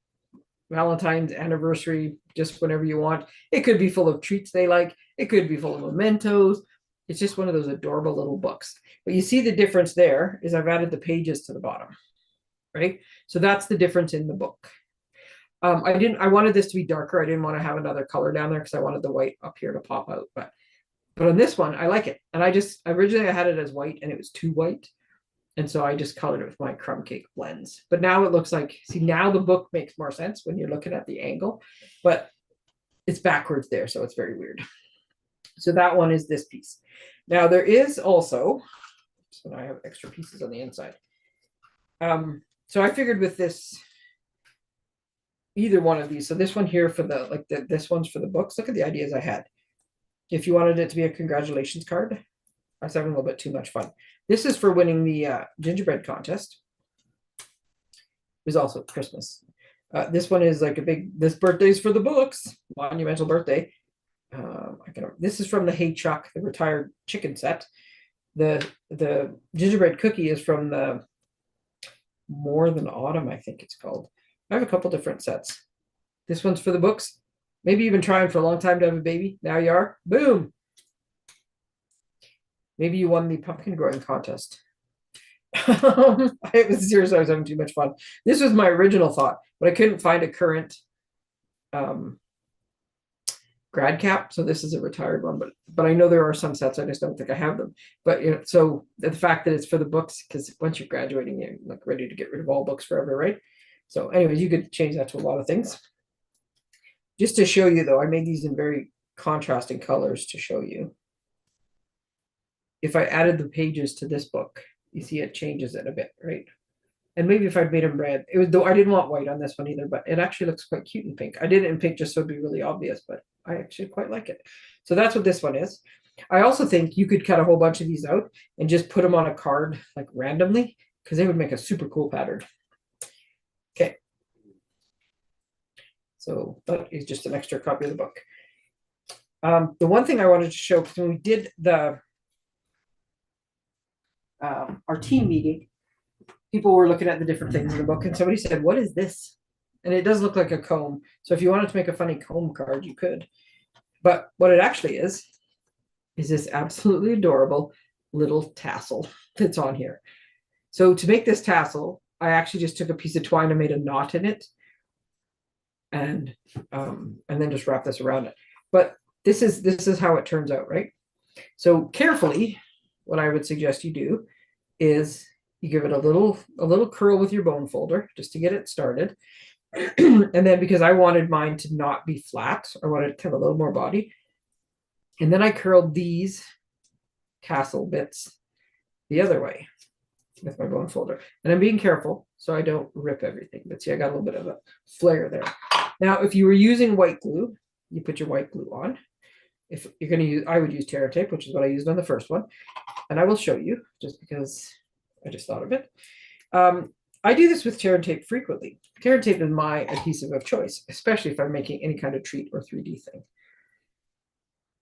A: Valentine's, anniversary, just whenever you want. It could be full of treats they like. It could be full of mementos. It's just one of those adorable little books. But you see the difference there is I've added the pages to the bottom, right? So that's the difference in the book. I wanted this to be darker. I didn't want to have another color down there because I wanted the white up here to pop out. But on this one, I like it. And originally I had it as white and it was too white. And so I just colored it with my crumb cake blends. But now it looks like, see, now the book makes more sense when you're looking at the angle, but it's backwards there. So it's very weird. So that one is this piece. Now there is also, so now I have extra pieces on the inside. So I figured with this, either one of these. So this one here for this one's for the books. Look at the ideas I had. If you wanted it to be a congratulations card, I was having a little bit too much fun. This is for winning the gingerbread contest. It was also Christmas. This one is like this birthday's for the books, monumental birthday. This is from the Hey Chuck, the retired chicken set. The gingerbread cookie is from the More Than Autumn, I think it's called. I have a couple different sets. This one's for the books. Maybe you've been trying for a long time to have a baby. Now you are. Boom. Maybe you won the pumpkin growing contest. It was seriously, I was having too much fun. This was my original thought, but I couldn't find a current grad cap. So this is a retired one, but I know there are some sets. I just don't think I have them. But so the fact that it's for the books, because once you're graduating, you're like ready to get rid of all books forever, right? So anyways, you could change that to a lot of things. Just to show you, though, I made these in very contrasting colors to show you. If I added the pages to this book, you see it changes it a bit, right? And maybe if I'd made them red, though I didn't want white on this one either, but it actually looks quite cute in pink. I did it in pink just so it'd be really obvious, but I actually quite like it. So that's what this one is. I also think you could cut a whole bunch of these out and just put them on a card like randomly, because they would make a super cool pattern. Okay. So that is just an extra copy of the book. The one thing I wanted to show, because when we did our team meeting, people were looking at the different things in the book, and somebody said, "What is this?" And it does look like a comb. So if you wanted to make a funny comb card, you could. But what it actually is this absolutely adorable little tassel that's on here. So to make this tassel, I actually just took a piece of twine and made a knot in it, and then just wrap this around it. But this is how it turns out, right? So carefully, what I would suggest you do is you give it a little curl with your bone folder just to get it started. And then, because I wanted mine to not be flat, I wanted to have a little more body. And then I curled these tassel bits the other way with my bone folder. And I'm being careful so I don't rip everything. But see, I got a little bit of a flare there. Now, if you were using white glue, you put your white glue on. If you're going to use, I would use Terra tape, which is what I used on the first one. And I will show you just because I just thought of it. I do this with Terra tape frequently. Terra tape is my adhesive of choice, especially if I'm making any kind of treat or 3D thing.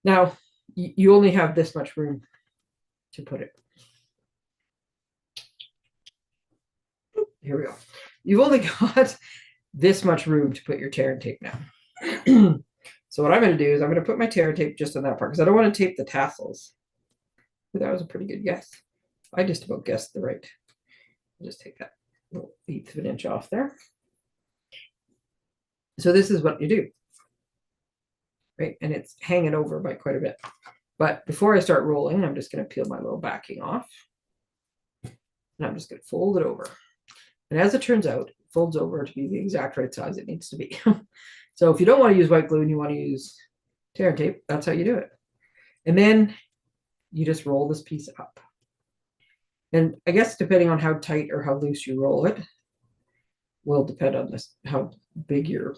A: Now, you only have this much room to put it. Here we go. You've only got this much room to put your Terra tape now. So what I'm going to do is I'm going to put my Terra tape just on that part, because I don't want to tape the tassels. That was a pretty good guess. I just about guessed the right. I'll just take that little 1/8 of an inch off there. So this is what you do, right? And it's hanging over by quite a bit. But before I start rolling, I'm just going to peel my little backing off. And I'm just going to fold it over. And as it turns out, it folds over to be the exact right size it needs to be. So if you don't want to use white glue and you want to use tear and tape, that's how you do it. And then you just roll this piece up. And I guess depending on how tight or how loose you roll it will depend on this, how big your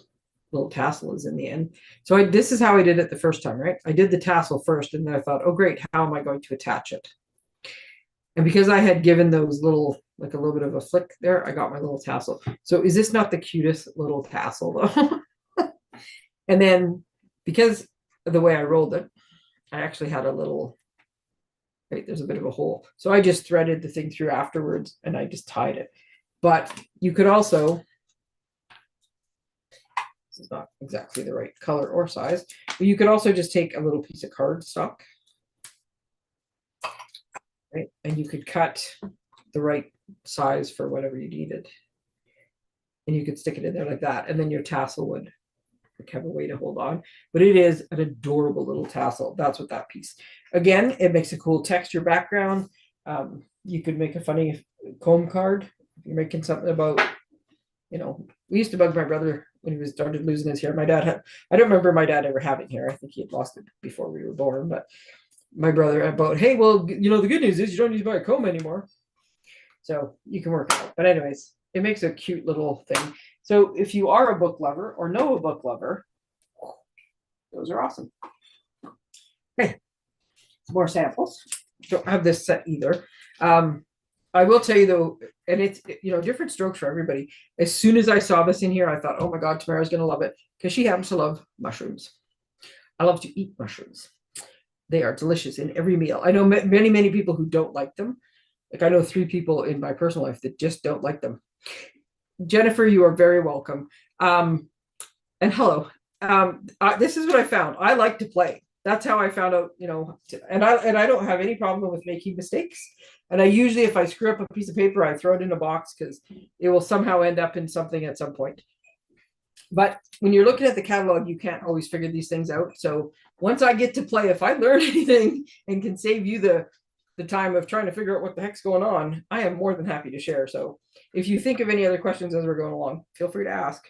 A: little tassel is in the end. So this is how I did it the first time, right? I did the tassel first, and then I thought, oh great, how am I going to attach it? And because I had given those little, like a little bit of a flick there, I got my little tassel. So is this not the cutest little tassel though? And then because of the way I rolled it, I actually had a little, right, there's a bit of a hole. So I just threaded the thing through afterwards and I just tied it. But you could also, this is not exactly the right color or size, but you could also just take a little piece of cardstock, right? And you could cut the right size for whatever you needed. And you could stick it in there like that. And then your tassel would have a way to hold on. But it is an adorable little tassel. That's what that piece. Again, it makes a cool texture background. You could make a funny comb card. If you're making something about, you know, we used to bug my brother when he started losing his hair. My dad had, I don't remember my dad ever having hair. I think he had lost it before we were born, but my brother about, hey, well, you know, the good news is you don't need to buy a comb anymore. So you can work it out. But anyways, it makes a cute little thing. So if you are a book lover or know a book lover, those are awesome. Okay, some more samples. Don't have this set either. I will tell you though, and it's, you know, different strokes for everybody. As soon as I saw this in here, I thought, oh my God, Tamara's going to love it because she happens to love mushrooms. I love to eat mushrooms. They are delicious in every meal. I know many, many people who don't like them. Like I know 3 people in my personal life that just don't like them. Jennifer, you are very welcome. And hello. This is what I found. I like to play. That's how I found out, you know, and I don't have any problem with making mistakes. And I usually, if I screw up a piece of paper, I throw it in a box because it will somehow end up in something at some point. But when you're looking at the catalog, you can't always figure these things out. So once I get to play, if I learn anything and can save you the time of trying to figure out what the heck's going on, I am more than happy to share. So if you think of any other questions as we're going along, feel free to ask.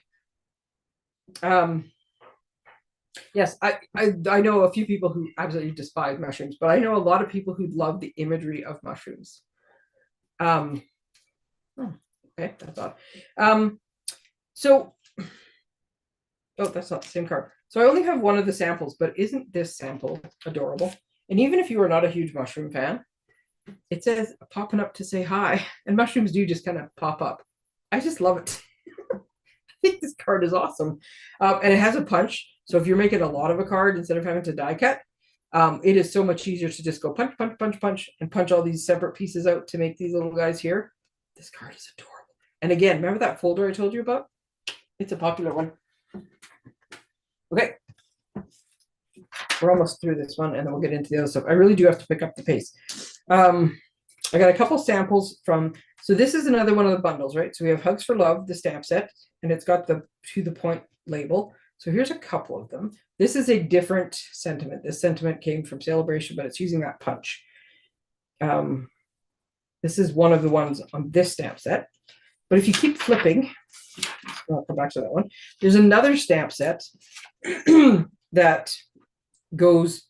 A: Yes, I know a few people who absolutely despise mushrooms, but I know a lot of people who love the imagery of mushrooms. Okay, that's odd. So, oh, that's not the same card. So I only have one of the samples, but isn't this sample adorable? And even if you are not a huge mushroom fan, it says popping up to say hi, and mushrooms do just kind of pop up. I just love it. I think this card is awesome. And it has a punch. So if you're making a lot of a card, instead of having to die cut, it is so much easier to just go punch, punch, punch, punch, and punch all these separate pieces out to make these little guys here. This card is adorable. And again, remember that folder I told you about? It's a popular one. Okay. We're almost through this one, and then we'll get into the other stuff. I really do have to pick up the pace. I got a couple samples from, so this is another one of the bundles, right? So we have Hugs for Love, the stamp set, and it's got the To the Point label. So here's a couple of them. This is a different sentiment. This sentiment came from Celebration, but it's using that punch. This is one of the ones on this stamp set. But if you keep flipping, I'll come back to that one. There's another stamp set that goes,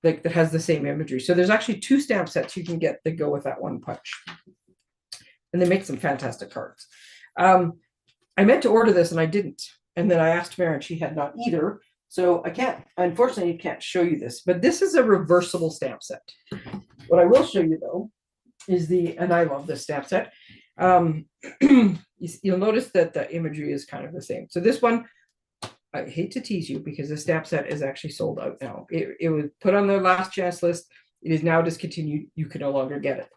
A: like, that has the same imagery. So there's actually 2 stamp sets you can get that go with that one punch. And they make some fantastic cards. I meant to order this and I didn't. And then I asked Mary and she had not either. So I can't, unfortunately, I can't show you this, but this is a reversible stamp set. What I will show you though is and I love this stamp set. You'll notice that the imagery is kind of the same. So this one, I hate to tease you because the stamp set is actually sold out now. It was put on their last chance list. It is now discontinued. You can no longer get it.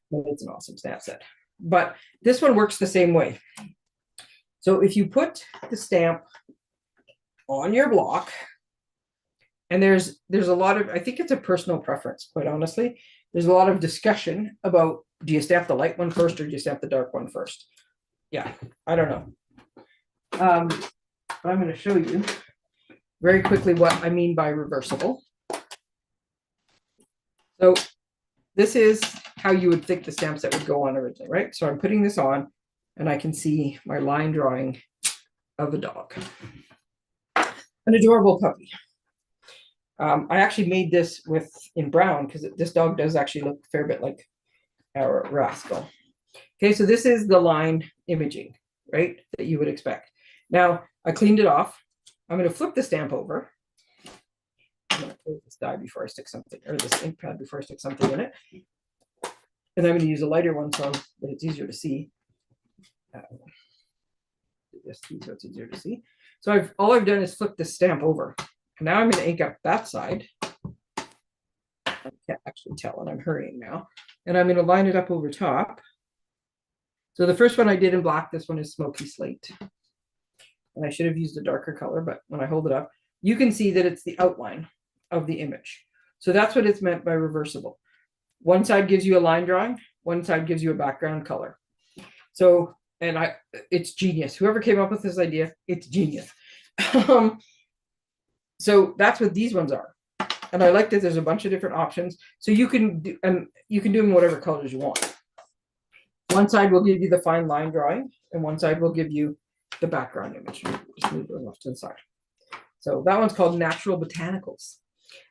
A: But it's an awesome stamp set. But this one works the same way. So if you put the stamp on your block, and there's a lot of, I think it's a personal preference, quite honestly. There's a lot of discussion about, do you stamp the light one first or do you stamp the dark one first? Yeah, I don't know. But I'm going to show you very quickly what I mean by reversible. So this is how you would think the stamp set would go on originally, right? So I'm putting this on and I can see my line drawing of a dog. An adorable puppy. I actually made this in brown because this dog does actually look a fair bit like our rascal. Okay, so this is the line imaging, right, that you would expect. Now, I cleaned it off. I'm going to flip the stamp over. I'm going to close this die before I stick something, or this ink pad before I stick something in it. And I'm going to use a lighter one so that it's easier to see. So it's easier to see. So all I've done is flip the stamp over. And now I'm going to ink up that side. I can't actually tell, and I'm hurrying now. And I'm going to line it up over top. So the first one I did in black, this one is smoky slate. And I should have used a darker color, but when I hold it up, you can see that it's the outline of the image. So that's what it's meant by reversible. One side gives you a line drawing, one side gives you a background color. So, it's genius. Whoever came up with this idea, it's genius. So that's what these ones are. And I like that there's a bunch of different options. So you can do them in whatever colors you want. One side will give you the fine line drawing, and one side will give you the background image. Just move those off to the side. So that one's called Natural Botanicals.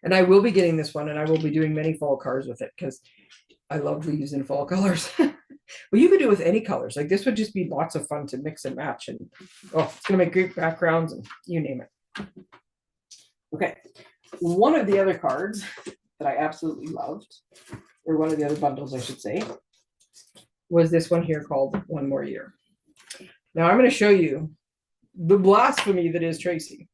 A: And I will be getting this one, and I will be doing many fall cards with it because I love leaves in fall colors. Well, you could do it with any colors. Like this would just be lots of fun to mix and match. And it's going to make great backgrounds and you name it. Okay. One of the other cards that I absolutely loved, or one of the other bundles, I should say, was this one here called One More Year. Now I'm going to show you the blasphemy that is Tracey.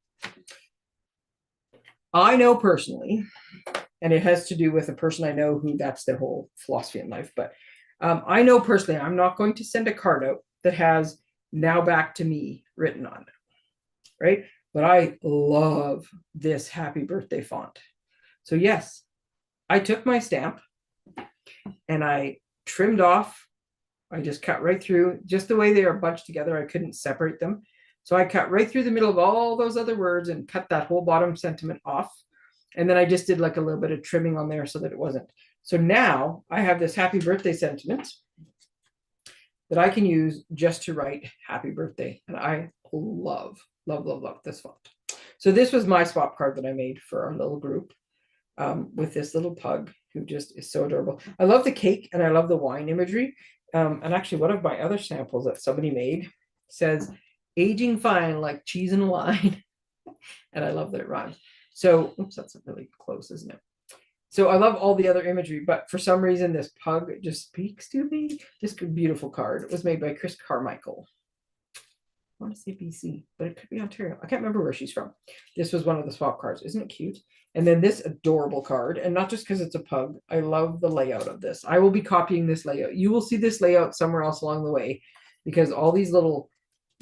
A: I know personally, and it has to do with a person I know who that's their whole philosophy in life, but I know personally, I'm not going to send a card out that has "Now Back to Me" written on it, right? But I love this happy birthday font. So yes, I took my stamp and I trimmed off. I just cut right through, just the way they are bunched together. I couldn't separate them. So I cut right through the middle of all those other words and cut that whole bottom sentiment off. And then I just did like a little bit of trimming on there so that it wasn't. So now I have this happy birthday sentiment that I can use just to write happy birthday. And I love, love, love, love this font. So this was my swap card that I made for our little group with this little pug who just is so adorable. I love the cake and I love the wine imagery. And actually one of my other samples that somebody made says, "Aging fine like cheese and wine." And I love that it rhymes. So, oops, that's really close, isn't it? So I love all the other imagery, but for some reason, this pug just speaks to me. This beautiful card. It was made by Chris Carmichael. I want to say BC, but it could be Ontario. I can't remember where she's from. This was one of the swap cards. Isn't it cute? And then this adorable card, and not just because it's a pug. I love the layout of this. I will be copying this layout. You will see this layout somewhere else along the way because all these little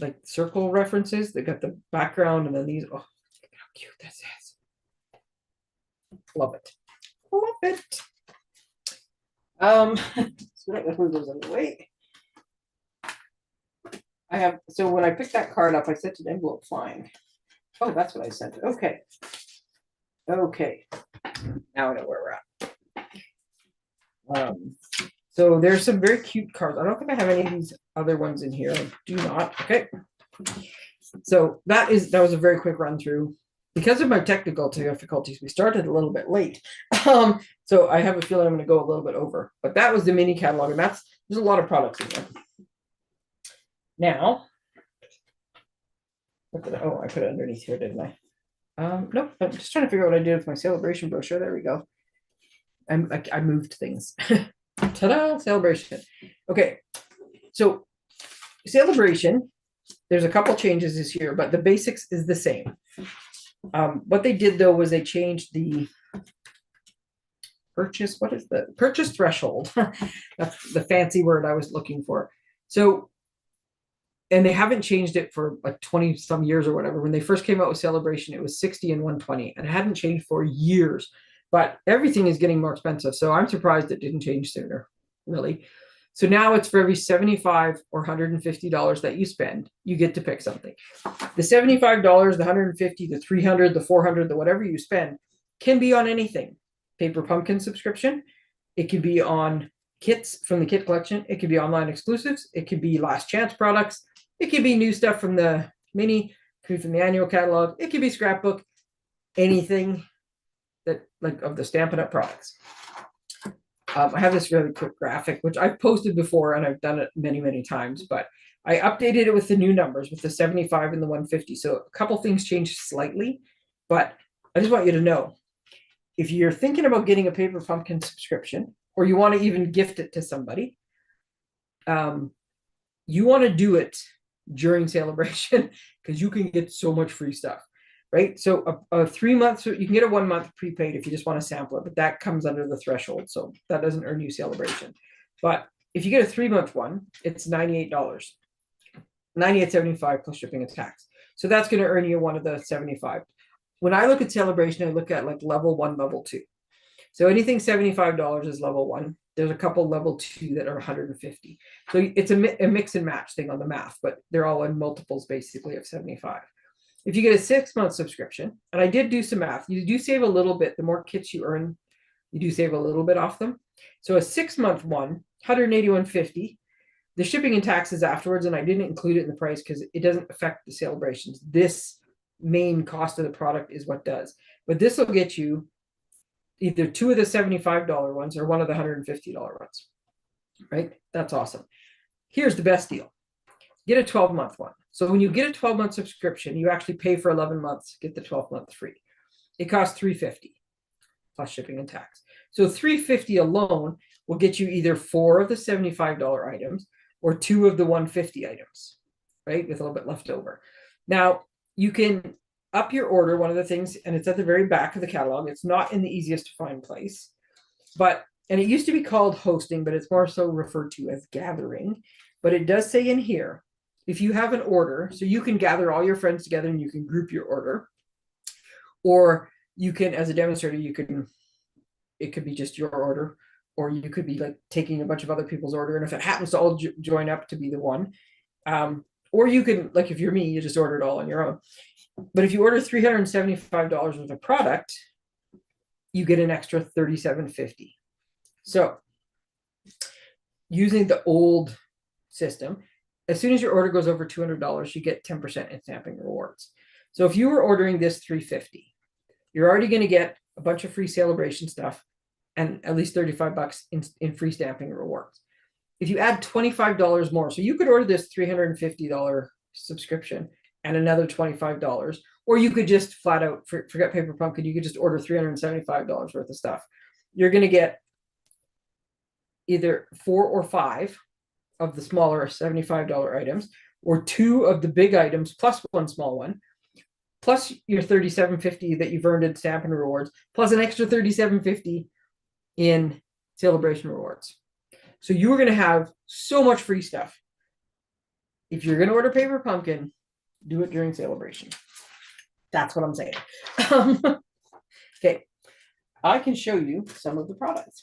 A: like circle references, they got the background and then these. Oh, look how cute this is. Love it. Love it. So let me move those out of the way. So when I picked that card up, I sent an envelope flying. Oh, that's what I sent. Okay. Okay. Now I know where we're at. So there's some very cute cards. I don't think I have any of these other ones in here. I do not. Okay. So that was a very quick run through. Because of my technical difficulties, we started a little bit late. So I have a feeling I'm going to go a little bit over. But that was the mini catalog, and there's a lot of products in there. Now, I put it underneath here, didn't I? Nope, I'm just trying to figure out what I did with my celebration brochure. There we go. I moved things. Ta-da, celebration. Okay, so celebration, there's a couple changes this year, but the basics is the same. What they did though was they changed the purchase. What is the purchase threshold? That's the fancy word I was looking for. So, and they haven't changed it for like 20 some years or whatever. When they first came out with celebration, it was 60 and 120 and it hadn't changed for years, but everything is getting more expensive. So I'm surprised it didn't change sooner, really. So now it's for every $75 or $150 that you spend, you get to pick something. The $75, the $150, the $300, the $400, the whatever you spend can be on anything. Paper Pumpkin subscription. It could be on kits from the kit collection. It could be online exclusives. It could be last chance products. It could be new stuff from the mini, it could be from the annual catalog. It could be scrapbook, anything that like of the Stampin' Up products. I have this really quick graphic, which I've posted before and I've done it many, many times, but I updated it with the new numbers with the 75 and the 150. So a couple things changed slightly, but I just want you to know, if you're thinking about getting a Paper Pumpkin subscription, or you want to even gift it to somebody, you want to do it during celebration because you can get so much free stuff, right? So a 3 months, you can get a 1 month prepaid if you just want to sample it, but that comes under the threshold. So that doesn't earn you celebration. But if you get a 3 month one, it's $98, $98.75 plus shipping and tax. So that's going to earn you one of the 75. When I look at celebration, I look at like level 1, level 2. So anything $75 is level 1. There's a couple level 2 that are 150. So it's a mix and match thing on the math, but they're all in multiples basically of 75. If you get a 6 month subscription, and I did do some math, you do save a little bit. The more kits you earn, you do save a little bit off them. So a 6 month one, $181.50. The shipping and taxes afterwards, and I didn't include it in the price because it doesn't affect the celebrations. This main cost of the product is what does. But this will get you either 2 of the $75 ones or 1 of the $150 ones, right? That's awesome. Here's the best deal. Get a 12-month one. So when you get a 12-month subscription, you actually pay for 11 months, get the 12th month free. It costs $350 plus shipping and tax. So $350 alone will get you either 4 of the $75 items or 2 of the 150 items, right? With a little bit left over. Now, you can up your order. One of the things, and it's at the very back of the catalog. It's not in the easiest to find place, and it used to be called hosting, but it's more so referred to as gathering. But it does say in here, if you have an order, so you can gather all your friends together and you can group your order, or you can, as a demonstrator, it could be just your order, or you could be like taking a bunch of other people's order. And if it happens to all join up to be the one, or you can, like if you're me, you just order it all on your own. But if you order $375 worth of product, you get an extra $37.50. So using the old system, as soon as your order goes over $200, you get 10% in stamping rewards. So if you were ordering this $350, you're already going to get a bunch of free celebration stuff and at least $35 in free stamping rewards. If you add $25 more, so you could order this $350 subscription and another $25, or you could just flat out forget Paper Pumpkin. You could just order $375 worth of stuff. You're going to get either 4 or 5 of the smaller $75 items, or 2 of the big items plus 1 small one, plus your $37.50 that you've earned in Stampin' rewards, plus an extra $37.50 in celebration rewards. So you are going to have so much free stuff. If you're going to order Paper Pumpkin, do it during celebration. That's what I'm saying. Okay, I can show you some of the products,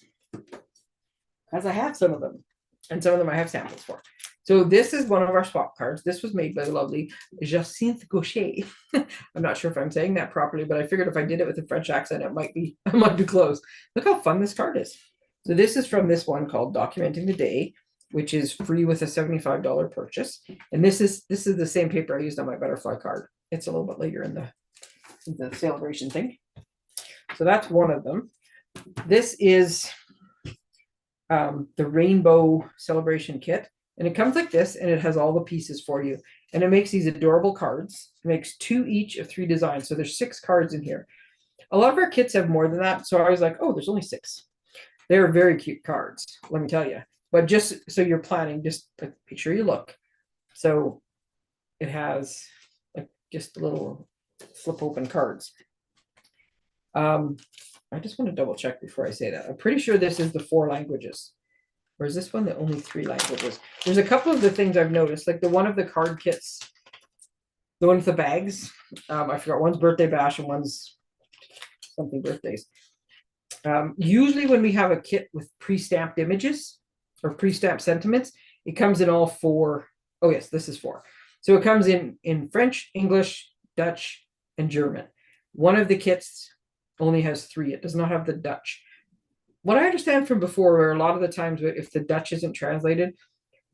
A: as I have some of them, and some of them I have samples for. So this is one of our swap cards. This was made by the lovely Jacinthe Gaucher. I'm not sure if I'm saying that properly, but I figured if I did it with a French accent, it might be close. Look how fun this card is. So this is from this one called Documenting the Day, which is free with a $75 purchase. And this is the same paper I used on my butterfly card. It's a little bit later in the celebration thing. So that's one of them. This is the Rainbow Celebration Kit. And it comes like this, and it has all the pieces for you. And it makes these adorable cards. It makes 2 each of 3 designs. So there's 6 cards in here. A lot of our kits have more than that. So I was like, oh, there's only 6. They're very cute cards, let me tell you. But just so you're planning, just make sure you look. So it has like just little flip open cards. I just want to double check before I say that. I'm pretty sure this is the 4 languages. Or is this one the only 3 languages? There's a couple of the things I've noticed, like the one of the card kits, the one with the bags. I forgot, one's birthday bash and one's something birthdays. Usually when we have a kit with pre-stamped images or pre-stamped sentiments, it comes in all 4. Oh yes, this is 4. So it comes in French, English, Dutch, and German. One of the kits only has 3. It does not have the Dutch. what I understand from before, where a lot of the times if the Dutch isn't translated,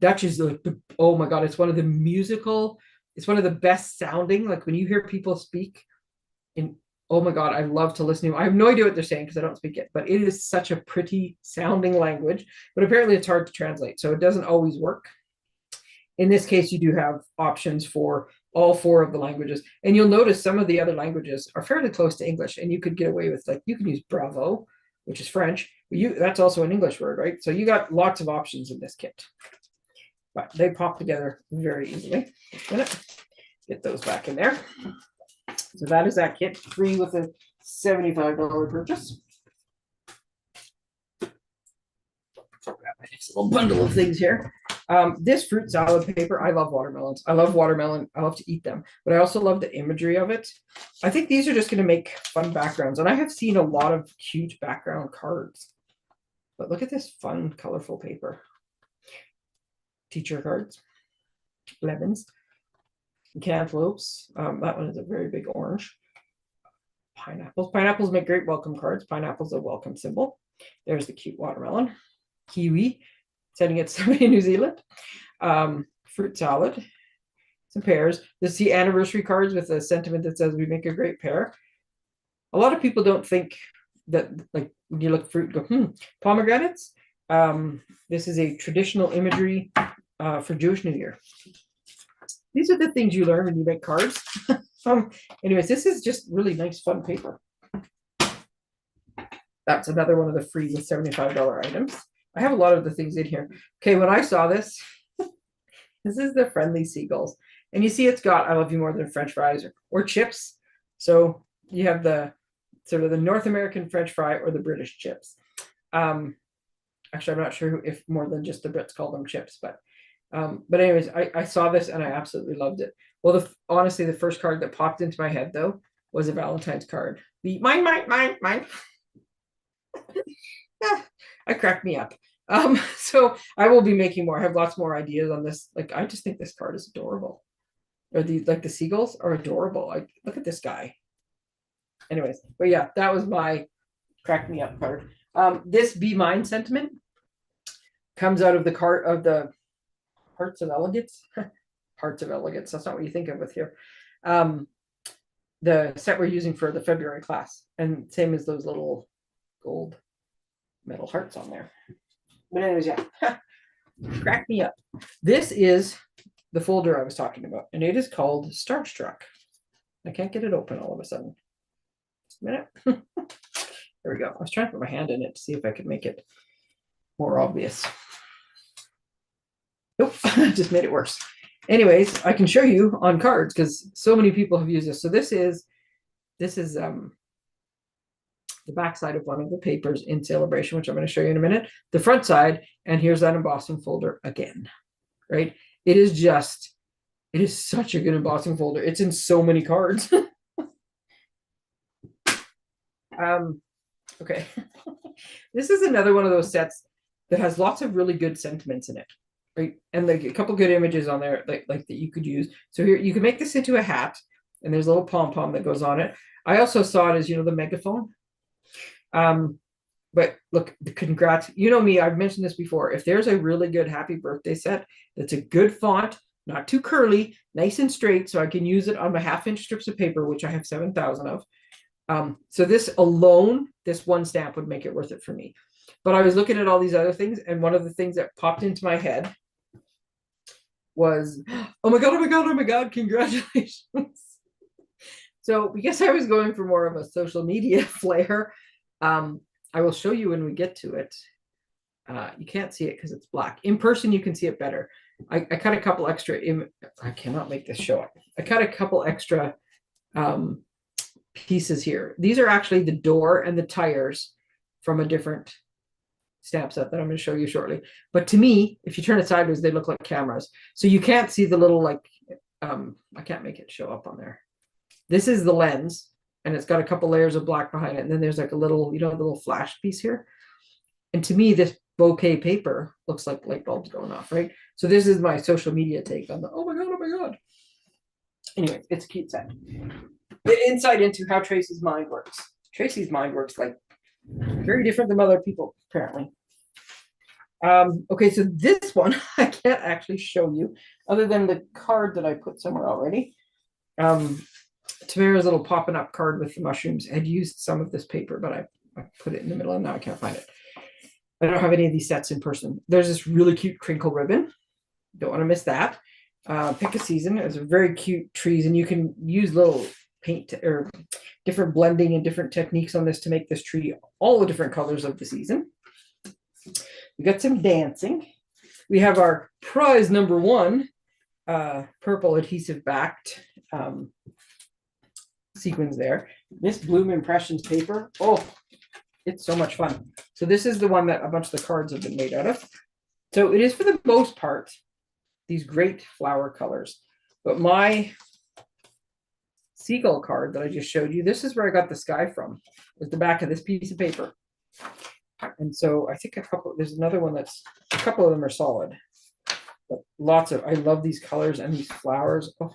A: Dutch is like, oh my God, it's one of the musical, it's one of the best sounding. Like when you hear people speak in, oh my God, I love to listen to. I have no idea what they're saying because I don't speak it, but it is such a pretty sounding language. But apparently it's hard to translate, so it doesn't always work. In this case, you do have options for all four of the languages. And you'll notice some of the other languages are fairly close to English, and you could get away with, like, you can use bravo, which is French, but that's also an English word, right? So you got lots of options in this kit. But they pop together very easily. Just a minute. Get those back in there. So that is that kit, free with a $75 purchase. Grab my next little bundle of things here. This fruit salad paper, I love watermelons. I love watermelon. I love to eat them, but I also love the imagery of it. I think these are just going to make fun backgrounds, and I have seen a lot of cute background cards. But look at this fun, colorful paper. Teacher cards, lemons, cantaloupes. That one is a very big orange. Pineapples. Pineapples make great welcome cards. Pineapple's a welcome symbol. There's the cute watermelon. Kiwi, sending it to somebody in New Zealand. Fruit salad, some pears. This is the anniversary cards with a sentiment that says we make a great pair. A lot of people don't think that, like, when you look at fruit, go, pomegranates. This is a traditional imagery for Jewish New Year. These are the things you learn when you make cards. Anyways, this is just really nice, fun paper. That's another one of the free with $75 items. I have a lot of the things in here. Okay, when I saw this, this is the Friendly Seagulls. And you see it's got I love you more than French fries or chips. So you have the sort of the North American French fry or the British chips. Actually, I'm not sure if more than just the Brits call them chips, but anyways, I saw this and I absolutely loved it. Well, honestly, the first card that popped into my head, though, was a Valentine's card. Mine. I cracked me up. So I will be making more. I have lots more ideas on this. Like, I just think this card is adorable. Or the seagulls are adorable. Like, look at this guy. Anyways, but yeah, that was my crack me up card. This Be Mine sentiment comes out of the card of the Hearts of Elegance. Hearts of Elegance. That's not what you think of with here. The set we're using for the February class, and same as those little gold metal hearts on there. But anyways, yeah, crack me up. This is the folder I was talking about, and it is called Starstruck. I can't get it open all of a sudden. Just a minute. There we go. I was trying to put my hand in it to see if I could make it more obvious. Nope, just made it worse. Anyways, I can show you on cards because so many people have used this. So this is the back side of one of the papers in Celebration, which I'm going to show you in a minute. The front side, and here's that embossing folder again, right? It is such a good embossing folder. It's in so many cards. Okay. This is another one of those sets that has lots of really good sentiments in it, right? And like a couple good images on there like that you could use. So here you can make this into a hat, and there's a little pom-pom that goes on it. I also saw it as, the megaphone. But look, congrats. You know me, I've mentioned this before. If there's a really good happy birthday set that's a good font, not too curly, nice and straight, so I can use it on my 1/2-inch strips of paper, which I have 7,000 of. So this alone, this one stamp would make it worth it for me. But I was looking at all these other things, and one of the things that popped into my head was, oh my God, congratulations. So because I was going for more of a social media flair, I will show you when we get to it. You can't see it because it's black. In person, you can see it better. I cut a couple extra, I cannot make this show up. I cut a couple extra pieces here. These are actually the door and the tires from a different stamp set that I'm going to show you shortly. But to me, if you turn it sideways, they look like cameras. So you can't see the little, like, I can't make it show up on there. This is the lens, and it's got a couple layers of black behind it. And then there's like a little, the little flash piece here. And to me, this bouquet paper looks like light bulbs going off, right? So this is my social media take on the, oh my God. Anyway, it's a cute set. The insight into how Tracey's mind works. Tracey's mind works like Very different than other people, apparently. Okay, so this one I can't actually show you other than the card that I put somewhere already. Tamara's little popping up card with the mushrooms had used some of this paper, but I put it in the middle and now I can't find it. I don't have any of these sets in person. There's this really cute crinkle ribbon. Don't want to miss that. Pick a season. It's very cute trees, and you can use little paint or different blending and different techniques on this to make this tree all the different colors of the season. We got some dancing. We have our prize number one, purple adhesive backed sequins there. This Bloom Impressions paper. Oh, it's so much fun. So this is the one that a bunch of the cards have been made out of. So it is for the most part these great flower colors. But my seagull card that I just showed you, this is where I got the sky from. Is the back of this piece of paper. And so I think there's another one a couple of them are solid. But lots of, I love these colors and these flowers. Oh,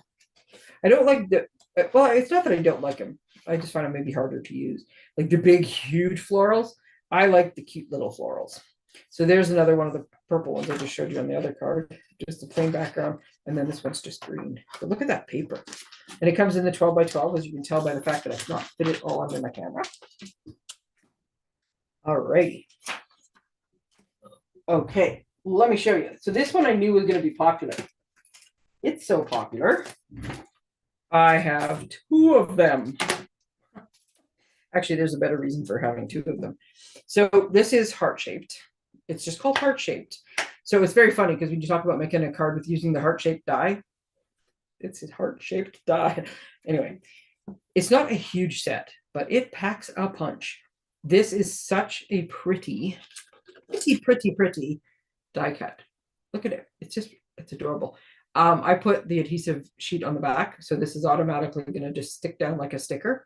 A: I don't like well, it's not that I don't like them. I just find them maybe harder to use. Like the big, huge florals. I like the cute little florals. So there's another one of the purple ones I just showed you on the other card. Just a plain background. And then this one's just green. But look at that paper. And it comes in the 12 by 12, as you can tell by the fact that I cannot fit it all under my camera. All right. Okay, let me show you. So this one I knew was going to be popular. It's so popular. I have two of them. Actually, there's a better reason for having two of them. So this is heart-shaped. It's just called heart-shaped. So it's very funny because when you talk about making a card with using the heart-shaped die, it's a heart-shaped die. Anyway, it's not a huge set, but it packs a punch. This is such a pretty die cut. Look at it. It's adorable. I put the adhesive sheet on the back, so this is automatically going to just stick down like a sticker.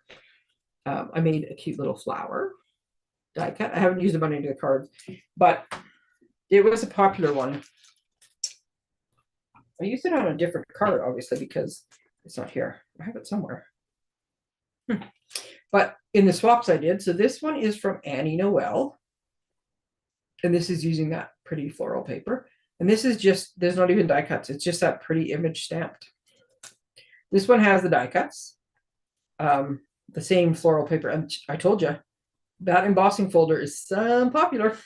A: I made a cute little flower die cut. I haven't used them on any of the cards, but it was a popular one. I used it on a different card, obviously, because it's not here. I have it somewhere. But in the swaps I did, so this one is from Annie Noel. And this is using that pretty floral paper. And this is just, there's not even die cuts. It's just that pretty image stamped. This one has the die cuts, the same floral paper. And I told you, that embossing folder is popular.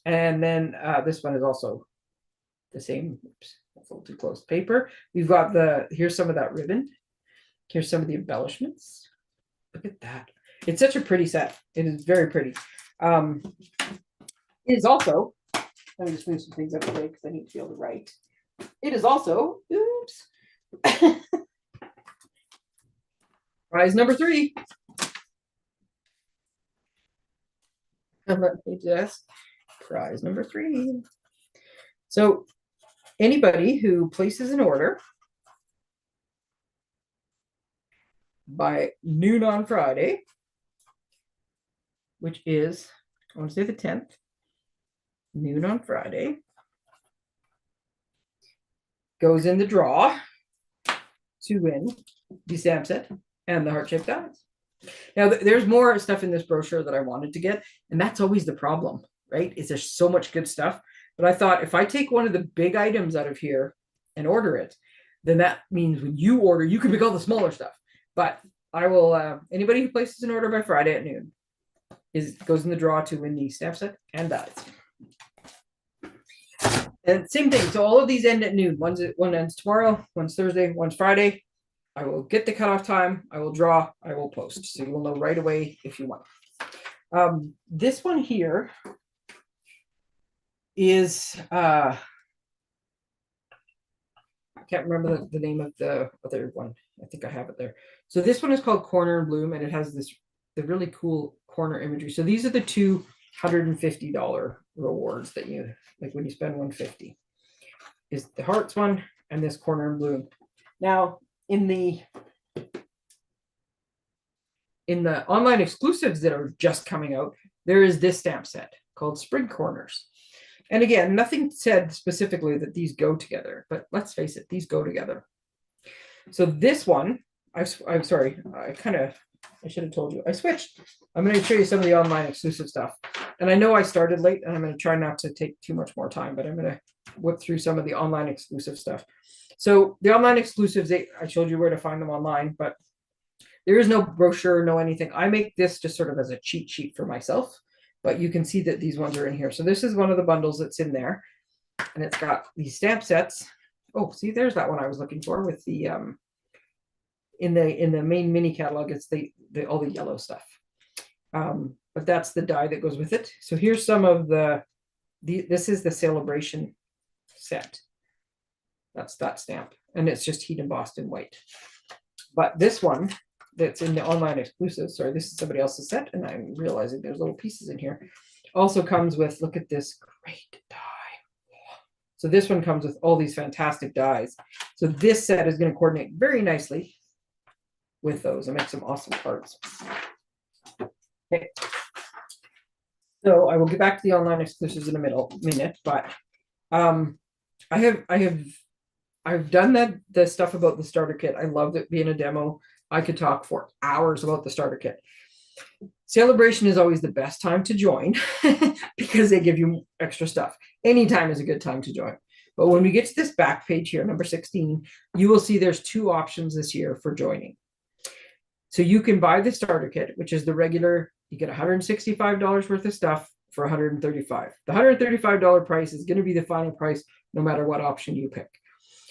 A: And then this one is also the same, oops, fold too close paper. We've got here's some of that ribbon. Here's some of the embellishments. Look at that. It's such a pretty set. It is very pretty. It is also, let me just move some things out of the way because I need to be able to write. It is also, oops, prize number 3. And let me just, prize number 3. So anybody who places an order by noon on Friday, which is, I want to say the 10th, noon on Friday, goes in the draw to win the stamp set and the heart-shaped dies. Now, there's more stuff in this brochure that I wanted to get, and that's always the problem, right? Is there's so much good stuff. But I thought if I take one of the big items out of here and order it, then that means when you order, you can pick all the smaller stuff. But I will, anybody who places an order by Friday at noon goes in the draw to win the stamp set and dies. And same thing. So all of these end at noon. One ends tomorrow, one's Thursday, one's Friday. I will get the cutoff time. I will draw. I will post. So you will know right away if you want. This one here is I can't remember the name of the other one. I think I have it there. So this one is called Corner and Bloom, and it has the really cool corner imagery. So these are the $250 rewards that you like when you spend $150. Is the hearts one and this Corner and Bloom. Now in the online exclusives that are just coming out, there is this stamp set called Spring Corners. And again, nothing said specifically that these go together, but let's face it, these go together. So this one, I'm sorry, I kind of I should have told you. I switched. I'm going to show you some of the online exclusive stuff. And I know I started late, and I'm going to try not to take too much more time, but I'm going to whip through some of the online exclusive stuff. So the online exclusives, I showed you where to find them online, but there is no brochure, no anything. I make this just sort of as a cheat sheet for myself, but you can see that these ones are in here. So this is one of the bundles that's in there, and it's got these stamp sets. Oh, see, there's that one I was looking for with the in the main mini catalog. It's the all the yellow stuff, but that's the die that goes with it. So here's some of this is the celebration set. That's that stamp, and it's just heat embossed in white. But this one that's in the online exclusive, sorry, this is somebody else's set, and I'm realizing there's little pieces in here. Also comes with, look at this great die. So this one comes with all these fantastic dies. So this set is going to coordinate very nicely with those and make some awesome cards. Okay. So I will get back to the online exclusives in a minute, but I've done the stuff about the starter kit. I loved it being a demo. I could talk for hours about the starter kit. Celebration is always the best time to join because they give you extra stuff. Anytime is a good time to join. But when we get to this back page here, number 16, you will see there's two options this year for joining. So you can buy the starter kit, which is the regular, you get $165 worth of stuff for $135. The $135 price is going to be the final price no matter what option you pick.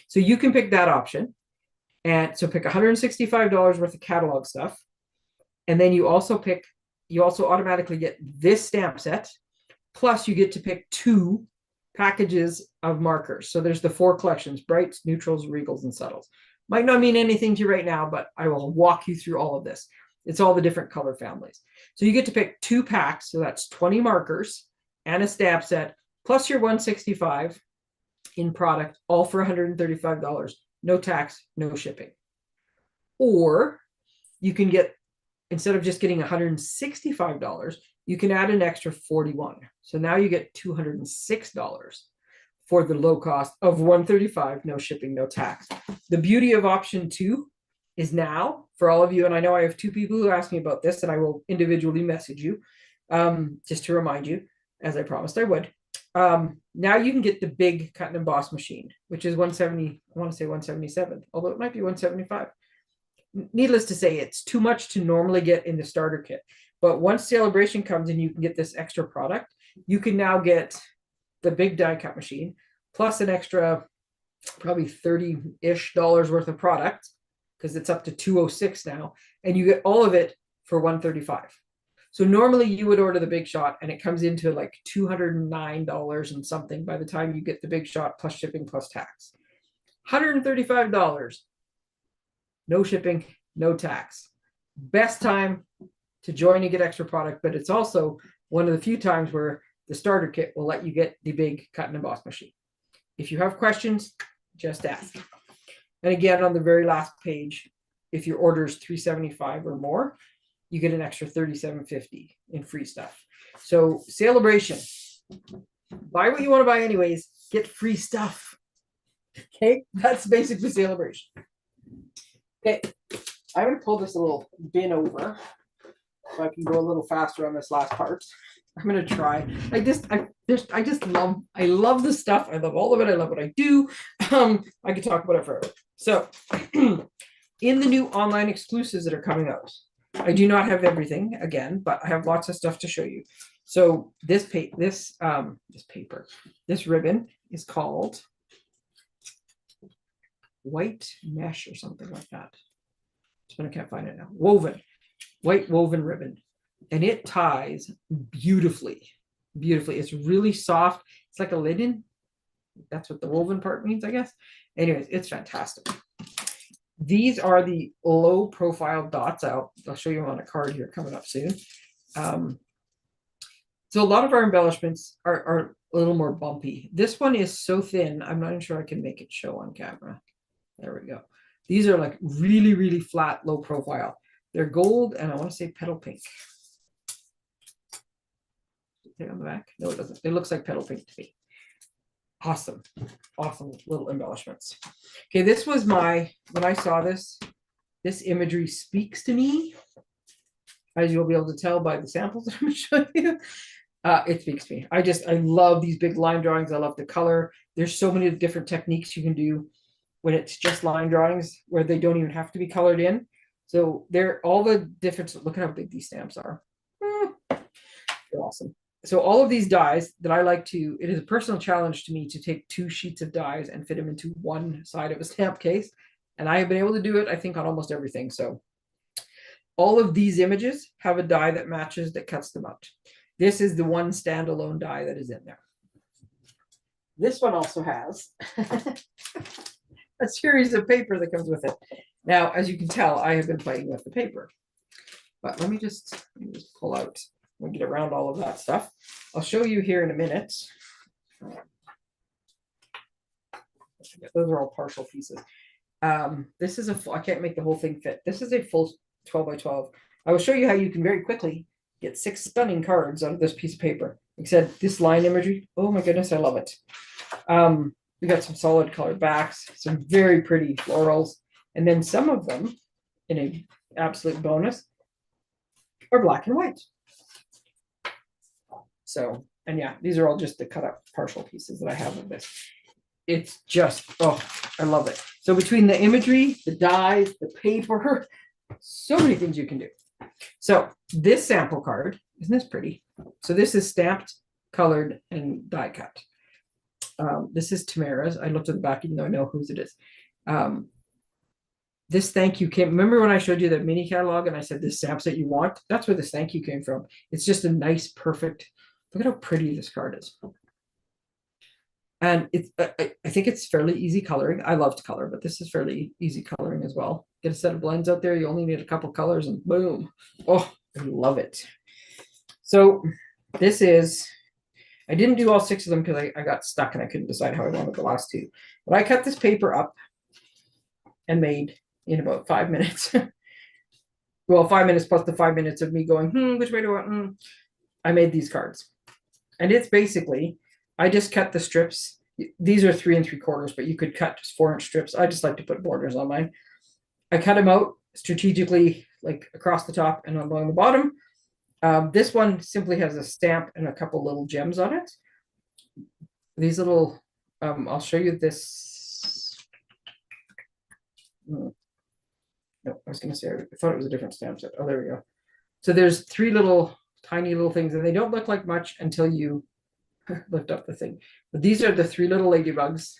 A: So you can pick that option. And so pick $165 worth of catalog stuff. And then you also automatically get this stamp set. Plus you get to pick 2 packages of markers. So there's the 4 collections: brights, neutrals, regals, and subtles. Might not mean anything to you right now, but I will walk you through all of this. It's all the different color families. So you get to pick 2 packs. So that's 20 markers and a stamp set, plus your $165 in product, all for $135. No tax, no shipping. Or you can get, instead of just getting $165, you can add an extra $41. So now you get $206 for the low cost of $135, no shipping, no tax. The beauty of option 2 is now for all of you, and I know I have 2 people who asked me about this, and I will individually message you just to remind you, as I promised I would. Now you can get the big cut and emboss machine, which is 170. I want to say 177, although it might be 175. Needless to say, it's too much to normally get in the starter kit. But once Celebration comes and you can get this extra product, you can now get the big die cut machine plus an extra probably $30-ish worth of product, because it's up to 206 now, and you get all of it for $135. So normally you would order the big shot and it comes into like $209 and something by the time you get the big shot plus shipping plus tax. $135, no shipping, no tax. Best time to join and get extra product, but it's also one of the few times where the starter kit will let you get the big cut and emboss machine. If you have questions, just ask. And again, on the very last page, if your order is $375 or more, you get an extra $37.50 in free stuff. So Celebration, buy what you want to buy anyways, get free stuff. Okay, that's basically Celebration. Okay, I'm going to pull this a little bin over so I can go a little faster on this last part. I'm going to try. I love the stuff. I love all of it. I love what I do. I could talk about it forever. So in the new online exclusives that are coming out, I do not have everything again, but I have lots of stuff to show you. So this ribbon is called white mesh or something like that. I can't find it now. White woven ribbon, and it ties beautifully. It's really soft. It's like a linen. That's what the woven part means, I guess. Anyways, it's fantastic. These are the low profile dots out. I'll show you on a card here coming up soon. So a lot of our embellishments are a little more bumpy. This one is so thin, I'm not even sure I can make it show on camera. There we go. These are like really, really flat, low profile. They're gold, and I want to say petal pink. On the back? No, it doesn't. It looks like petal pink to me. Awesome little embellishments. Okay, this was when I saw this imagery speaks to me. as you'll be able to tell by the samples that I'm showing you. It speaks to me. I love these big line drawings. I love the color. There's so many different techniques you can do when it's just line drawings where they don't even have to be colored in. So they're all the different, look at how big these stamps are. They're awesome. So all of these dies that I like to, it is a personal challenge to me to take 2 sheets of dies and fit them into one side of a stamp case. And I have been able to do it, I think, on almost everything. So all of these images have a die that matches, that cuts them out. This is the one standalone die that is in there. This one also has a series of paper that comes with it. Now, as you can tell, I have been playing with the paper. But let me just pull out and get around all of that stuff. I'll show you here in a minute. Those are all partial pieces. This is I can't make the whole thing fit. This is a full 12 by 12. I will show you how you can very quickly get 6 stunning cards out of this piece of paper. Like I said, this line imagery, oh my goodness, I love it. We got some solid colored backs, some very pretty florals, and then some of them, in a absolute bonus, are black and white. So, and yeah, these are all just the cut up partial pieces that I have of this. It's just, oh, I love it. So between the imagery, the dies, the paper, so many things you can do. So this sample card, isn't this pretty? So this is stamped, colored, and die cut. This is Tamara's. I looked at the back even though I know whose it is. This thank you came, remember when I showed you that mini catalog and I said this stamps that you want? That's where this thank you came from. It's just a nice, perfect, look at how pretty this card is. And it's, I think it's fairly easy coloring. I love to color, but this is fairly easy coloring as well. Get a set of blends out there. You only need a couple colors and boom. Oh, I love it. So this is, I didn't do all 6 of them because I got stuck and I couldn't decide how I wanted the last 2. But I cut this paper up and made in about 5 minutes. Well, 5 minutes plus the 5 minutes of me going, which way do I want? I made these cards. And it's basically, I just cut the strips. These are 3 3/4, but you could cut just 4-inch strips. I just like to put borders on mine. I cut them out strategically, like across the top and along the bottom. This one simply has a stamp and a couple little gems on it. These little, I'll show you this. No, I was going to say, I thought it was a different stamp set. Oh, there we go. So there's 3 little tiny little things, and they don't look like much until you lift up the thing. But these are the 3 little ladybugs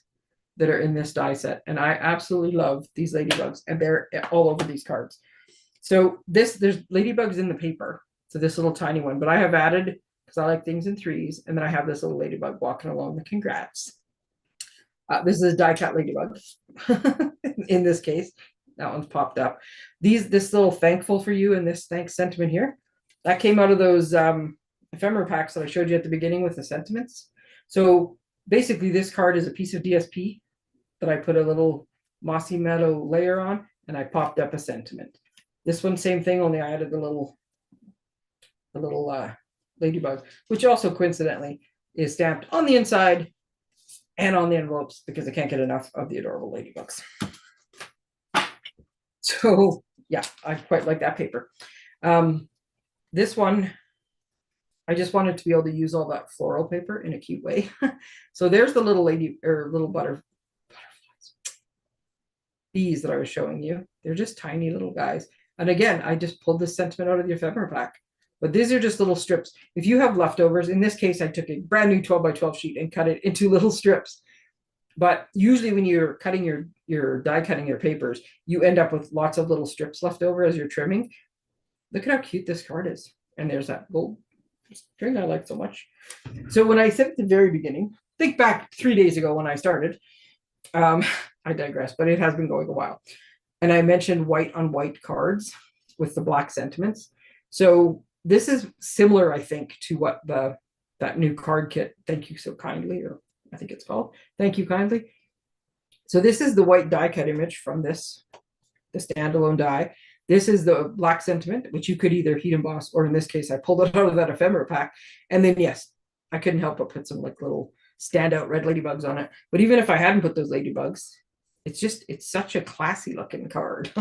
A: that are in this die set, and I absolutely love these ladybugs, and they're all over these cards. So there's ladybugs in the paper, so this little tiny one, but I have added, because I like things in 3s, and then I have this little ladybug walking along the congrats. This is a die cut ladybug in this case. That one's popped up. This little thankful for you and this thanks sentiment here, that came out of those ephemera packs that I showed you at the beginning with the sentiments. So basically this card is a piece of DSP that I put a little mossy meadow layer on, and I popped up a sentiment. This one, same thing, only I added the little ladybug, which also coincidentally is stamped on the inside and on the envelopes because I can't get enough of the adorable ladybugs. So yeah, I quite like that paper. This one, I just wanted to be able to use all that floral paper in a cute way. So there's the little lady or little butterflies. These that I was showing you, they're just tiny little guys. And again, I just pulled this sentiment out of the ephemera pack. But these are just little strips. If you have leftovers, in this case, I took a brand new 12 by 12 sheet and cut it into little strips. But usually when you're cutting your die cutting your papers, you end up with lots of little strips left over as you're trimming. Look at how cute this card is. And there's that gold string I like so much. So when I said at the very beginning, think back 3 days ago when I started, I digress, but it has been going a while. And I mentioned white on white cards with the black sentiments. So this is similar, I think, to what that new card kit, Thank You So Kindly, or I think it's called Thank You Kindly. So this is the white die cut image from the standalone die. This is the black sentiment, which you could either heat emboss, or in this case, I pulled it out of that ephemera pack. And then, yes, I couldn't help but put some like little standout red ladybugs on it. But even if I hadn't put those ladybugs, it's such a classy looking card.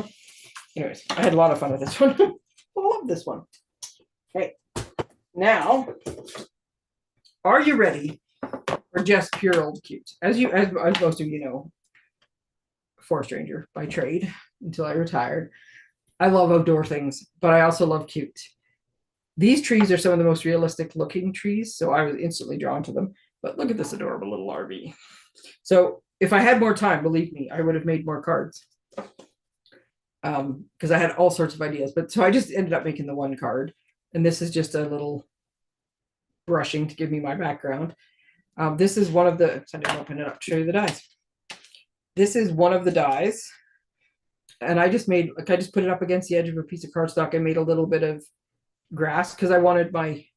A: Anyways, I had a lot of fun with this one. I love this one. Okay, now, are you ready for just pure old cute? As most of you know, forest ranger by trade until I retired. I love outdoor things, but I also love cute. These trees are some of the most realistic looking trees, so I was instantly drawn to them. But look at this adorable little RV. So if I had more time, believe me, I would have made more cards. Because I had all sorts of ideas. But so I just ended up making the one card. And this is just a little brushing to give me my background. This is one of the, so I didn't open it up to show you the dies. This is one of the dies. And I just made, like, I just put it up against the edge of a piece of cardstock. I made a little bit of grass because I wanted my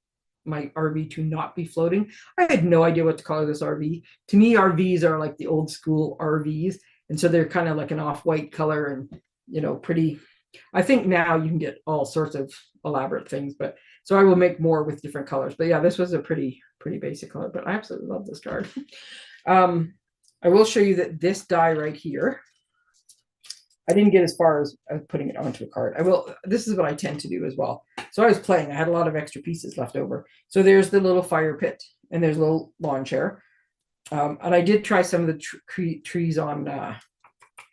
A: RV to not be floating. I had no idea what to color this RV. To me, RVs are like the old school RVs. And so they're kind of like an off-white color and, you know, pretty. I think now you can get all sorts of elaborate things, but so I will make more with different colors. But yeah, this was a pretty basic color, but I absolutely love this card. I will show you that this die right here, I didn't get as far as putting it onto a card. I will, this is what I tend to do as well. So I was playing, I had a lot of extra pieces left over. So there's the little fire pit and there's a little lawn chair. And I did try some of the trees on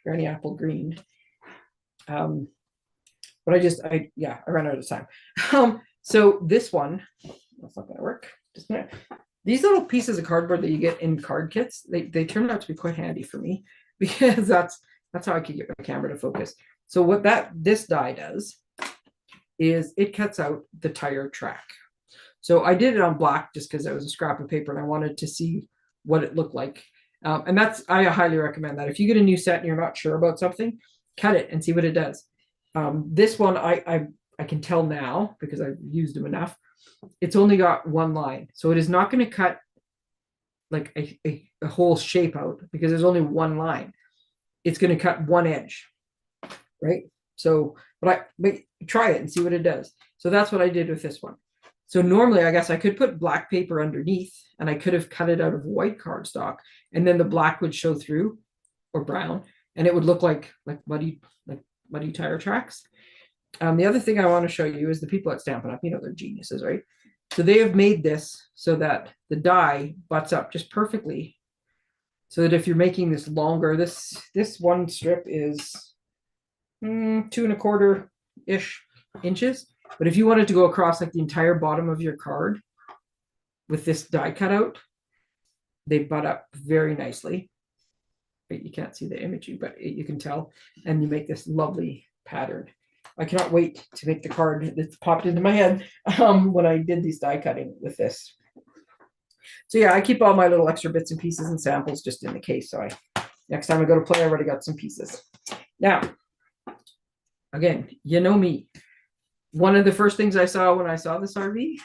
A: Granny Apple Green. But I ran out of time. So this one, that's not gonna work. Just a minute. These little pieces of cardboard that you get in card kits, they turned out to be quite handy for me because that's how I could get my camera to focus. So what this die does is it cuts out the tire track. So I did it on black just because it was a scrap of paper and I wanted to see what it looked like. And I highly recommend that. If you get a new set and you're not sure about something, cut it and see what it does. This one I can tell now because I've used them enough. It's only got one line. So it is not going to cut like a whole shape out because there's only one line. It's going to cut one edge, right? So, but try it and see what it does. So that's what I did with this one. So normally, I guess I could put black paper underneath and I could have cut it out of white cardstock and then the black would show through or brown and it would look like muddy tire tracks. The other thing I want to show you is the people at Stampin' Up, you know, they're geniuses, right? So they have made this so that the die butts up just perfectly so that if you're making this longer, this one strip is 2¼ inches. But if you wanted to go across like the entire bottom of your card with this die cutout, they butt up very nicely. You can't see the imaging, but you can tell. And you make this lovely pattern. I cannot wait to make the card that's popped into my head when I did these die cutting with this. So yeah, I keep all my little extra bits and pieces and samples just in the case. So next time I go to play, I already got some pieces. Now, again, you know me. One of the first things I saw when I saw this RV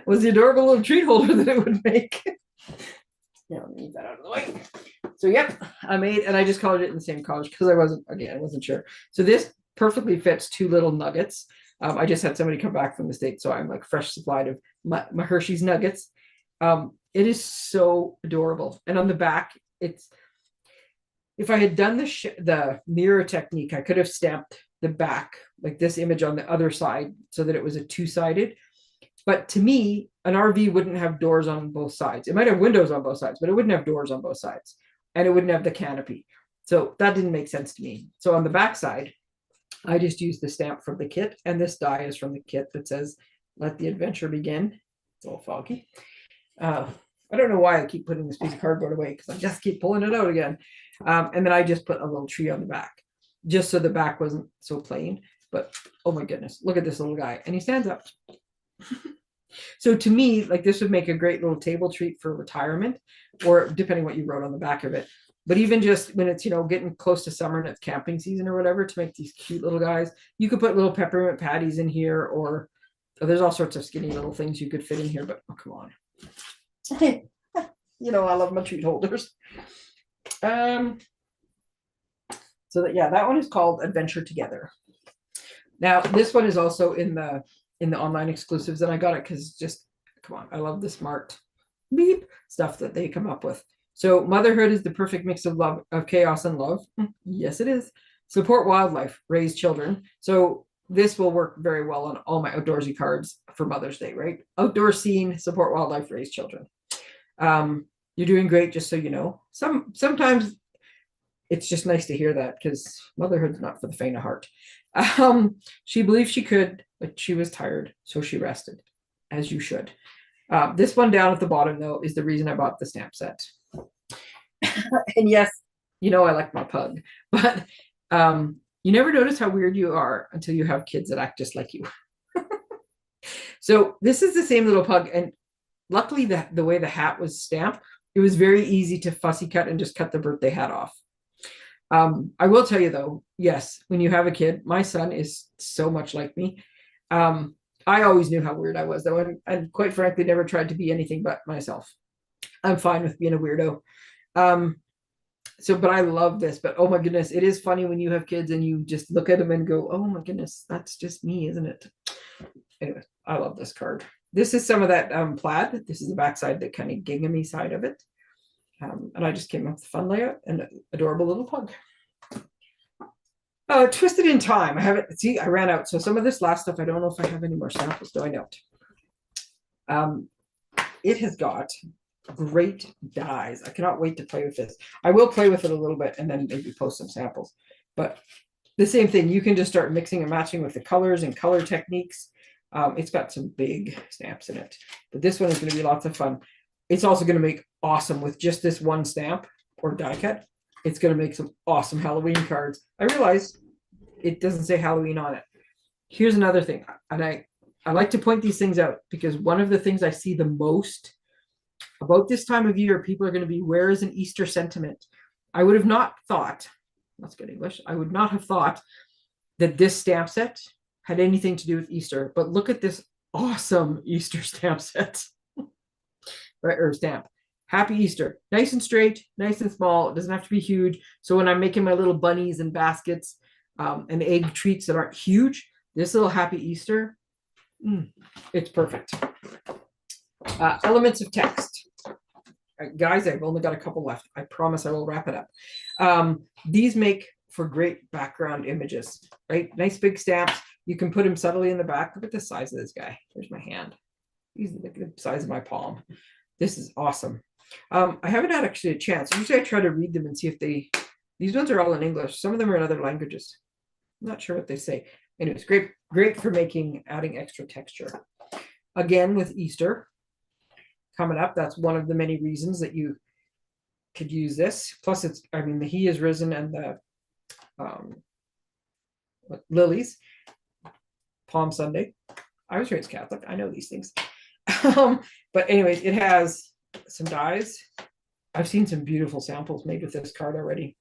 A: was the adorable little treat holder that it would make. Yeah, let me move that out of the way. So yep, I made, and I just colored it in the same colors because I wasn't sure. So this perfectly fits 2 little nuggets. I just had somebody come back from the States, so I'm like fresh supplied of my Hershey's nuggets. It is so adorable. And on the back, if I had done the mirror technique, I could have stamped the back, like this image on the other side so that it was a 2-sided. But to me, an RV wouldn't have doors on both sides. It might have windows on both sides, but it wouldn't have doors on both sides. And it wouldn't have the canopy. So that didn't make sense to me. So on the back side, I just used the stamp from the kit. And this die is from the kit that says, "Let the adventure begin." It's all foggy. I don't know why I keep putting this piece of cardboard away because I just keep pulling it out again. And then I just put a little tree on the back just so the back wasn't so plain. But oh my goodness, look at this little guy. And he stands up. So to me, like this would make a great little table treat for retirement or depending what you wrote on the back of it. But even just when it's, you know, getting close to summer and it's camping season or whatever to make these cute little guys, you could put little peppermint patties in here or there's all sorts of skinny little things you could fit in here, but oh, come on. You know, I love my treat holders. So that one is called Adventure Together. Now, this one is also in the online exclusives, and I got it because just come on, I love the smart beep stuff that they come up with. So motherhood is the perfect mix of love, of chaos and love. Yes, it is. Support wildlife, raise children. So this will work very well on all my outdoorsy cards for Mother's Day, right? Outdoor scene, support wildlife, raise children. You're doing great, just so you know. Sometimes it's just nice to hear that, because motherhood's not for the faint of heart. She believed she could, but she was tired, so she rested, as you should. This one down at the bottom, though, is the reason I bought the stamp set. And yes, you know I like my pug, but you never notice how weird you are until you have kids that act just like you. So this is the same little pug, and luckily the way the hat was stamped, it was very easy to fussy cut and just cut the birthday hat off. I will tell you though, yes, when you have a kid, my son is so much like me. I always knew how weird I was, though, and quite frankly, never tried to be anything but myself. I'm fine with being a weirdo. But I love this. But oh my goodness, it is funny when you have kids and you just look at them and go, oh my goodness, that's just me, isn't it? Anyway, I love this card. This is some of that plaid. This is the backside, the kind of ginghamy side of it. And I just came up with a fun layout and an adorable little pug. Twisted in Time. I haven't, see, I ran out. So some of this last stuff, I don't know if I have any more samples. Do I know? It has got great dies. I cannot wait to play with this. I will play with it a little bit and then maybe post some samples. But the same thing, you can just start mixing and matching with the colors and color techniques. It's got some big stamps in it. But this one is going to be lots of fun. It's also going to make awesome with just this one stamp or die cut. It's going to make some awesome Halloween cards. I realize it doesn't say Halloween on it. Here's another thing. And I like to point these things out, because one of the things I see the most about this time of year, people are going to be, where is an Easter sentiment? I would have not thought, let's get English, I would not have thought that this stamp set had anything to do with Easter. But look at this awesome Easter stamp set. Right, or stamp. Happy Easter. Nice and straight, nice and small. It doesn't have to be huge. So when I'm making my little bunnies and baskets and egg treats that aren't huge, this little Happy Easter, it's perfect. Elements of text. Guys, I've only got a couple left. I promise I will wrap it up. These make for great background images, right? Nice big stamps. You can put them subtly in the back. Look at the size of this guy. There's my hand. He's the size of my palm. This is awesome. I haven't had actually a chance. Usually I try to read them and see if these ones are all in English. Some of them are in other languages. I'm not sure what they say. Anyways, great for adding extra texture. Again, with Easter coming up, that's one of the many reasons that you could use this. Plus it's, I mean, the He is Risen and the lilies, Palm Sunday. I was raised Catholic. I know these things. But anyways, it has some dies. I've seen some beautiful samples made with this card already.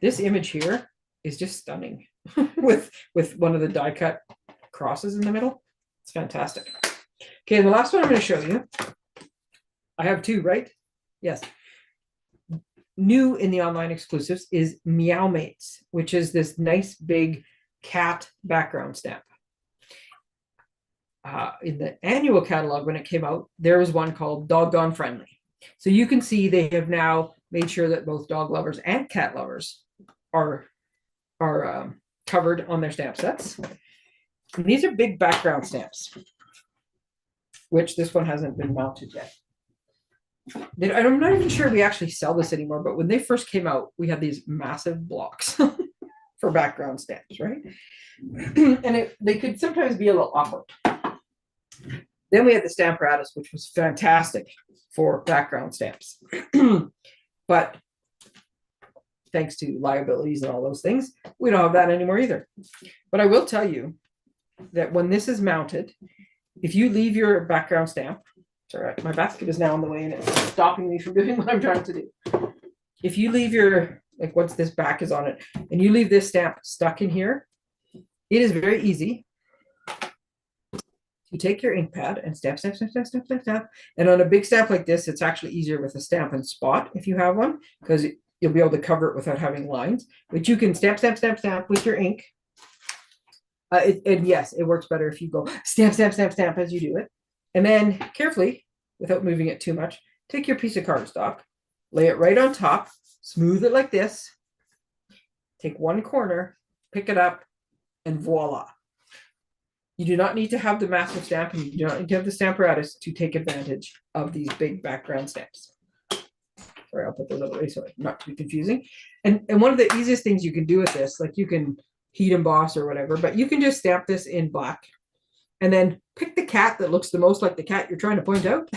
A: This image here is just stunning with one of the die cut crosses in the middle. It's fantastic. Okay, the last one I'm going to show you. I have two, right? Yes. New in the online exclusives is Meow Mates, which is this nice big cat background stamp. In the annual catalog, when it came out, there was one called Doggone Friendly. So you can see they have now made sure that both dog lovers and cat lovers are covered on their stamp sets. And these are big background stamps, which this one hasn't been mounted yet. I'm not even sure we actually sell this anymore, but when they first came out, we had these massive blocks for background stamps, right? And they could sometimes be a little awkward. Then we had the Stamparatus, which was fantastic for background stamps. But thanks to liabilities and all those things, we don't have that anymore either. But I will tell you that when this is mounted, if you leave your background stamp, it's all right, my basket is now on the way and it's stopping me from doing what I'm trying to do. If you leave your, like once this back is on it, and you leave this stamp stuck in here, it is very easy. You take your ink pad and stamp. And on a big stamp like this, it's actually easier with a Stampin' Spot if you have one, because you'll be able to cover it without having lines. But you can stamp with your ink. And yes, it works better if you go stamp as you do it. And then carefully, without moving it too much, take your piece of cardstock, lay it right on top, smooth it like this, take one corner, pick it up, and voila. You do not need to have the massive stamp, and you do not need to have the Stamparatus to take advantage of these big background stamps. Sorry, I'll put those other way so not to be confusing. And one of the easiest things you can do with this, like you can heat emboss or whatever, but you can just stamp this in black and then pick the cat that looks the most like the cat you're trying to point out.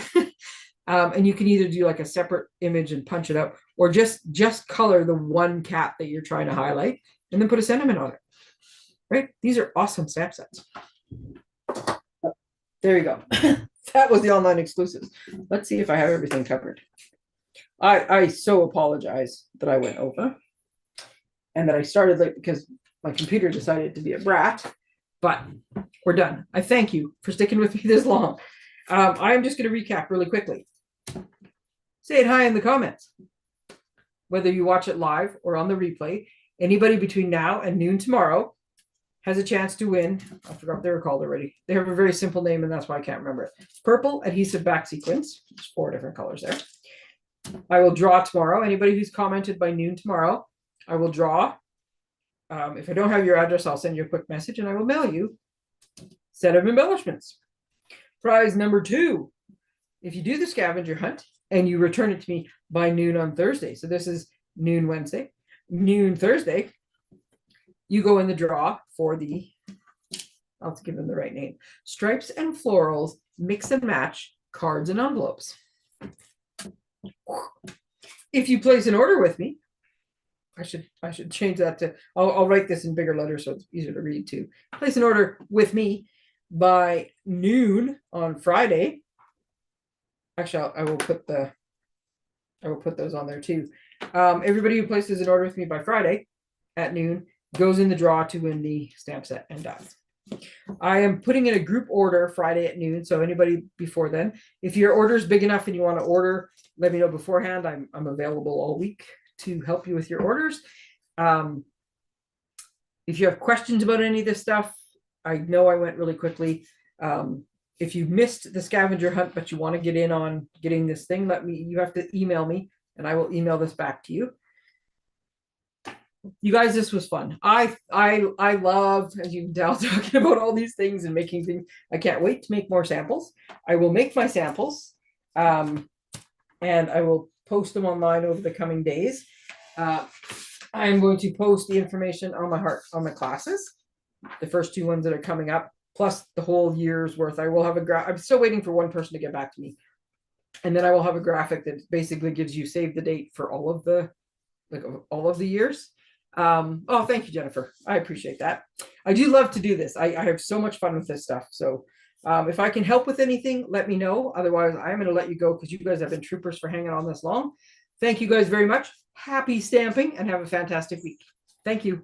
A: And you can either do like a separate image and punch it up, or just color the one cat that you're trying to highlight and then put a sentiment on it. Right? These are awesome stamp sets. There you go. That was the online exclusives. Let's see if I have everything covered. I so apologize that I went over and that I started late because my computer decided to be a brat, but we're done. I thank you for sticking with me this long. I'm just going to recap really quickly. Say it hi in the comments. Whether you watch it live or on the replay, anybody between now and noon tomorrow has a chance to win. I forgot what they were called already. They have a very simple name, and that's why I can't remember it. Purple adhesive back sequins. There's 4 different colors there. I will draw tomorrow. Anybody who's commented by noon tomorrow, I will draw. If I don't have your address, I'll send you a quick message and I will mail you a set of embellishments. Prize number 2. If you do the scavenger hunt and you return it to me by noon on Thursday, so this is noon Wednesday, noon Thursday, you go in the draw for the, I'll have to give them the right name, Stripes and Florals Mix and Match Cards and Envelopes. If you place an order with me, I should change that to, I'll write this in bigger letters so it's easier to read too. Place an order with me by noon on Friday. Actually, I will put those on there too. Everybody who places an order with me by Friday at noon goes in the draw to win the stamp set and dies. I am putting in a group order Friday at noon, so anybody before then. If your order is big enough and you want to order, let me know beforehand. I'm available all week to help you with your orders. If you have questions about any of this stuff, I know I went really quickly. If you missed the scavenger hunt but you want to get in on getting this thing, you have to email me and I will email this back to you. You guys, this was fun. I love, as you can tell, talking about all these things and making things. I can't wait to make more samples. I will make my samples, and I will post them online over the coming days. I'm going to post the information on my classes, the first 2 ones that are coming up, plus the whole year's worth. I will have I'm still waiting for one person to get back to me, and then I will have a graphic that basically gives you save the date for all of the years. Oh, thank you, Jennifer. I appreciate that. I do love to do this. I have so much fun with this stuff. So if I can help with anything, let me know. Otherwise, I'm going to let you go because you guys have been troopers for hanging on this long. Thank you guys very much. Happy stamping and have a fantastic week. Thank you.